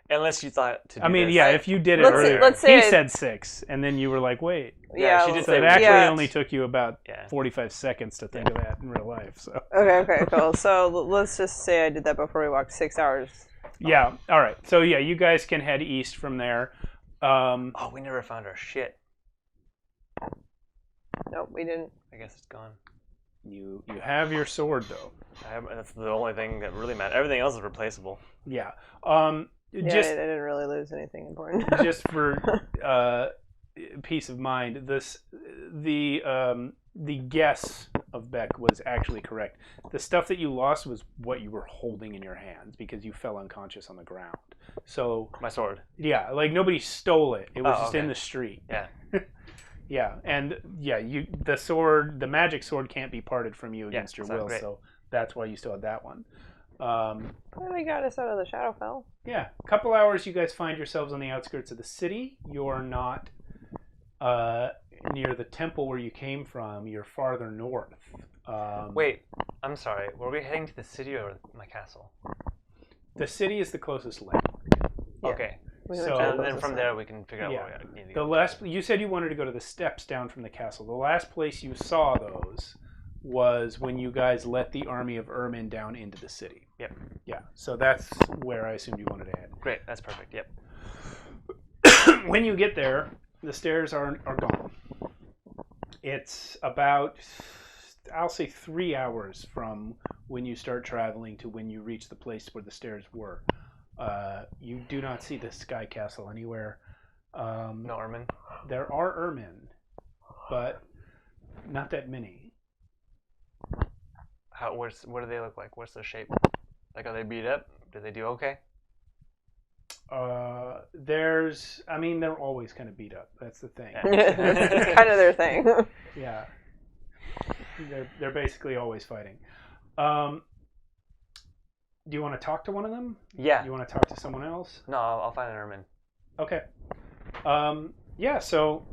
Unless you thought to do I mean, this. yeah, if you did it Let's say- earlier. let's say He I- said 6, and then you were like, wait. Yeah, she did So say it we- actually Yeah. only took you about Yeah. 45 seconds to think of that in real life. So Okay, cool. So let's just say I did that before we walked 6 hours. yeah, all right. So yeah, you guys can head east from there. Oh, we never found our shit. Nope, we didn't. I guess it's gone. You have your sword though. That's the only thing that really matters. Everything else is replaceable. Yeah. Yeah, Just I didn't really lose anything important. just for peace of mind, the guess of Beck was actually correct. The stuff that you lost was what you were holding in your hands because you fell unconscious on the ground. So My sword. yeah, like nobody stole it. It was Oh, just okay. in the street. Yeah. Yeah, and yeah, the magic sword can't be parted from you Yeah, against your sounds will, great. so that's why you still had that one. We got us out of the Shadowfell. Yeah, a couple hours, you guys find yourselves on the outskirts of the city. You're not near the temple where you came from. You're farther north. Wait, I'm sorry. Were we heading to the city or my castle? The city is the closest land. Yeah. Okay. We So- went to the And then closest from one. there we can figure out Yeah. where we need to The go. last you said you wanted to go to the steps down from the castle. The last place you saw those was when you guys let the army of Ermin down into the city. Yep. Yeah, so that's where I assumed you wanted to head. Great. That's perfect. Yep. When you get there, the stairs are gone. It's about, I'll say, 3 hours from when you start traveling to when you reach the place where the stairs were. You do not see the Sky Castle anywhere. No, Ermin. There are Ermin, but not that many. What do they look like? What's their shape? Like, are they beat up? Do they do okay? They're always kind of beat up. That's the thing. It's kind of their thing. Yeah. They're basically always fighting. Do you want to talk to one of them? Yeah. You want to talk to someone else? No, I'll find an Ermin. Okay. Yeah, so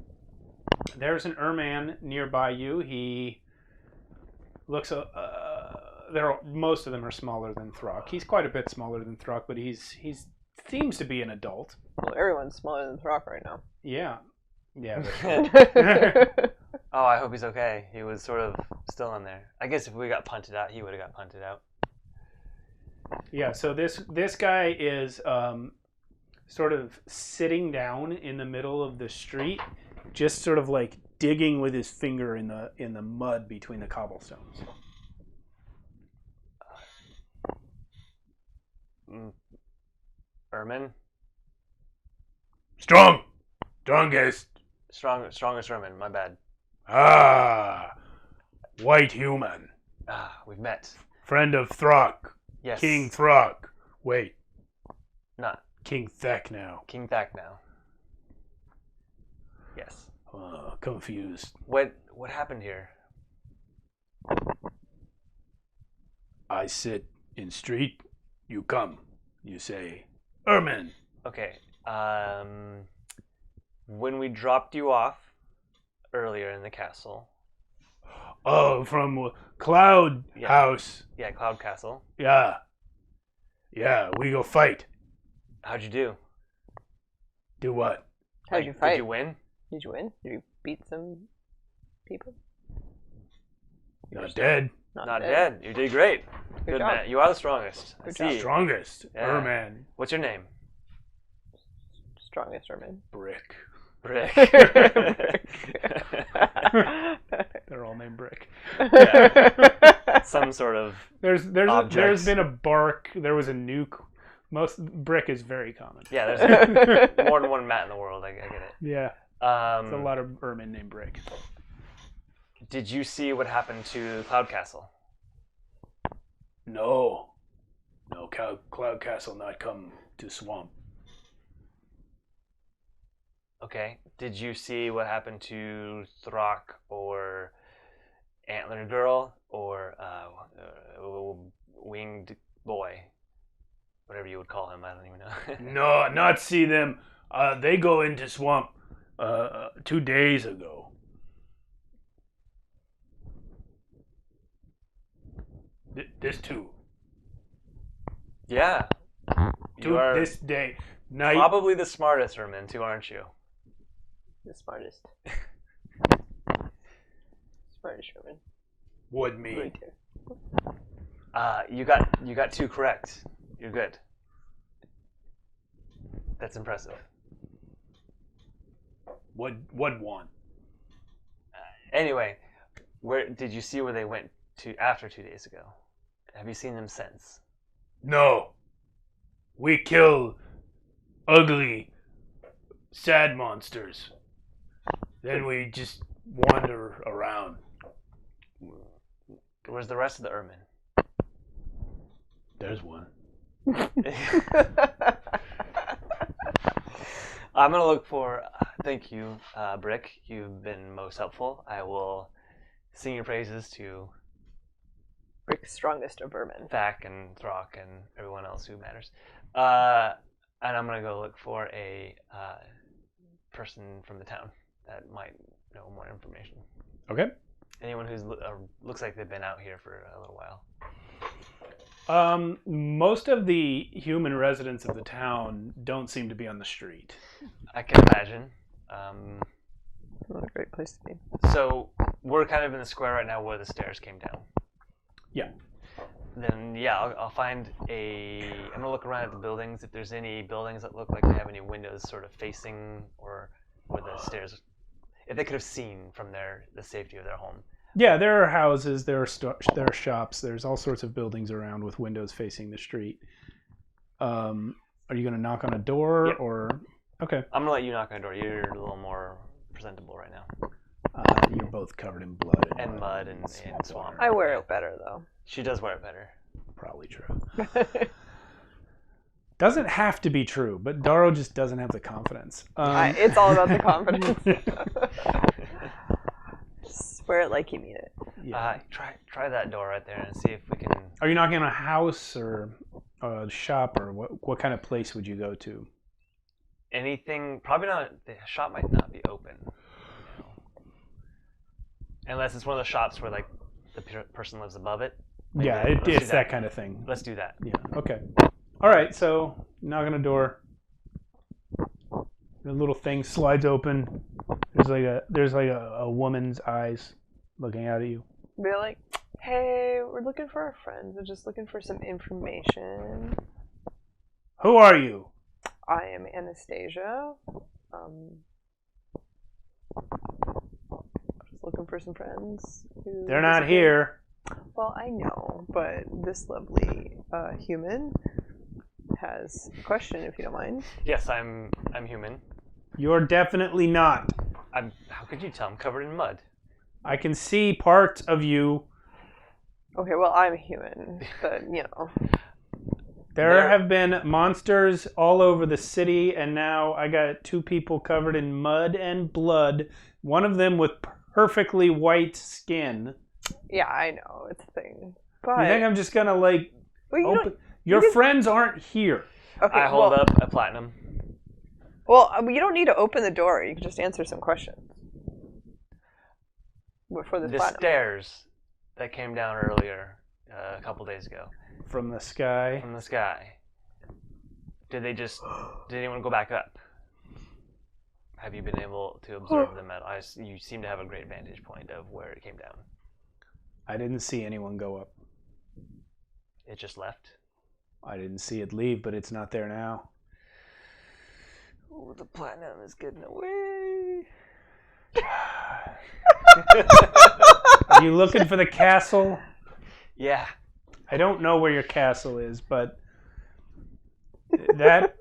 there's an Erman nearby you. He looks most of them are smaller than Throck. He's quite a bit smaller than Throck, but he's seems to be an adult. Well, everyone's smaller than Throck right now. Yeah. Yeah. Oh, I hope he's okay. He was sort of still in there. I guess if we got punted out, he would have got punted out. Yeah, so this guy is sort of sitting down in the middle of the street, just sort of like digging with his finger in the mud between the cobblestones. Ermin? Strongest. Strongest Ermin, my bad. Ah, white human, Ah, we've met. friend of Throck, Yes. King Throck. Wait, Not King Thek now. King Thak now. Yes. Confused. What happened here? I sit in street. You come. You say, Ermin. Okay. When we dropped you off earlier in the castle. Oh, from Cloud Yeah. House. Yeah, Cloud Castle. Yeah. Yeah, we go fight. How'd you do? Do what? How'd you fight? Did you win? Did you win? Did you beat some people? Not dead. Not dead. You did great. Good job. man. You are the strongest. I Good see. job. Strongest. Yeah. Erman. What's your name? Strongest Ermin. Brick. Brick. They're all named Brick. Some sort of. There's Objects. been a bark. There was a nuke. Most Brick is very common. Yeah, there's more than one Matt in the world. I get it. Yeah. There's a lot of Ermin named Brick. Did you see what happened to Cloud Castle? No. No, Cloud Castle not come to swamp. Okay. Did you see what happened to Throck or Antler Girl or Winged Boy? Whatever you would call him, I don't even know. No, not see them. They go into swamp 2 days ago. This two. Yeah. You are This day. Night. probably the smartest, Herman, too, aren't you? The smartest. Smartest Sherman. Would me. Right there. You got 2 correct. You're good. That's impressive. What one? Anyway, where did you see where they went to after 2 days ago? Have you seen them since? No. We kill ugly, sad monsters. Then we just wander around. Where's the rest of the Ermine? There's one. I'm gonna look for. Thank you, Brick. You've been most helpful. I will sing your praises to Brick's strongest of vermin. Thack and Throck and everyone else who matters. And I'm gonna go look for a person from the town that might know more information. Okay. Anyone who's looks like they've been out here for a little while. Most of the human residents of the town don't seem to be on the street. I can imagine. What a great place to be. So we're kind of in the square right now where the stairs came down. Yeah. Then yeah, I'll find a. I'm gonna look around at the buildings. If there's any buildings that look like they have any windows sort of facing or where the stairs, if they could have seen from the safety of their home. Yeah, there are houses, there are shops, there's all sorts of buildings around with windows facing the street. Are you going to knock on a door Yep. or? Okay. I'm gonna let you knock on the door. You're a little more presentable right now. You're both covered in blood And mud and swamp. I wear it better though. She does wear it better. Probably true. Doesn't have to be true, but Daro just doesn't have the confidence. It's all about the confidence. Just wear it like you mean it. Yeah. Try that door right there and see if we can. Are you knocking on a house or a shop or what kind of place would you go to? Anything? Probably not. The shop might not be open. Unless it's one of the shops where like the person lives above it. Maybe Yeah, let's do it's that kind of thing. Let's do that. Yeah. Okay. All right. So knock on a door. The little thing slides open. There's like a woman's eyes looking out at you. Be like, hey, we're looking for our friends. We're just looking for some information. Who are you? I am Anastasia. Just looking for some friends. They're not here. Well, I know, but this lovely human has a question, if you don't mind. Yes, I'm human. You're definitely not. How could you tell? I'm covered in mud. I can see parts of you. Okay, well, I'm human, but, you know. There have been monsters all over the city, and now I got 2 people covered in mud and blood. One of them with perfectly white skin. Yeah, I know, it's a thing. But, You think I'm just gonna like well, you open? don't, Your can- friends aren't here. okay, I hold well, up a platinum. Well, you don't need to open the door. You can just answer some questions. For this The platinum. stairs that came down earlier, a couple days ago, From the sky. from the sky. Did anyone go back up? Have you been able to observe them at all? You seem to have a great vantage point of where it came down. I didn't see anyone go up. It just left. I didn't see it leave, but it's not there now. Oh, the platinum is getting away. Are you looking for the castle? Yeah. I don't know where your castle is, but that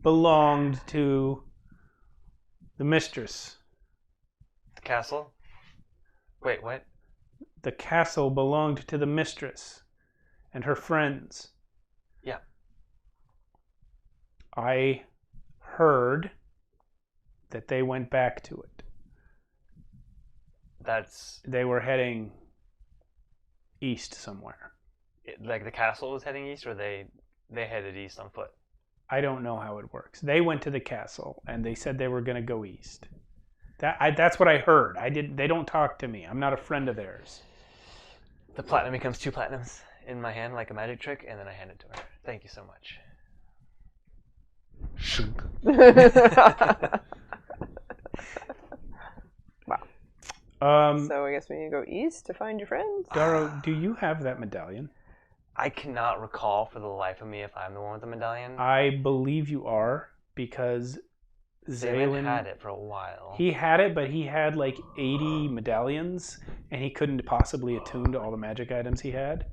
belonged to the mistress. The castle? Wait, what? The castle belonged to the mistress and her friends. Yeah. I heard that they went back to it. They were heading east somewhere. Like the castle was heading east, or they headed east on foot? I don't know how it works. They went to the castle, and they said they were going to go east. That's what I heard. They don't talk to me. I'm not a friend of theirs. The platinum becomes 2 platinums in my hand like a magic trick, and then I hand it to her. Thank you so much. So I guess we need to go east to find your friends. Daro, do you have that medallion? I cannot recall for the life of me if I'm the one with the medallion. I believe you are, because Zaylen had it for a while. He had it, but he had like 80 medallions, and he couldn't possibly attune to all the magic items he had.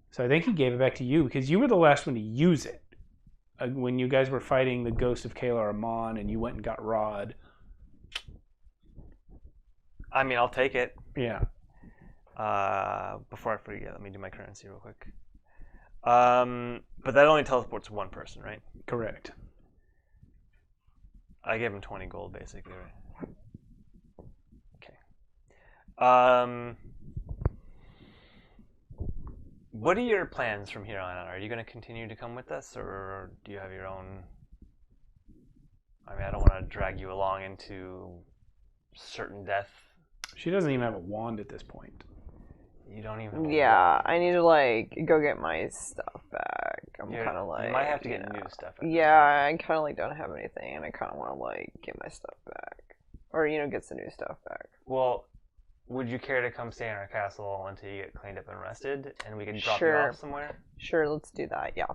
So I think he gave it back to you, because you were the last one to use it. When you guys were fighting the ghost of Kalar Amon, and you went and got Rod. I mean, I'll take it. Yeah. Before I forget, let me do my currency real quick. But that only teleports one person, right? Correct. I gave him 20 gold, basically, right? Okay. What are your plans from here on out? Are you going to continue to come with us, or do you have your own... I mean, I don't want to drag you along into certain death. She doesn't even have a wand at this point. You don't even... Yeah, I need to, like, go get my stuff back. I'm kind of like... You might have to get new stuff. Yeah, I kind of, like, don't have anything, and I kind of want to, like, get my stuff back. Or, you know, get some new stuff back. Well, would you care to come stay in our castle until you get cleaned up and rested, and we can drop you off somewhere? Sure, let's do that, yeah.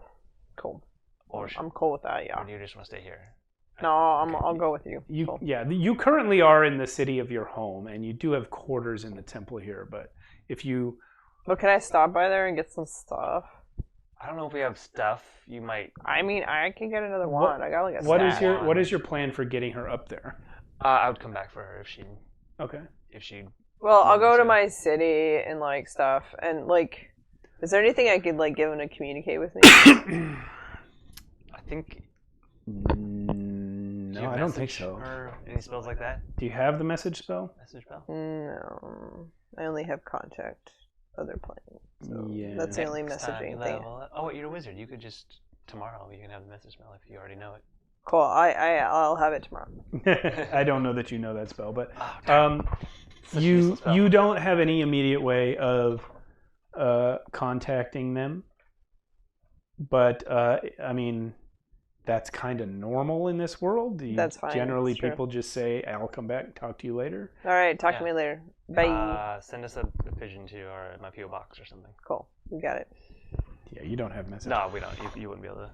Cool. Or I'm cool with that, yeah. Or do you just want to stay here? No, I'll go with you. You cool. Yeah, you currently are in the city of your home, and you do have quarters in the temple here, but if you... Well, can I stop by there and get some stuff? I don't know if we have stuff. You might... I mean, I can get another wand. I got like a What is your plan for getting her up there? I would come back for her if she... Okay. If she... Well, I'll go to my city and, like, stuff. And, like, is there anything I could, like, give him to communicate with me? I think... No, I don't think so. Or any spells like that? Do you have the message spell? Message spell? No. I only have contact other planes. So Yeah. that's the only messaging thing. Oh, wait, you're a wizard. You could just... Tomorrow you can have the message spell if you already know it. Cool. I'll have it tomorrow. I don't know that you know that spell, but you don't have any immediate way of contacting them. But I mean, that's kind of normal in this world. That's fine. Generally, people just say, "I'll come back and talk to you later." All right. Talk to me later. Bye. Send us a pigeon to my PO box or something. Cool. We got it. Yeah, you don't have messages. No, we don't. You wouldn't be able to.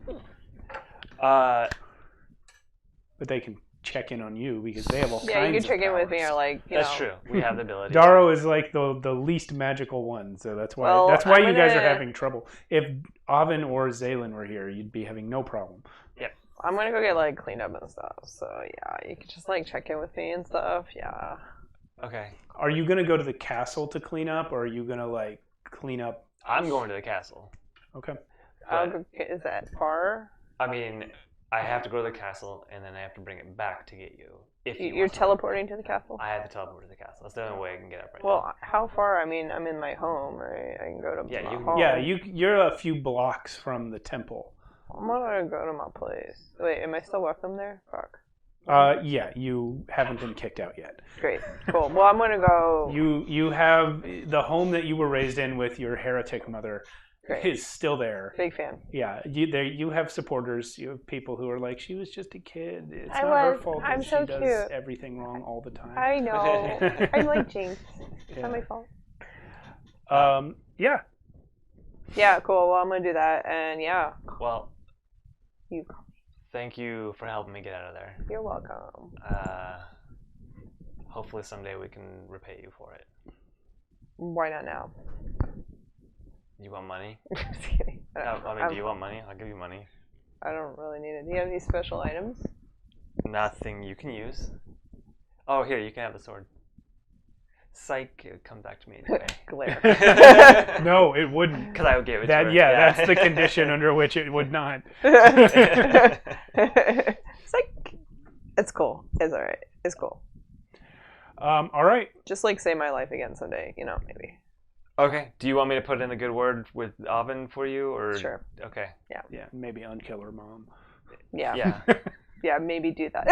But they can check in on you because they have all kinds of Yeah, you can check in with powers. me or like That's true. We have the ability. Daro is like the least magical one, so that's why you guys are having trouble. If Avin or Zaylen were here, you'd be having no problem. Yep. I'm gonna go get like cleaned up and stuff. So yeah, you can just like check in with me and stuff. Yeah. Okay. Are you gonna go to the castle to clean up, or are you gonna like clean up? I'm going to the castle. Okay. Is that far? I mean, I have to go to the castle, and then I have to bring it back to get you. If You're teleporting to the castle? I have to teleport to the castle. That's the only way I can get up right now. Well, how far? I mean, I'm in my home, right? I can go to my home. Yeah, you're a few blocks from the temple. I'm gonna go to my place. Wait, am I still welcome there? Fuck. Yeah, you haven't been kicked out yet. Great, cool. Well, I'm gonna go. You have the home that you were raised in with your heretic mother. Great. Is still there. Big fan. Yeah, you have supporters. You have people who are like, she was just a kid. It's I not was. her fault I'm that so she does cute. everything wrong all the time. I know. I'm like Jinx. It's not my fault. Yeah. Yeah, cool. Well, I'm gonna do that, and yeah. Well, You. thank you for helping me get out of there. You're welcome. Hopefully someday we can repay you for it. Why not now? You want money? Just kidding. Do you want money? I'll give you money. I don't really need it. Do you have any special items? Nothing you can use. Oh, here, you can have the sword. Psych, it would come back to me anyway. Glare. No, it wouldn't. Because I would give it to That her. that's the condition under which it would not. It's like, it's cool. It's all right. It's cool. All right. Just like Save My Life Again someday, you know, maybe. Okay. Do you want me to put in a good word with Oven for you, or Sure. Okay. Yeah, maybe unkill her mom. Yeah. Yeah. Yeah, maybe do that.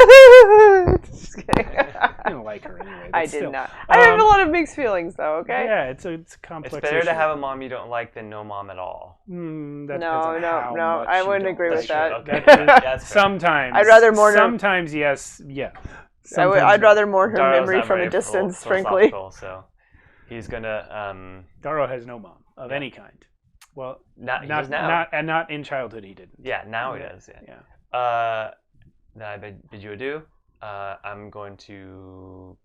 Just kidding. I don't like her anyway. I but did still. not. I have a lot of mixed feelings, though. Okay. Yeah, it's a complex. It's better issue. to have a mom you don't like than no mom at all. That No, depends on how no, much I you wouldn't don't agree like with her. that. Okay. That is- That's fair. sometimes. I'd rather mourn her- Sometimes yes. Yeah. I'd rather mourn her Daro's memory not from a very distance, frankly. philosophical, so he's gonna Daro has no mom of any kind. Well, he does now. not in childhood he didn't. Yeah, now he does. Yeah. Then I bid you adieu. I'm going to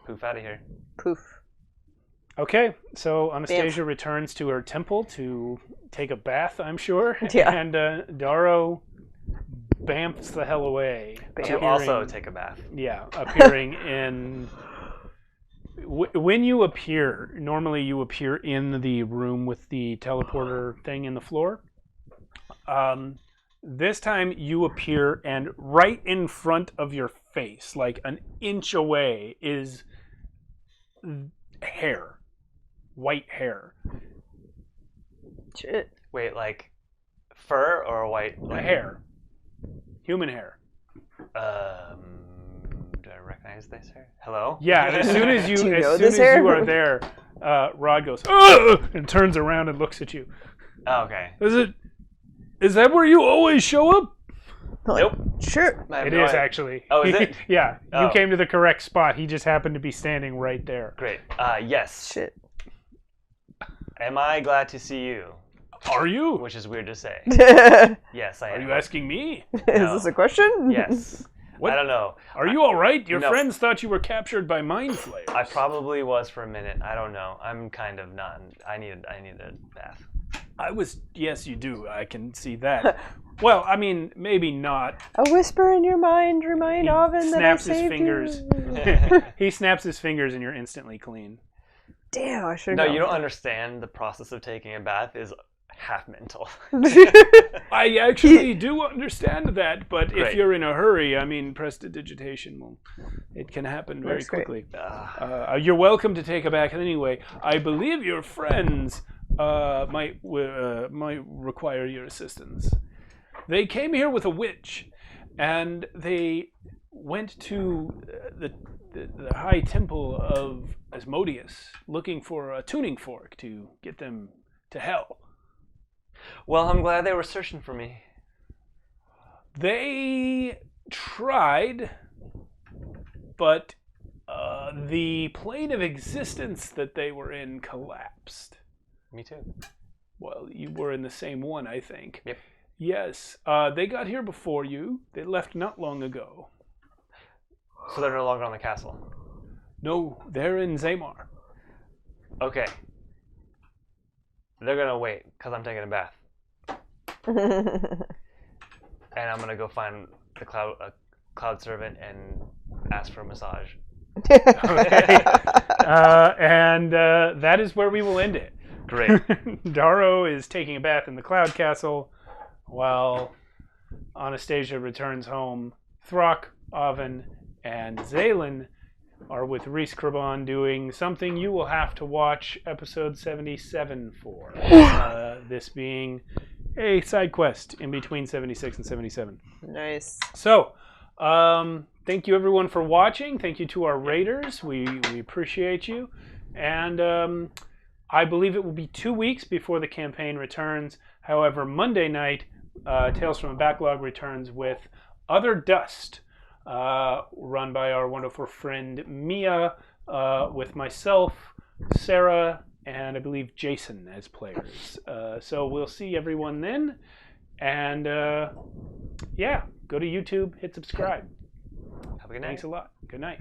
poof out of here. Poof. Okay, so Anastasia returns to her temple to take a bath, I'm sure. Yeah. And Daro bamps the hell away. To also take a bath. Yeah, appearing in... When you appear, normally you appear in the room with the teleporter thing in the floor. This time you appear, and right in front of your face, like an inch away, is hair. White hair. Shit. Wait, like fur or white? Like, Hair. Human hair. Do I recognize this hair? Hello? Yeah, and as soon as Do you know you this hair? you are there, Rod goes, "Ugh!" and turns around and looks at you. Oh, okay. Is that where you always show up? Nope. Sure. I have It no is idea. actually. Oh, is it? Yeah, Oh. you came to the correct spot. He just happened to be standing right there. Great. Yes. Shit. Am I glad to see you? Are you? Which is weird to say. Is Yes, I Are am. you asking me? this a question? Yes. What? I don't know. Are you all right? Your No. friends thought you were captured by mind flayers. I probably was for a minute. I don't know. I'm kind of not. I need a bath. I was. Yes, you do. I can see that. Well, I mean, maybe not. A whisper in your mind remind Oven that I Snaps his saved fingers. you. He snaps his fingers, and you're instantly clean. Damn, I should No, you don't understand. The process of taking a bath is half mental. I actually do understand that, but if Great. you're in a hurry, I mean, prestidigitation, it can happen very Works great. quickly. You're welcome to take a bath anyway. I believe your friends might require your assistance. They came here with a witch, and they went to the high temple of Asmodeus, looking for a tuning fork to get them to hell. Well, I'm glad they were searching for me. They tried, but the plane of existence that they were in collapsed. Me too. Well, you were in the same one, I think. Yep. Yes, they got here before you. They left not long ago. So they're no longer on the castle. No, they're in Zamar. Okay. They're gonna wait because I'm taking a bath, and I'm gonna go find the cloud servant and ask for a massage. Okay. And that is where we will end it. Great. Daro is taking a bath in the Cloud Castle, while Anastasia returns home. Throck, Oven, and Zaylin are with Reese Krabon doing something you will have to watch episode 77 for. This being a side quest in between 76 and 77. Nice. So, thank you everyone for watching. Thank you to our raiders. We appreciate you. And I believe it will be 2 weeks before the campaign returns. However, Monday night, Tales from a Backlog returns with Other Dust, run by our wonderful friend Mia, with myself, Sarah, and I believe Jason as players. So we'll see everyone then. And yeah, go to YouTube, hit subscribe. Have a good night. Thanks a lot. Good night.